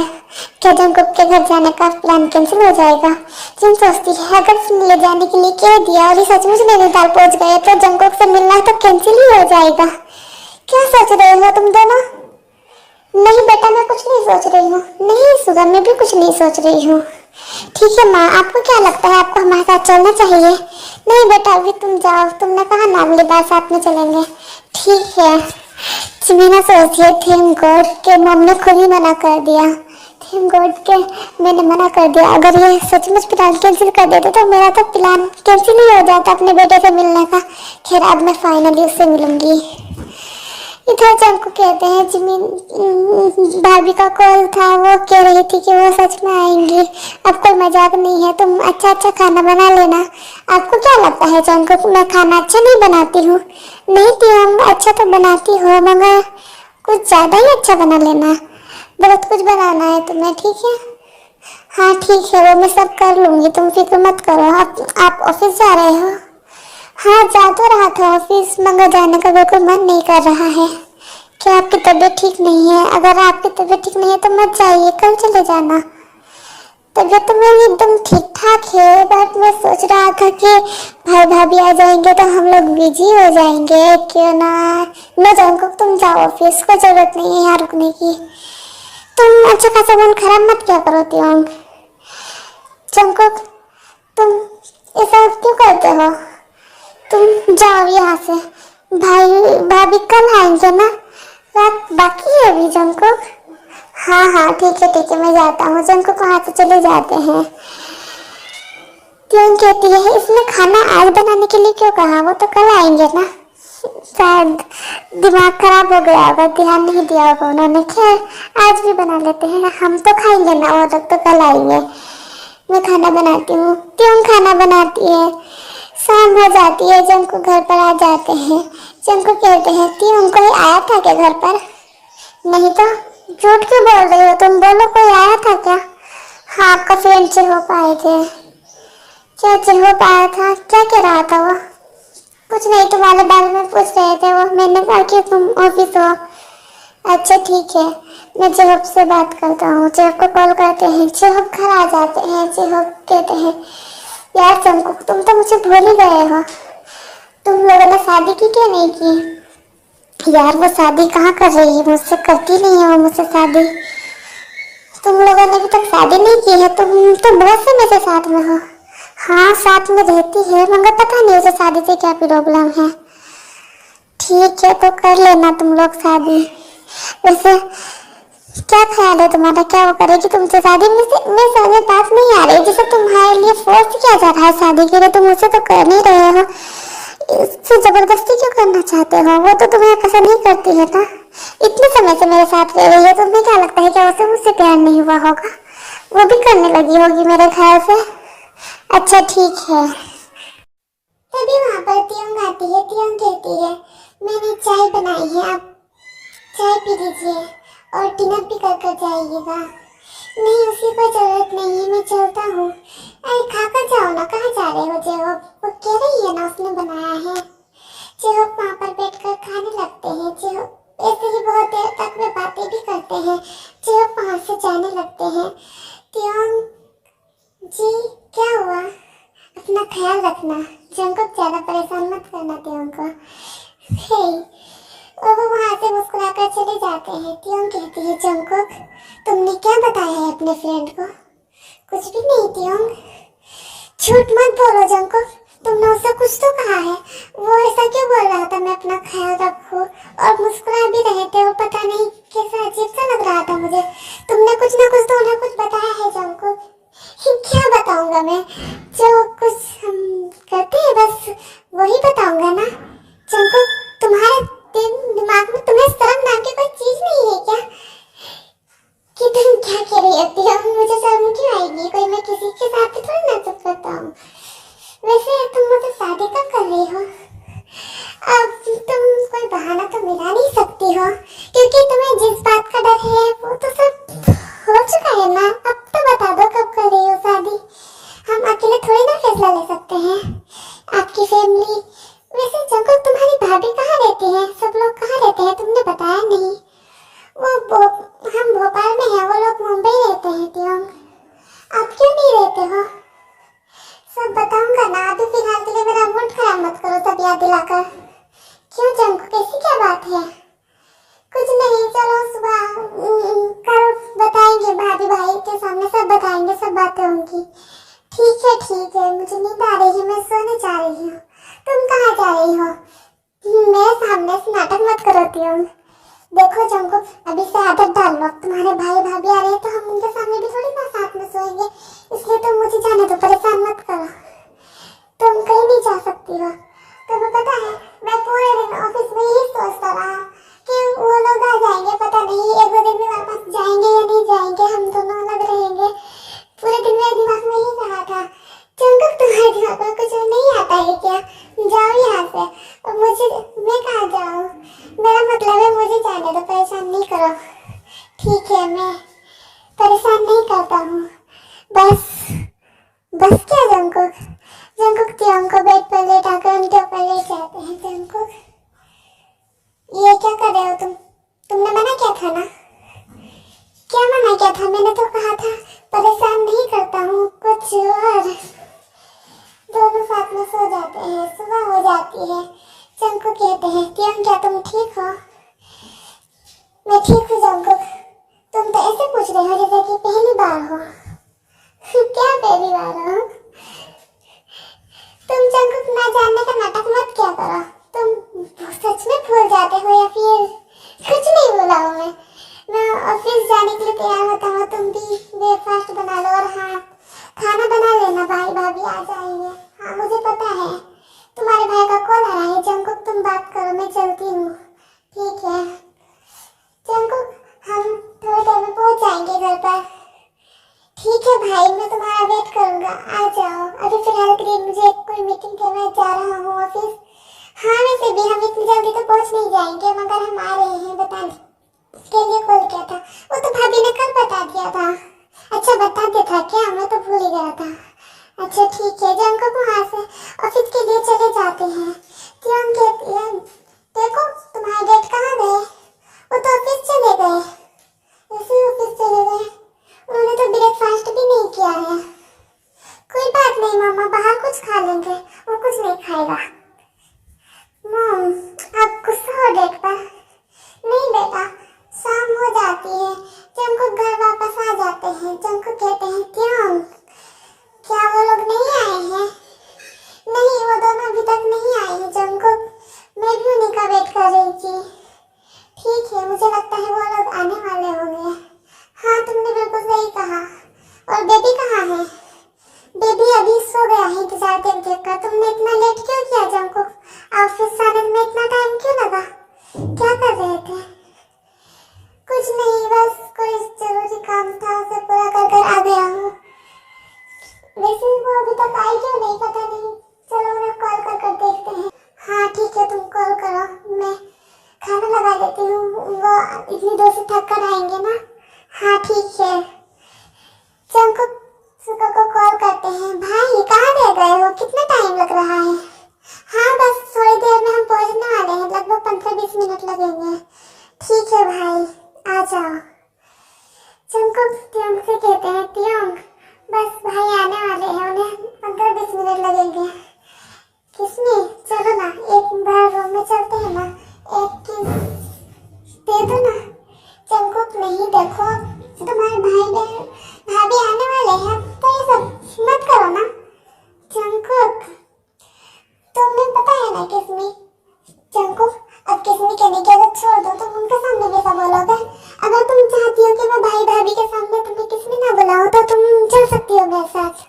क्या जंगकोक के घर जाने का प्लान कैंसिल हो जाएगा? जिन सोचती है अगर ले जाने के लिए कह दिया और ये सचमुच नैनीताल पहुंच गए तो जंगकोक से मिलना तो कैंसिल ही हो जाएगा। क्या सोच रहे हो तुम दोनों? नहीं बेटा, मैं कुछ नहीं सोच रही हूँ। नहीं सुगा, मैं भी कुछ नहीं सोच रही हूँ। ठीक है माँ, आपको क्या लगता है, आपको हमारे साथ चलना चाहिए? नहीं बेटा, अभी तुम जाओ, तुमने कहा ना अगली बार साथ में चलेंगे। ठीक है। जिमिना सोचती है थैंक गॉड के मॉम ने खुद ही मना कर दिया, थैंक गॉड के मैंने मना कर दिया। अगर ये सचमुच प्लान कैंसिल कर देते तो मेरा तो प्लान कैंसिल ही हो जाता अपने बेटे से मिलने का। खैर अब मैं फाइनली उससे मिलूंगी। इधर जंगकोक कहते हैं जिमिन भाभी का कॉल था, वो कह रही थी कि वो सच में आएंगी, अब कोई मजाक नहीं है, तुम अच्छा अच्छा खाना बना लेना। आपको क्या लगता है जंगकोक मैं खाना अच्छा नहीं बनाती हूँ? नहीं तुम अच्छा तो बनाती हो, मगर कुछ ज़्यादा ही अच्छा बना लेना, बहुत कुछ बनाना है तुम्हें, ठीक है? हाँ ठीक है, वो मैं सब कर लूँगी, तुम फिक्र मत करो। आप ऑफिस जा रहे हो? हाँ जा तो रहा था ऑफिस, मगर जाने का बिल्कुल मन नहीं कर रहा है। क्या आपकी तबीयत ठीक नहीं है? अगर आपकी तबीयत ठीक नहीं है तो मत जाइए, कल चले जाना। तबीयत तो मेरी एकदम ठीक ठाक है, बट मैं सोच रहा था कि भाई भाभी आ जाएंगे तो हम लोग बिजी हो जाएंगे, क्यों ना मैं जाऊँगा, तुम जाओ ऑफिस, कोई जरूरत नहीं है यहाँ रुकने की। तुम अच्छा खासा मन खराब मत क्या करो त्योंग। जंगकोक तुम ऐसा क्यों करते हो? तुम जाओ यहाँ से, भाई भाभी कल आएंगे ना, रात बाकी है अभी जंगकोक। हाँ हाँ ठीक है मैं जाता हूँ। जंगकोक वहाँ से चले जाते हैं। क्यों कहती है इसने खाना आज बनाने के लिए क्यों कहा, वो तो कल आएंगे ना, शायद दिमाग खराब हो गया होगा, ध्यान नहीं दिया होगा उन्होंने। खैर आज भी बना लेते हैं, हम तो खाएंगे ना, वो लोग तो कल आएंगे। मैं खाना बनाती हूँ। क्यों खाना बनाती है? शाम हो जाती है, जंकु घर पर आ जाते हैं। जंकु कहते हैं टियोंग कोई आया था क्या घर पर? नहीं तो झूठ क्यों बोल रही हो तुम, बोलो कोई आया था क्या? हाँ, आपका फ्रेंड चिहोप आए थे। क्या चिहोप आया था? क्या कह रहा था वो? कुछ नहीं, तुम्हारे बारे में पूछ रहे थे वो। मैंने कहा कि तुम ऑफिस हो। अच्छा ठीक है, मैं चिहोप से बात करता हूँ। चिहोप को कॉल करते हैं, चिहोप घर आ जाते हैं। चिहोप कहते हैं यार जंकुक तुम तो मुझे भूल ही गए हो, तुम लोगों ने शादी की क्यों नहीं की? यार वो शादी कहाँ कर रही है, मुझसे करती नहीं है वो मुझसे शादी। तुम लोगों ने अभी तक शादी नहीं की है, तुम तो बहुत समय से साथ में हो। हाँ साथ में रहती है, मगर पता नहीं उसे शादी से क्या प्रॉब्लम है। ठीक है तो कर लेना तुम लोग शादी। वैसे क्या ख्याल है तुम्हारा, क्या वो करेगी तुमसे शादी? मैं समझ में बात नहीं आ रही, जैसे तुम्हारे लिए फोर्स किया जा रहा है शादी के लिए, तुम मुझसे तो कर नहीं रहे हो, इससे जबरदस्ती क्यों करना चाहते हो? वो तो तुम्हें पसंद नहीं करती है ना, इतने समय से मेरे साथ रह रही है, तुम्हें क्या लगता है कि उसे मुझसे प्यार नहीं हुआ होगा? वो भी करने लगी होगी मेरे ख्याल से। अच्छा ठीक है। तभी वहाँ पर टियोंग आती है। टियोंग कहती है मैंने चाय बनाई है, आप चाय पी लीजिए और डिनर भी कर जाइएगा। नहीं उसकी कोई जरूरत नहीं है, मैं चलता हूँ। अरे खाकर जाओ ना, कहाँ जा रहे हो जेहोप? वो कह रही है ना उसने बनाया है। जेहोप वहाँ पर बैठकर खाने लगते हैं। जेहोप ऐसे ही बहुत देर तक वे बातें भी करते हैं। जेहोप वहाँ से जाने लगते हैं। टियोंग जी क्या हुआ? अपना ख्याल रखना, जंकुक ज्यादा परेशान मत करना टियोंग को। हे और वो वहाँ से मुस्कुराकर चले जाते हैं। टियोंग कहती है जंकुक तुमने क्या बताया है अपने फ्रेंड को? कुछ भी नहीं टियोंग। झूठ मत बोलो जंकुक, तुमने उससे कुछ तो कहा है। वो ऐसा क्यों बोल रहा था मैं अपना ख्याल रखूं, और मुस्कुरा भी रहे थे, और पता नहीं कैसा अजीब सा लग रहा था मुझे। तुमने कुछ ना कुछ तो उन्हें कुछ बताया है जंकुक। क्या बताऊंगा मैं, जो कुछ हम करते हैं बस वही बताऊंगा ना। जंकुक तुम्हारे दिमाग में तुम्हें शर्म नाम की कोई चीज नहीं है क्या? कि तुम क्या कह रही होती हो? मुझे शर्म क्यों आएगी? कोई मैं किसी के साथ भी थोड़ी ना चुप करता हूँ। वैसे तुम मुझसे शादी कब कर रही हो? अब तुम कोई बहाना तो मिला नहीं सकती हो, क्योंकि तुम्हें जिस बात का डर है वो तो सब हो चुका है ना। अब तो बता दो कब कर रही हो शादी? हम अकेले थोड़ी ना फैसला ले सकते हैं। आपकी फैमिली, वैसे जंकुक तुम्हारी भाभी कहाँ रहती है? सब लोग कहाँ रहते हैं तुमने बताया नहीं। हम भोपाल में हैं, वो लोग मुंबई रहते हैं। टियोंग आप क्यों नहीं रहते हो? सब बताऊंगा ना, अभी फिलहाल के लिए मेरा मूड खराब मत करो सब याद दिलाकर। क्यों जंकुक कैसी क्या बात है? कुछ नहीं, चलो सुबह कल बताएंगे, भाभी भाई के सामने सब बताएंगे, सब बातें होंगी। ठीक है, मुझे नींद आ रही है, मैं सोने जा रही हूँ। तुम कहाँ जा रही हो? मेरे सामने से नाटक मत करो टियोंग। देखो जंकुक अभी से आदत डाल लो, तुम्हारे भाई भाभी आ रहे हैं तो हम उनके सामने भी थोड़ी ना साथ में सोएंगे, इसलिए तुम मुझे जाने दो, परेशान मत करो। तुम कहीं नहीं जा सकती हो। तुम्हें पता है मैं पूरे दिन ऑफिस में यही सोचता रहा कि वो लोग आ जाएंगे, पता नहीं एक दो दिन में वापस जाएंगे या नहीं जाएंगे, हम दोनों अलग रहेंगे। पूरे दिन मेरे दिमाग में यही रहा था। जंकुक तुम्हारे दिमाग में कुछ नहीं आता है क्या? जाओ यहाँ से। और मैं कहाँ जाऊँ? मेरा मतलब है मुझे जाने दो, परेशान नहीं करो। ठीक है, मैं परेशान नहीं करता हूँ। बस क्या जंकुक? जंकुक टियोंग को बेड पर लेटाकर उनके ऊपर लेट जाते हैं। जंकुक ये क्या कर रहे हो तुम? तुमने मना किया था ना? क्या मना किया था? मैंने तो कहा था परेशान नहीं करता हूँ कुछ और। दोनों साथ में सो जाते हैं। सुबह हो जाती है। जंकुक कहते हैं टियोंग क्या तुम ठीक हो? मैं ठीक हूँ जंकुक। तुम तो ऐसे पूछ रहे हो जैसे कि पहली बार हो। क्या पहली बार हो? तुम जंकुक ना जानने का नाटक मत क्या करो। तुम सच में भूल जाते हो या फिर कुछ नहीं भूला हूँ मैं ऑफिस जाने के लिए तैयार होता हूँ, तुम भी ब्रेकफास्ट बना लो, और हाँ खाना बना लेना, भाई भाभी आ जाएंगे। हाँ मुझे पता है, तुम्हारे भाई का कॉल आ रहा है। जंकुक तुम बात करो, मैं चलती हूँ। ठीक है जंकुक, हम थोड़ी देर में पहुँच जाएंगे घर पर। ठीक है भाई, मैं तुम्हारा वेट करूँगा, आ जाओ। अभी फिलहाल के लिए मुझे कोई मीटिंग है, मैं जा ऑफिस? हाँ वैसे भी हम इतनी जल्दी तो पहुंच नहीं जाएंगे, मगर हम आ रहे हैं बताने के लिए कॉल किया था। वो तो भाभी ने कल बता दिया था। अच्छा बता दिया था क्या? मैं तो भूल ही गया था। अच्छा ठीक है, जंको वहाँ से ऑफिस के लिए चले जाते हैं। क्यों कहती है देखो तुम्हारे डैड कहाँ गए? वो तो ऑफिस चले गए, ऐसे ऑफिस चले गए। उन्होंने तो ब्रेकफास्ट भी नहीं किया है। कोई बात नहीं मामा, बाहर कुछ खा लेंगे, वो कुछ नहीं खाएगा। मॉम आप गुस्सा हो डैड पर? नहीं बेटा, शाम हो जाती है, जंको घर वापस आ जाते हैं। जंको कहते हैं क्यों, क्या वो लोग नहीं आए हैं? नहीं, वो दोनों अभी तक नहीं आए हैं जंको, मैं भी उन्हीं का वेट कर रही थी। ठीक है, मुझे लगता है वो लोग आने वाले होंगे। हाँ तुमने बिल्कुल सही कहा। और बेबी कहाँ है? बेबी अभी सो गया है इंतजार देख देख कर। तुमने इतना लेट क्यों किया जंको? ऑफिस आने में इतना टाइम क्यों लगा? क्या कर रहे थे? कुछ नहीं, बस कोई जरूरी काम था, उसे पूरा कर कर आ गया हूँ। वैसे वो अभी तक आई क्यों नहीं पता नहीं। चलो उन्हें कॉल कर कर देखते हैं। हाँ ठीक है, तुम कॉल करो, मैं खाना लगा देती हूँ। वो इतनी दूर से थक कर आएंगे ना। हाँ ठीक है, जंको सुगा को कॉल करते हैं। भाई कहाँ रह गए हो, कितना टाइम लग रहा है? हाँ बस थोड़ी देर में हम पहुँचने वाले हैं, लगभग 15-20 मिनट लगेंगे। ठीक है भाई, आ जाओ। जंको त्योंग से कहते हैं त्योंग बस भाई आने वाले हैं, उन्हें 15-20 मिनट लगेंगे। किसमें? चलो ना एक बार रूम में चलते हैं ना, एक किस दे दो ना। जंकुक नहीं, देखो तुम्हारे भाभी आने वाले हैं, तो ये सब मत करो ना। जंकुक तुम्हें पता है ना किसमें? जंकुक अब किसमें कहने की आदत छोड़ दो, तुम उनके सामने भी सब बोलोगे। अगर तुम चाहती हो कि मैं भाई भाभी के सामने तुम्हें किसमें ना बुलाऊं तो तुम चल सकती हो मेरे साथ।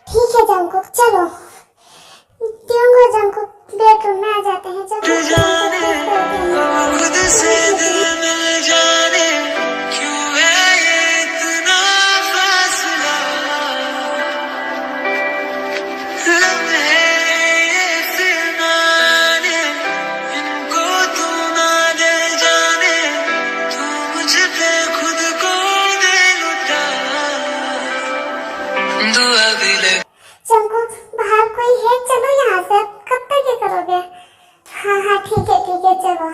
ठीक है जंकुक चलो। त्योंग और जंकुक बेडरूम में आ जाते हैं। खुद से दिल मिल जाने, क्यों है ये इतना फासला? लम्हे ये फिरमाने, इनको तू ना दे जाने, तू मुझ पे खुद को दे लुटा। दुआ भी ले जंकुक बाहर कोई है? चलो यहाँ से, कब तक ये करोगे? हाँ हाँ ठीक है चलो।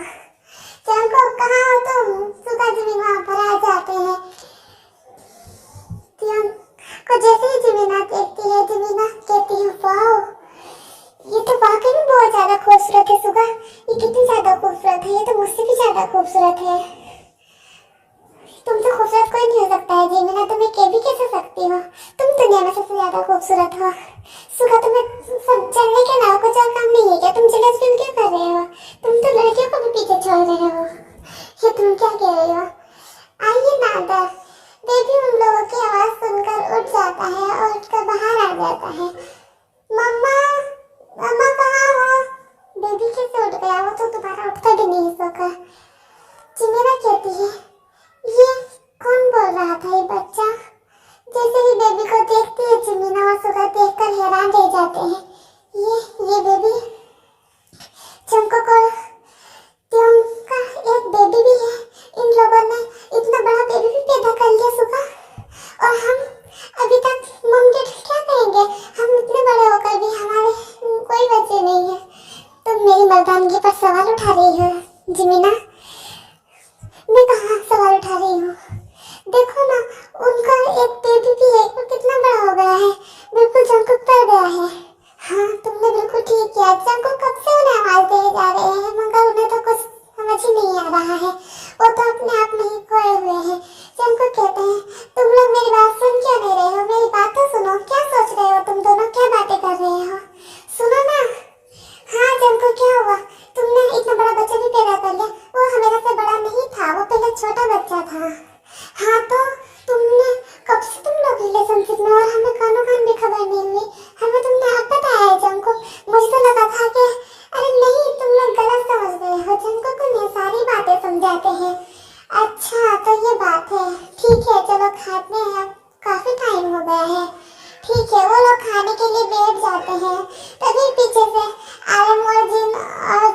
जंकुक कहाँ हो तुम? सुगा जी वहाँ पर आ जाते हैं। त्योंग को जैसे ही जिमीना देखती है, जिमीना कहती है वाओ ये तो वाकई में बहुत ज्यादा खूबसूरत है। सुगा ये कितनी ज्यादा खूबसूरत है, ये तो मुझसे भी ज्यादा खूबसूरत है। तुम तो खूबसूरत कोई नहीं हो सकता है जिमीना, तुम्हें भी कैसे सकती हो? तुम दुनिया में सबसे ज्यादा खूबसूरत हो। सुगा तुम्हें सब जलने के अलावा कुछ और काम नहीं है क्या? तुम जेलस फील क्यों कर रहे हो? तुम तो लड़कियों को भी पीछे छोड़ रहे हो। ये तुम क्या कह रहे हो? आइए ना अंदर। बेबी उन लोगों की आवाज सुनकर उठ जाता है और उठकर बाहर आ जाता है। मम्मा मम्मा कहाँ हो? बेबी कैसे उठ गया? वो तो दोबारा उठता भी नहीं सोकर। जिमीना कहती है ये कौन बोल रहा था ये बच्चा? जैसे ही बेबी को देखती है जिमीना और सुगा देखकर हैरान रह जाते हैं। ये बेबी जंकुक और त्योंग का एक बेबी भी है। इन लोगों ने इतना बड़ा बेबी भी पैदा कर लिया सुगा, और हम अभी तक मम डैड क्या कहेंगे? हम इतने बड़े होकर भी हमारे कोई बच्चे नहीं है। तुम मेरी मर्दानगी पर सवाल उठा रही हो जिमीना? मैं कहाँ सवाल उठा रही हूँ? देखो ना उनका एक बेबी भी है, वो कितना बड़ा हो गया है, बिल्कुल जंकुक पर गया है। हाँ तुमने बिल्कुल ठीक किया। जंकुक कब से उन्हें आवाज दे जा रहे हैं, मगर उन्हें तो कुछ समझ ही नहीं आ रहा है। वो तो अपने आप में ही खोए हुए हैं। जंकुक कहते हैं तुम लोग मेरी बात सुन क्यों नहीं रहे हो? मेरी बात तो सुनो, क्या सोच रहे हो तुम दोनों, क्या बातें कर रहे हो? सुनो ना। हाँ जंकुक क्या हुआ? तुमने इतना बड़ा बच्चा भी पैदा कर लिया। वो हमेशा से बड़ा नहीं था, वो पहले छोटा बच्चा था। हाँ तो तुमने कब से तुम लोग रिलेशनशिप में, और हमें कानों कान भी खबर नहीं हुई? हमें तुमने अब बताया है जंकुक? मुझे तो लगा था कि अरे नहीं तुम लोग गलत समझ गए हो। जंकुक उन्हें सारी बातें समझाते हैं। अच्छा तो ये बात है, ठीक है चलो खाते हैं, अब काफी टाइम हो गया है। ठीक है वो लोग खाने के लिए बैठ जाते हैं, तभी पीछे से आरम और जिन और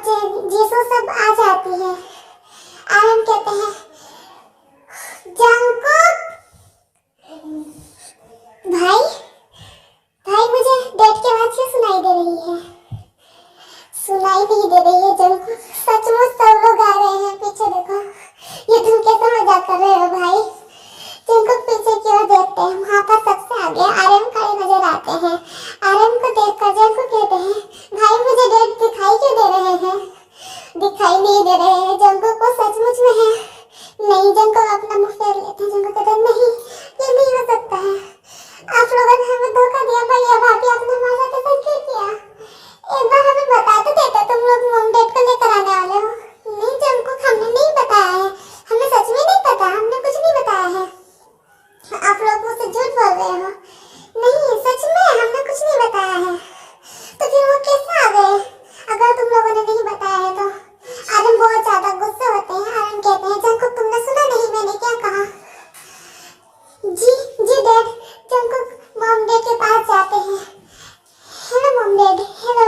जीसू सब आ जाती है। आरम कहते हैं, जंकुक भाई भाई मुझे डैड की आवाज क्यों सुनाई दे रही है? सुनाई नहीं दे रही है जंकुक, सचमुच सब लोग आ रहे हैं पीछे देखो। ये तुम कैसा मजाक कर रहे हो भाई? जंकुक पीछे की ओर देखते हैं, वहाँ पर सबसे आगे आरएम खड़े नजर आते हैं। आरएम को देखकर जंकुक कहते हैं, भाई मुझे डैड दिखाई क्यों दे रहे हैं? दिखाई नहीं दे रहे हैं जंकुक को सचमुच में है। नहीं, जंकुक अपना मुंह फेर लेते हैं। जंकुक कहते हैं, नहीं ये नहीं हो सकता है, आप लोगों ने हमें धोखा दिया। भैया भाभी आपने हमारे साथ ऐसा क्यों किया? एक बार हमें बता तो देते, तुम लोग मॉम डैड को लेकर आने वाले हो। नहीं जंकुक, हमने नहीं बताया है, हमें सच में नहीं पता, हमने कुछ नहीं बताया है। आप लोग मुझसे झूठ बोल रहे हो। नहीं सच में हमने कुछ नहीं बताया है। तो फिर वो कैसे आ गए अगर तुम लोगों ने नहीं बताया है तो? आरम बहुत ज्यादा गुस्से होते हैं। आरम कहते हैं, जंकुक तुमने सुना नहीं मैंने क्या कहा? जी डैड। जंकुक मॉम डैड के पास जाते हैं। हेलो मॉम डैड, हेलो,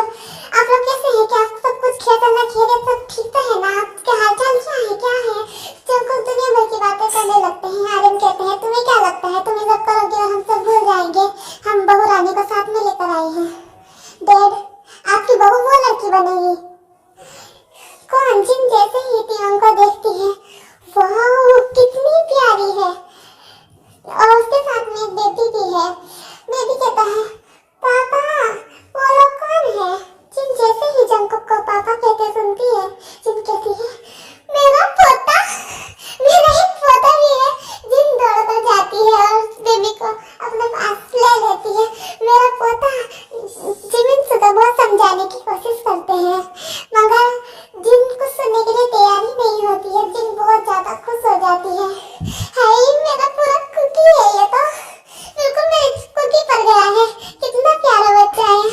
आप लोग कैसे हैं? क्या सब कुछ खैरियत सब ठीक तो है ना? आपके हालचाल क्या है? जंकुक दुनिया भर की बातें करने लगते हैं। आरम कहते हैं, तुम्हें क्या लगता है तुम ये सब करोगे और हम सब भूल जाएंगे? हम बहू रानी को साथ में लेकर आए हैं। डैड, आपकी बहू वो लड़की बनेगी कौन जिन जैसे ही तियांग को देखती है? वाह कितनी प्यारी है, और उसके साथ में एक बेटी भी है। बेटी कहता है, पापा वो लोग कौन है? जिन जैसे ही जंकुक को पापा कहते सुनती है, जिन कहती है, मेरा पोता, मेरा एक पोता भी है। जिन दौड़कर जाती है और बेबी को अपने पास ले लेती है। मेरा पोता। जिमिन सुबह बहुत समझाने की कोशिश करते हैं, मगर जिन कुछ सुनने के लिए तैयार ही नहीं होती है। जिन बहुत ज्यादा खुश हो जाती है। हाय मेरा पूरा कुकी है, ये तो बिल्कुल मेरे कुकी पर गया है। कितना प्यारा बच्चा है।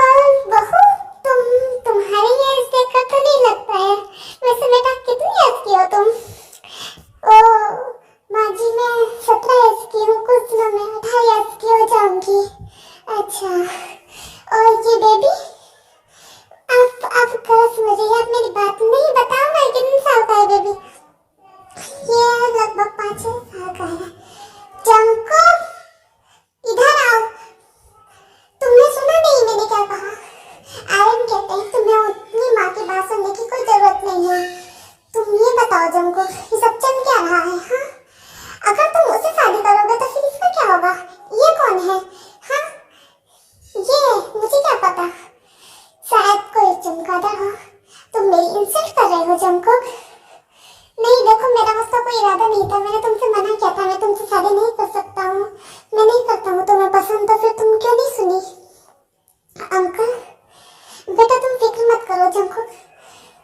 और बहू, तुम्हारी एज देखकर तो नहीं लगता है। वैसे बेटा कितनी एज की हो तुम? ओ माँ जी, मैं 17 एज की हूँ, कुछ दिनों में 28 एज की हो जाऊंगी। अच्छा, और ये बेबी? आप गलत समझिए, आप मेरी बात नहीं बताओ ना, कितने साल का है बेबी? ये लगभग 5-6 साल का है। जंकुक इधर आओ, तुमने सुना नहीं मैंने क्या कहा? आरएम कहते हैं, तुम्हें अपनी माँ की बात सुनने की कोई जरूरत नहीं है। तुम ये बताओ जंकुक, ये सब चल क्या रहा है? हाँ, अगर तुम उससे शादी करोगे तो फिर इसका क्या होगा? ये कौन है? हाँ, ये मुझे क्या पता, शायद कोई चमगादड़ हो। तुम मेरी इंसल्ट कर रहे हो जंकुक। नहीं देखो, मेरा उसका कोई इरादा नहीं था, मैंने तुमसे मना किया था, मैं तुमसे शादी नहीं कर सकता हूँ, मैं नहीं करता हूँ तुम्हें पसंद, तो फिर तुम क्यों नहीं सुनी? अंकल बेटा तुम फिक्र मत करो जंकुक,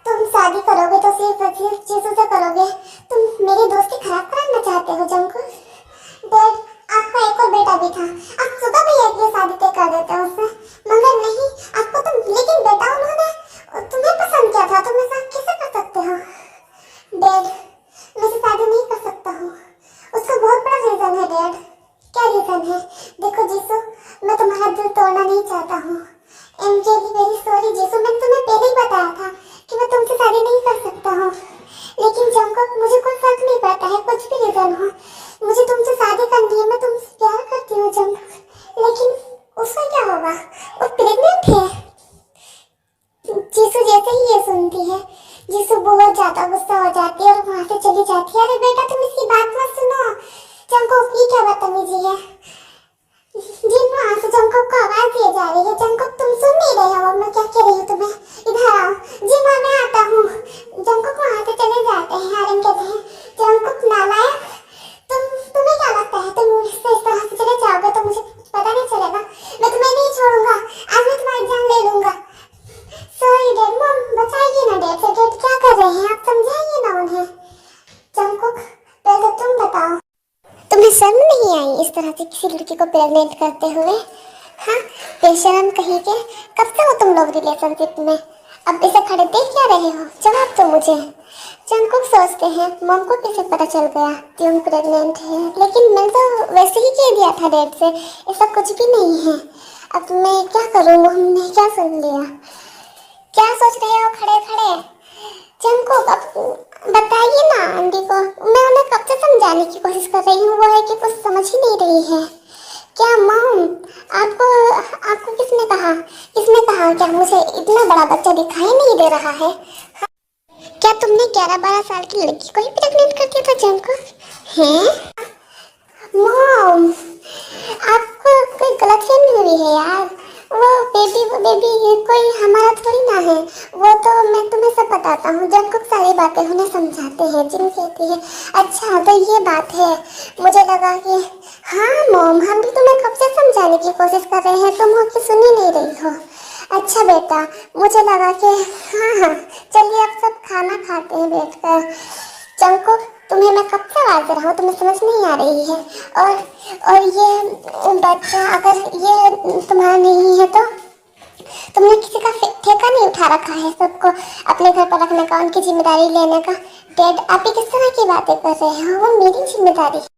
तुम शादी करोगे तो सिर्फ जीसू से करोगे। तुम मेरी दोस्ती खराब कराना चाहते हो जंकुक? डैड, आपका एक और बेटा भी था, आप सुबह भी एक शादी तय कर देते हो उससे, मगर नहीं आपको तुम। लेकिन बेटा उन्होंने तुम्हें पसंद किया था, तुम ऐसा कैसे कर सकते हो? डैड, मैं से शादी नहीं कर सकता हूँ, उसका बहुत बड़ा रीजन है डैड। क्या रीजन है? देखो जीसू, मैं तुम्हारा दिल तोड़ना नहीं चाहता हूँ। I am really very sorry Jisshu, मैंने तुम्हें पहले ही बताया था कि मैं तुमसे शादी नहीं कर सकता हूँ। लेकिन जंकुक, मुझे कोई फर्क नहीं पड़ता है, कुछ भी रीजन हो, मुझे तुमसे शादी करनी है, मैं तुमसे प्यार करती हूँ जंकुक। लेकिन उसका क्या होगा? वो प्रेग्नेंट है। जीसू जैसे ही ये सुनती है, जीसू बहुत ज्यादा गुस्सा हो जाती है और वहाँ से चली जाती है। अरे बेटा तुम इसकी बात मत सुनो जंकुक, ये क्या बदतमीजी है? जिन वहाँ से जंकुक को आवाज दिए जा रही है। जंकुक तुम सुन नहीं रहे हो मैं क्या कह रही हूँ तुम्हें? इधर आओ। जी माँ मैं आता हूँ। जंकुक वहाँ से चले जाते हैं। आरएम कहते हैं, जंकुक नालायक, तुम्हें क्या लगता है तुम इस तरह से चले जाओगे तो मुझे पता नहीं चलेगा? मैं तुम्हें नहीं छोड़ूंगा, आज मैं तुम्हारी जान ले लूंगा। सॉरी डैड, मॉम बचाइए ना डैड से। डैड क्या कर रहे हैं आप? समझाइए ना उन्हें। जंकुक पहले तुम बताओ, तुम्हें शर्म नहीं आई इस तरह से किसी लड़की को प्रेग्नेंट करते हुए? हाँ बेशरम कहीं के, कब से हो तुम लोग रिलेशनशिप में? अब इसे खड़े देख क्या रहे हो, जवाब दो मुझे। जंगकुक सोचते हैं मॉम को कैसे पता चल गया त्योंग प्रेग्नेंट है, लेकिन मैंने तो वैसे ही कह दिया था डैड से, ऐसा कुछ भी नहीं है। अब मैं क्या करूँ, हमने क्या सुन लिया। क्या सोच रहे हो खड़े खड़े? जंगकुक अब बताइए ना आंटी को, मैं उन्हें कब से समझाने की कोशिश कर रही हूँ, वो है कि कुछ समझ ही नहीं रही है। क्या मॉम, आपको आपको किसने कहा क्या मुझे इतना बड़ा बच्चा दिखाई नहीं दे रहा है? क्या तुमने 11-12 साल की लड़की को ही प्रेग्नेंट कर दिया था जंगकुक? हैं? मॉम, आपको कोई गलतफहमी हुई है यार। वो बेबी कोई हमारा थोड़ी ना है। वो तो मैं तुम्हें सब बताता हूँ, जंगकुक सारी बातें उन्हें समझाते हैं। जिन कहती है अच्छा तो ये बात है। मुझे लगा कि हाँ मॉम, हम भी तुम्हें कब से समझाने की कोशिश कर रहे हैं, तुम हो कि सुन ही नहीं रही हो। अच्छा बेटा, मुझे लगा कि हाँ, चलिए अब सब खाना खाते हैं बैठकर। जंगकुक, तुम्हें मैं कब से आवाज दे रहा हूँ, तुम्हें समझ नहीं आ रही है। और ये बच्चा अगर ये तुम्हारा नहीं है तो तुमने किसी का ठेका नहीं उठा रखा है सबको अपने घर पर रखने का, उनकी जिम्मेदारी लेने का। डैड, आप ही किस तरह की बातें कर रहे हो, वो मेरी जिम्मेदारी है।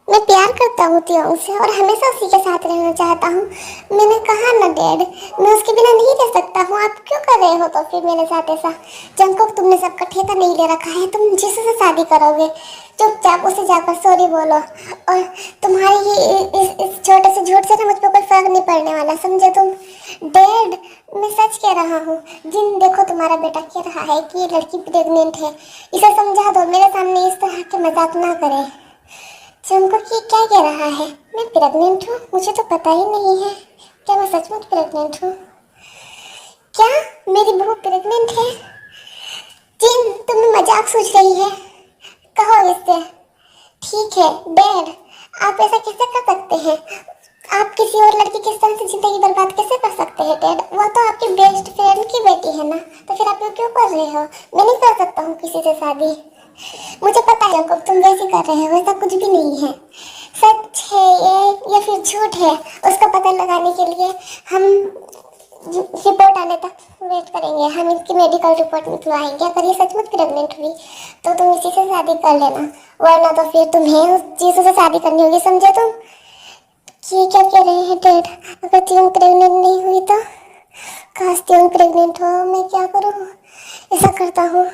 मैं प्यार करता हूँ त्योंग से और हमेशा उसी के साथ रहना चाहता हूँ। मैंने कहा ना डैड, मैं उसके बिना नहीं रह सकता हूँ। आप क्यों कर रहे हो तो फिर मेरे साथ ऐसा? जंगकुक, तुमने सबका ठेका नहीं ले रखा है, तुम जिससे से शादी करोगे चुपचाप उसे जाकर सॉरी बोलो। और तुम्हारी इस छोटे से झूठ से ना मुझ पर कोई फर्क नहीं पड़ने वाला, समझे तुम? डैड, मैं सच कह रहा हूँ। जिन देखो तुम्हारा बेटा कह रहा है कि ये लड़की प्रेग्नेंट है, इसे समझा दो, मेरे सामने इस तरह के मजाक ना करे। जंगकुक ये क्या कह रहा है? मैं प्रेग्नेंट हूँ? मुझे तो पता ही नहीं है। क्या मैं सचमुच प्रेग्नेंट हूँ? क्या मेरी बहू प्रेग्नेंट है? जिन, तुम्हें मजाक सूझ रही है? कहो इससे। ठीक है डैड, आप ऐसा कैसे कर सकते हैं? आप किसी और लड़की के साथ जिंदगी बर्बाद कैसे कर सकते हैं डैड? वो तो आपकी बेस्ट फ्रेंड की बेटी है ना, तो फिर आप क्यों कर रहे हो? मैं नहीं कर सकता हूँ किसी से शादी। मुझे पता है जंगकुक, तुम वैसे कर रहे हो, ऐसा कुछ भी नहीं है। सच है ये या फिर झूठ है, उसका पता लगाने के लिए हम रिपोर्ट आने तक वेट करेंगे। हम इसकी मेडिकल रिपोर्ट निकलवाएंगे। अगर ये सचमुच प्रेग्नेंट हुई तो तुम इसी से शादी कर लेना, वरना तो फिर तुम्हें उस चीज़ से शादी करनी होगी, समझे तुम? ये क्या कह रहे हैं डैड? अगर त्योंग प्रेग्नेंट नहीं हुई तो? काश त्योंग प्रेग्नेंट हो, मैं क्या करूँ? ऐसा करता हूँ,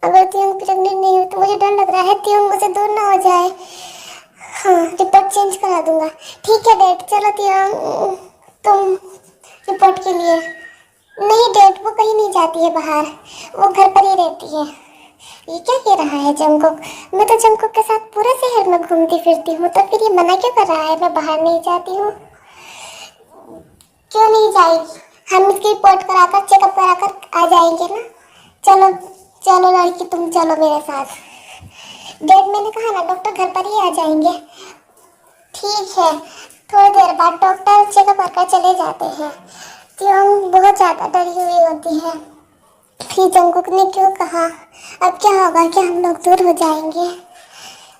अगर त्योंग प्रेग्नेंट नहीं हुई तो मुझे डर लग रहा है त्योंग मुझसे दूर ना हो जाए। हाँ, रिपोर्ट चेंज करा दूंगा। ठीक है डैड, चलो त्योंग, तुम रिपोर्ट के लिए। नहीं डैड, वो कहीं नहीं जाती है बाहर, वो घर पर ही रहती है। ये क्या कह रहा है जंगकुक? मैं तो जंगकुक के साथ पूरे शहर में घूमती फिरती हूँ, तो फिर ये मना क्यों कर रहा है मैं बाहर नहीं जाती हूँ? क्यों नहीं जाएगी? हम इसकी रिपोर्ट कराकर चेकअप कराकर आ जाएंगे ना। चलो चलो लड़की, तुम चलो मेरे साथ। डैड, मैंने कहा ना डॉक्टर घर पर ही आ जाएंगे। ठीक है, थोड़ी देर बाद डॉक्टर चेकअप करके चले जाते हैं। त्योंग बहुत ज़्यादा डरी हुई होती है। फिर जंगकुक ने क्यों कहा? अब क्या होगा कि हम लोग दूर हो जाएंगे?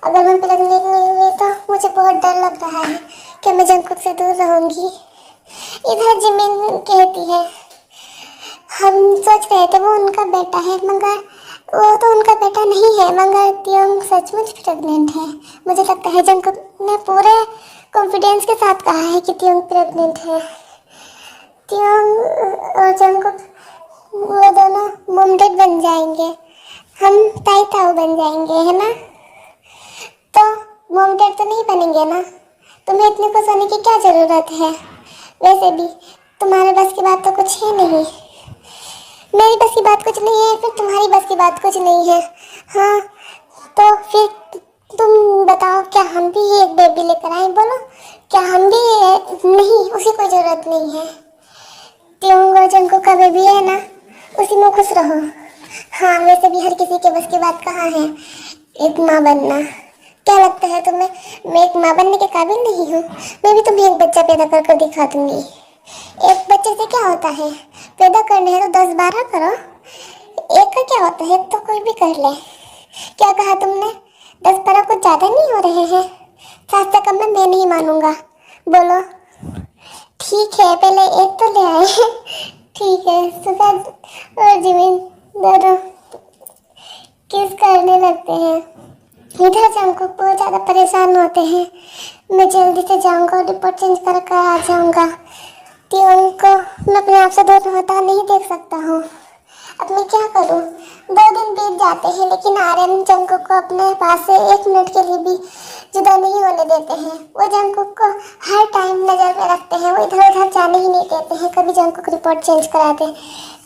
अगर मैं प्रेग्नेंट नहीं हुई तो मुझे बहुत डर लग रहा है कि मैं जंगकुक से दूर रहूंगी। इधर जिमिन कहती है हम सोच रहे थे वो उनका बेटा है, मगर वो तो उनका बेटा नहीं है, मगर त्योंग सचमुच प्रेग्नेंट है। मुझे लगता है जंगकुक ने पूरे कॉन्फिडेंस के साथ कहा है कि त्योंग प्रेग्नेंट है। त्योंग और जंगकुक वो दोनों मॉम डैड बन जाएंगे, हम ताई ताऊ बन जाएंगे, है ना? तो मॉम डैड तो नहीं बनेंगे ना। तुम्हें इतनी खुश होने की क्या ज़रूरत है? वैसे भी तुम्हारे बस की बात तो कुछ है नहीं। मेरी बस की बात कुछ नहीं है, फिर तुम्हारी बस की बात कुछ नहीं है। हाँ, तो फिर तुम बताओ, क्या हम भी एक बेबी लेकर आए? बोलो, क्या हम भी? नहीं, उसी कोई ज़रूरत नहीं है। त्योंग और जंगकुक का बेबी है ना, उसी में खुश रहो। हाँ, वैसे भी हर किसी के बस की बात कहाँ है एक माँ बनना। क्या लगता है तुम्हें मैं एक माँ बनने के काबिल नहीं हूँ? मैं भी तुम्हें एक बच्चा पैदा कर दिखा दूंगी। एक बच्चे से क्या होता है? पैदा करने हैं तो 10-12 करो। एक का क्या होता है, एक तो कोई भी कर ले। क्या कहा तुमने? 10-12 कुछ ज़्यादा नहीं हो रहे हैं? 7 से कम में मैं नहीं मानूंगा। बोलो। ठीक है, पहले एक तो ले आए। ठीक है। सुखद और जिमिन दोनों किस करने लगते हैं। इधर जंगकुक बहुत ज़्यादा परेशान होते हैं। मैं जल्दी से जाऊंगा और रिपोर्ट चेंज कर कर आ जाऊंगा। त्योंग को मैं अपने आप से दूर होता नहीं देख सकता हूँ। अब मैं क्या करूँ। 2 दिन बीत जाते हैं लेकिन आर्यन जंगकुक को अपने पास से 1 मिनट के लिए भी जुदा नहीं होने देते हैं। वो जंगकुक को हर टाइम नज़र में रखते हैं। वो इधर उधर जाने ही नहीं देते हैं। कभी जंगकुक रिपोर्ट चेंज कराते।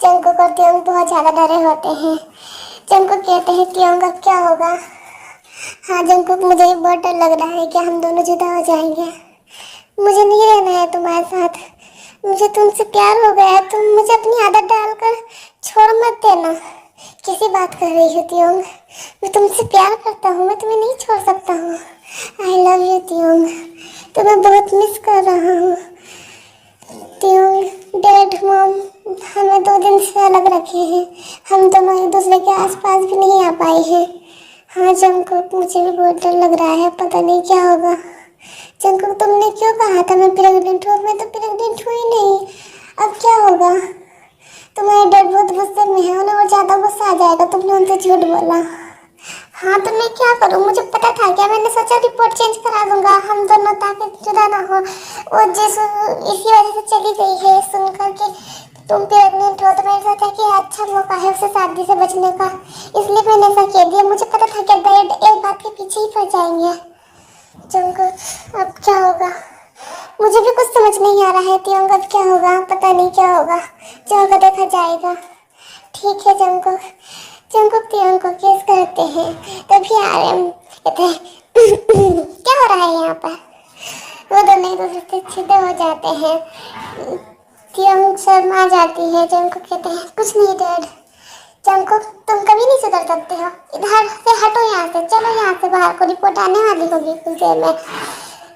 जंगकुक और त्योंग बहुत ज़्यादा डरे होते हैं। जंगकुक कहते हैं त्योंग अब क्या होगा। हाँ जंगकुक, मुझे बहुत डर लग रहा है कि हम दोनों जुदा हो जाएंगे। मुझे नहीं रहना है तुम्हारे साथ। मुझे तुमसे प्यार हो गया है। तुम मुझे अपनी आदत डालकर छोड़ मत देना। कैसी बात कर रही हो त्योंग। मैं तुमसे प्यार करता हूँ। मैं तुम्हें नहीं छोड़ सकता हूँ। I love you Tyong. तुम्हें बहुत मिस कर रहा हूँ त्योंग। डैड मॉम हमें 2 दिन से अलग रखे हैं। हम दोनों एक दूसरे के आसपास भी नहीं आ पाए हैं। हाँ जंगकुक, मुझे भी बहुत डर लग रहा है। पता नहीं क्या होगा। जंगकुक, तुमने क्यों कहा था मैं प्रेग्नेंट हूँ। मैं तो प्रेग्नेंट हुई नहीं। अब क्या होगा। तुम्हारे डैड बहुत गुस्से में है। उन्हें और ज़्यादा गुस्सा आ जाएगा तुमने उनसे झूठ बोला। हाँ तो मैं क्या करूँ। मुझे पता था क्या। मैंने सोचा रिपोर्ट चेंज करा दूंगा हम दोनों ताकि जुदा ना हो। वो जैसे इसी वजह से चली गई है सुनकर कि तुम प्रेग्नेंट हो। तो मैंने सोचा कि अच्छा मौका है उसे शादी से बचने का। इसलिए मैंने ऐसा कह दिया। मुझे पता था कि डैड एक बात के पीछे ही पड़ जाएंगे। जंगकुक, अब क्या होगा। मुझे भी कुछ समझ नहीं आ रहा है त्योंग। अब क्या होगा। पता नहीं क्या होगा। जो होगा देखा जाएगा। ठीक है जंगकुक। जंगकुक त्योंग को किस करते हैं। तभी आर्यन कहते हैं क्या हो रहा है यहाँ पर। वो दोनों एक दूसरे से सीधे हो जाते हैं। त्योंग शर्मा जाती है। जंगकुक कहते हैं कुछ नहीं डैड। जंगकुक, तुम कभी नहीं सुधर सकते हो। इधर से हटो यहाँ से। चलो यहाँ से बाहर को रिपोर्ट आने वाली होगी कुछ देर में।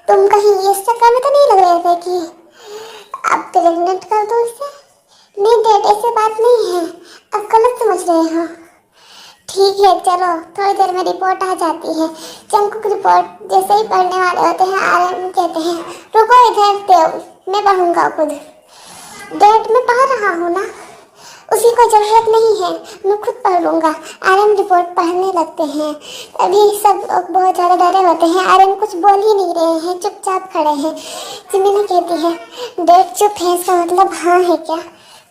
तुम कहीं इस चक्कर में तो नहीं लग रहे थे कि अब प्रेग्नेंट कर दो इसे। नहीं डैड ऐसी बात नहीं है। अब गलत समझ रहे हो। ठीक है चलो थोड़ी देर में रिपोर्ट आ जाती है। जंगकुक रिपोर्ट जैसे ही पढ़ने वाले होते हैं आर्यन कहते हैं रुको इधर देव, मैं पढ़ूंगा खुद। डैड मैं पढ़ रहा हूँ ना। उसी को जरूरत नहीं है। मैं खुद पढ़ लूँगा। आर्यन रिपोर्ट पढ़ने लगते हैं। अभी सब लोग बहुत ज़्यादा डरे होते हैं। आर्यन कुछ बोल ही नहीं रहे हैं। चुपचाप खड़े हैं। जिमिनी कहती है डैड चुप है इसका मतलब हाँ है क्या।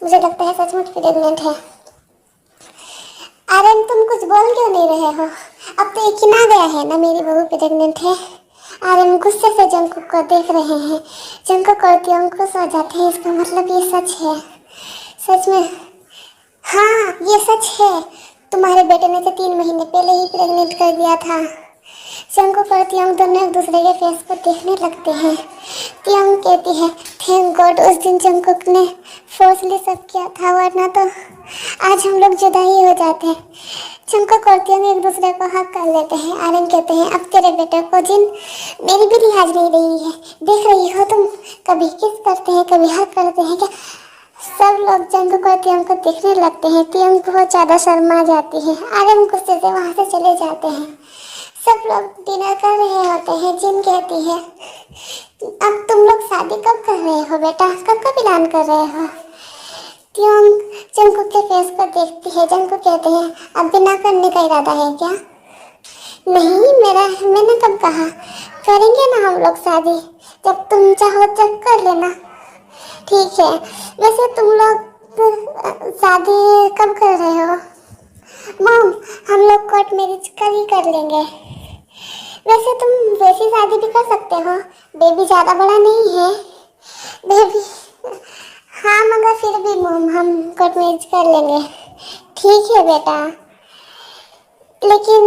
मुझे लगता है सचमुच प्रेग्नेंट है। आर्यन तुम कुछ बोल क्यों नहीं रहे हो। अब तो यकीन आ गया है ना मेरी बहू प्रेग्नेंट है। आर्यन गुस्से से जंगकुक को देख रहे हैं। जंगकुक और त्योंग खुश हो जाते हैं। इसका मतलब ये सच है। सच में हाँ ये सच है। तुम्हारे बेटे ने तो 3 महीने पहले ही प्रेग्नेंट कर दिया था। जंगकुक और त्योंग दोनों एक दूसरे के फेस को देखने लगते हैं। त्योंग कहती है थैंक गॉड उस दिन जंगकुक ने फोर्सली सब किया था वरना तो आज हम लोग जुदा ही हो जाते। जंगकुक और त्योंग एक दूसरे को हक कर लेते हैं। आर्यन कहते हैं अब तेरे बेटे को जिन मेरी भी लिहाज नहीं रही है। देख रही हो तुम कभी किस करते हैं कभी हक करते हैं क्या। सब लोग जंगकुक और त्योंग को देखने लगते हैं। त्योंग बहुत ज़्यादा शर्मा जाती है। आर्यन गुस्से से वहाँ से चले जाते हैं। सब लोग डिनर कर रहे होते हैं। जिन कहती है अब तुम लोग शादी कब कर रहे हो बेटा, कब का प्लान कर रहे हो। त्योंग जंगकुक के फेस को देखती है। जंगकुक कहते हैं अब बिना करने का इरादा है क्या। नहीं मैंने कब कहा। करेंगे ना हम लोग शादी। जब तुम चाहो तब कर लेना। ठीक है वैसे तुम लोग शादी कब कर रहे हो। मॉम हम लोग कोर्ट मैरिज कल ही कर लेंगे। वैसे तुम वैसी शादी भी कर सकते हो। बेबी ज़्यादा बड़ा नहीं है। बेबी हाँ मगर फिर भी मॉम हम कोर्ट मैरिज कर लेंगे। ठीक है बेटा लेकिन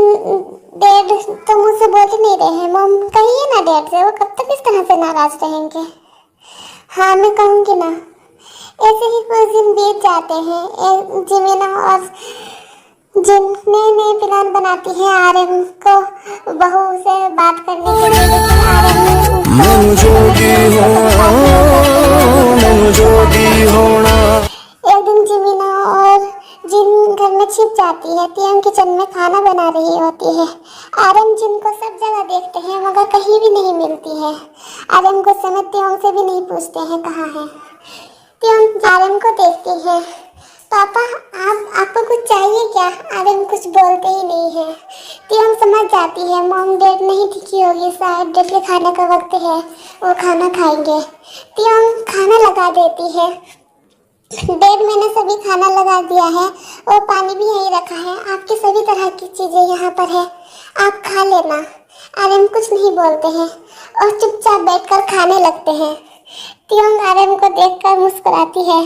डैड तो मुझसे बोल ही नहीं रहे हैं। मॉम कहिए ना डैड से। वो कब तक इस तरह से नाराज रहेंगे। हाँ मैं कहूँगी ना। ऐसे ही कुछ दिन बीत जाते हैं। जिमिना और जिन नए नए प्लान बनाती है आर्यन को बहू से बात करने के लिए। लेकिन आर्यन एक दिन जिमिना और जिन घर में छिप जाती है। त्योंग किचन में खाना बना रही होती है। आर्यन जिन को सब जगह देखते हैं मगर कहीं भी नहीं मिलती है। आर्यन गुस्से में त्योंग से भी नहीं पूछते हैं कहाँ है। त्यों आर्यन को देखती है। पापा, आपको कुछ चाहिए क्या? आर्यन कुछ बोलते ही नहीं है। त्यों समझ जाती है मॉम डेट नहीं दिखी होगी, शायद डेट के खाने का वक्त है, वो खाना खाएंगे। त्यों खाना लगा देती है। डेट मैंने सभी खाना लगा दिया है और पानी भी यहीं रखा है, आपकी सभी तरह की चीजें यहाँ पर है, आप खा लेना। आर्यन कुछ नहीं बोलते हैं और चुपचाप बैठकर खाने लगते हैं। त्यों आर्यन को देखकर मुस्कुराती है।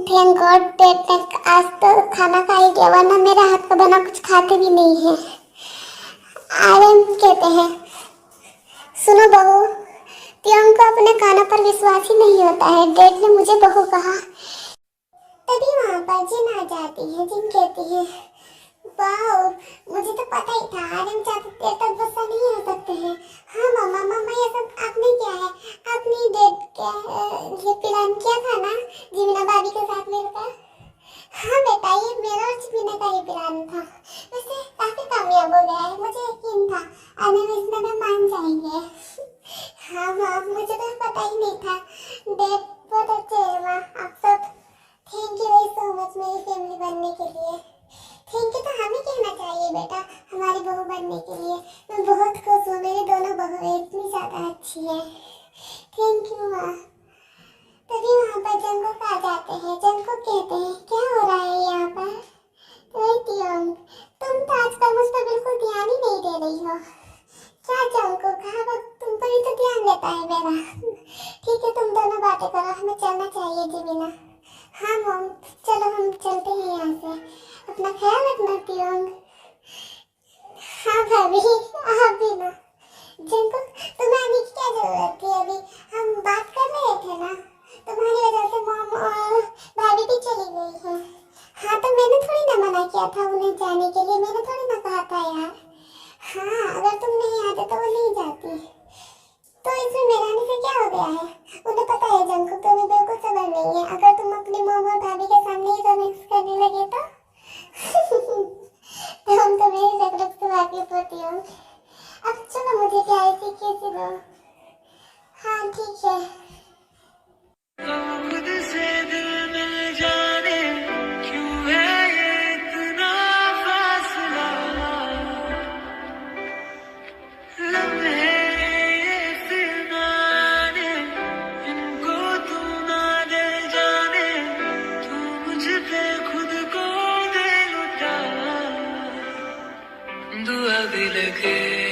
थैंक गॉड डेट ने आज तो खाना खा ही गया, वरना मेरा हाथ का बना कुछ खाते भी नहीं है। आर्यन कहते हैं, सुनो बहू, त्यों को अपने कानों पर विश्वास ही नहीं होता है। डेड ने मुझे बहू कहा। तभी वहाँ पर जिन आ जाती है। जिन कहती है, वाओ, मुझे तो पता ही था आर्यन ज्यादा देर तक गुस्सा नहीं हो सकते हैं। हाँ मामा, मामा ये सब आपने क्या है? आपने डेड ये प्लान किया था ना जीवना भाभी के साथ मिलकर? हाँ बेटा, ये मेरा और जीवना का ही प्लान था। वैसे काफी कामयाब हो गया है, मुझे यकीन था आने में इतना में मान जाएंगे। हाँ माँ, मुझे तो पता ही नहीं था। डेड बहुत अच्छे हैं माँ, आप सब। Thank you very so much मेरी फैमिली बनने के लिए। थैंक यू तो हमें कहना चाहिए बेटा, हमारी बहू बनने के लिए। मैं बहुत खुश हूँ, मेरी दोनों बहुएं इतनी ज्यादा अच्छी है। थैंक यू माँ। तभी वहाँ पर जंगुक आ जाते हैं। जंगुक कहते हैं, क्या हो रहा है यहाँ पर? त्यों, तुम तो आजकल मुझ पर बिल्कुल ध्यान ही नहीं दे रही हो। क्या जंगुक, हाँ वक्त तुम पर ही तो ध्यान देता है मेरा। ठीक है, तुम दोनों बातें करो, हमें चलना चाहिए जीविना। हाँ मॉम, चलो हम चलते हैं यहाँ से। अपना ख्याल रखना त्यों। हाँ भाभी, आप भी ना। जंगुक, तुम्हें आने की क्या जरूरत थी? अभी हम बात कर रहे थे ना, तुम्हारी वजह से मॉम और भाभी भी चली गई है। हाँ तो मैंने थोड़ी ना मना किया था उन्हें जाने के लिए, मैंने थोड़ी ना कहा था यार। हाँ, अगर तुम नहीं आते तो वो नहीं जाती। तो इसमें मेरे आने से क्या हो गया है? उन्हें पता है जंगुक, तुम्हें बिल्कुल सबर नहीं है। अगर तुम अपनी मॉम और भाभी के सामने ही रोमांस करने लगे तो तो हम तो मेरी रख से वाकिफ होती हूँ। अब चलो मुझे प्यारे से किस दो। हाँ ठीक है। खुद से दिल मिल जाने, क्यों है ये इतना फासला? लम्हे ये फिरनाने, इनको तू ना दे जाने, तू मुझ पे खुद को दे लुटा। दुआ भी लगे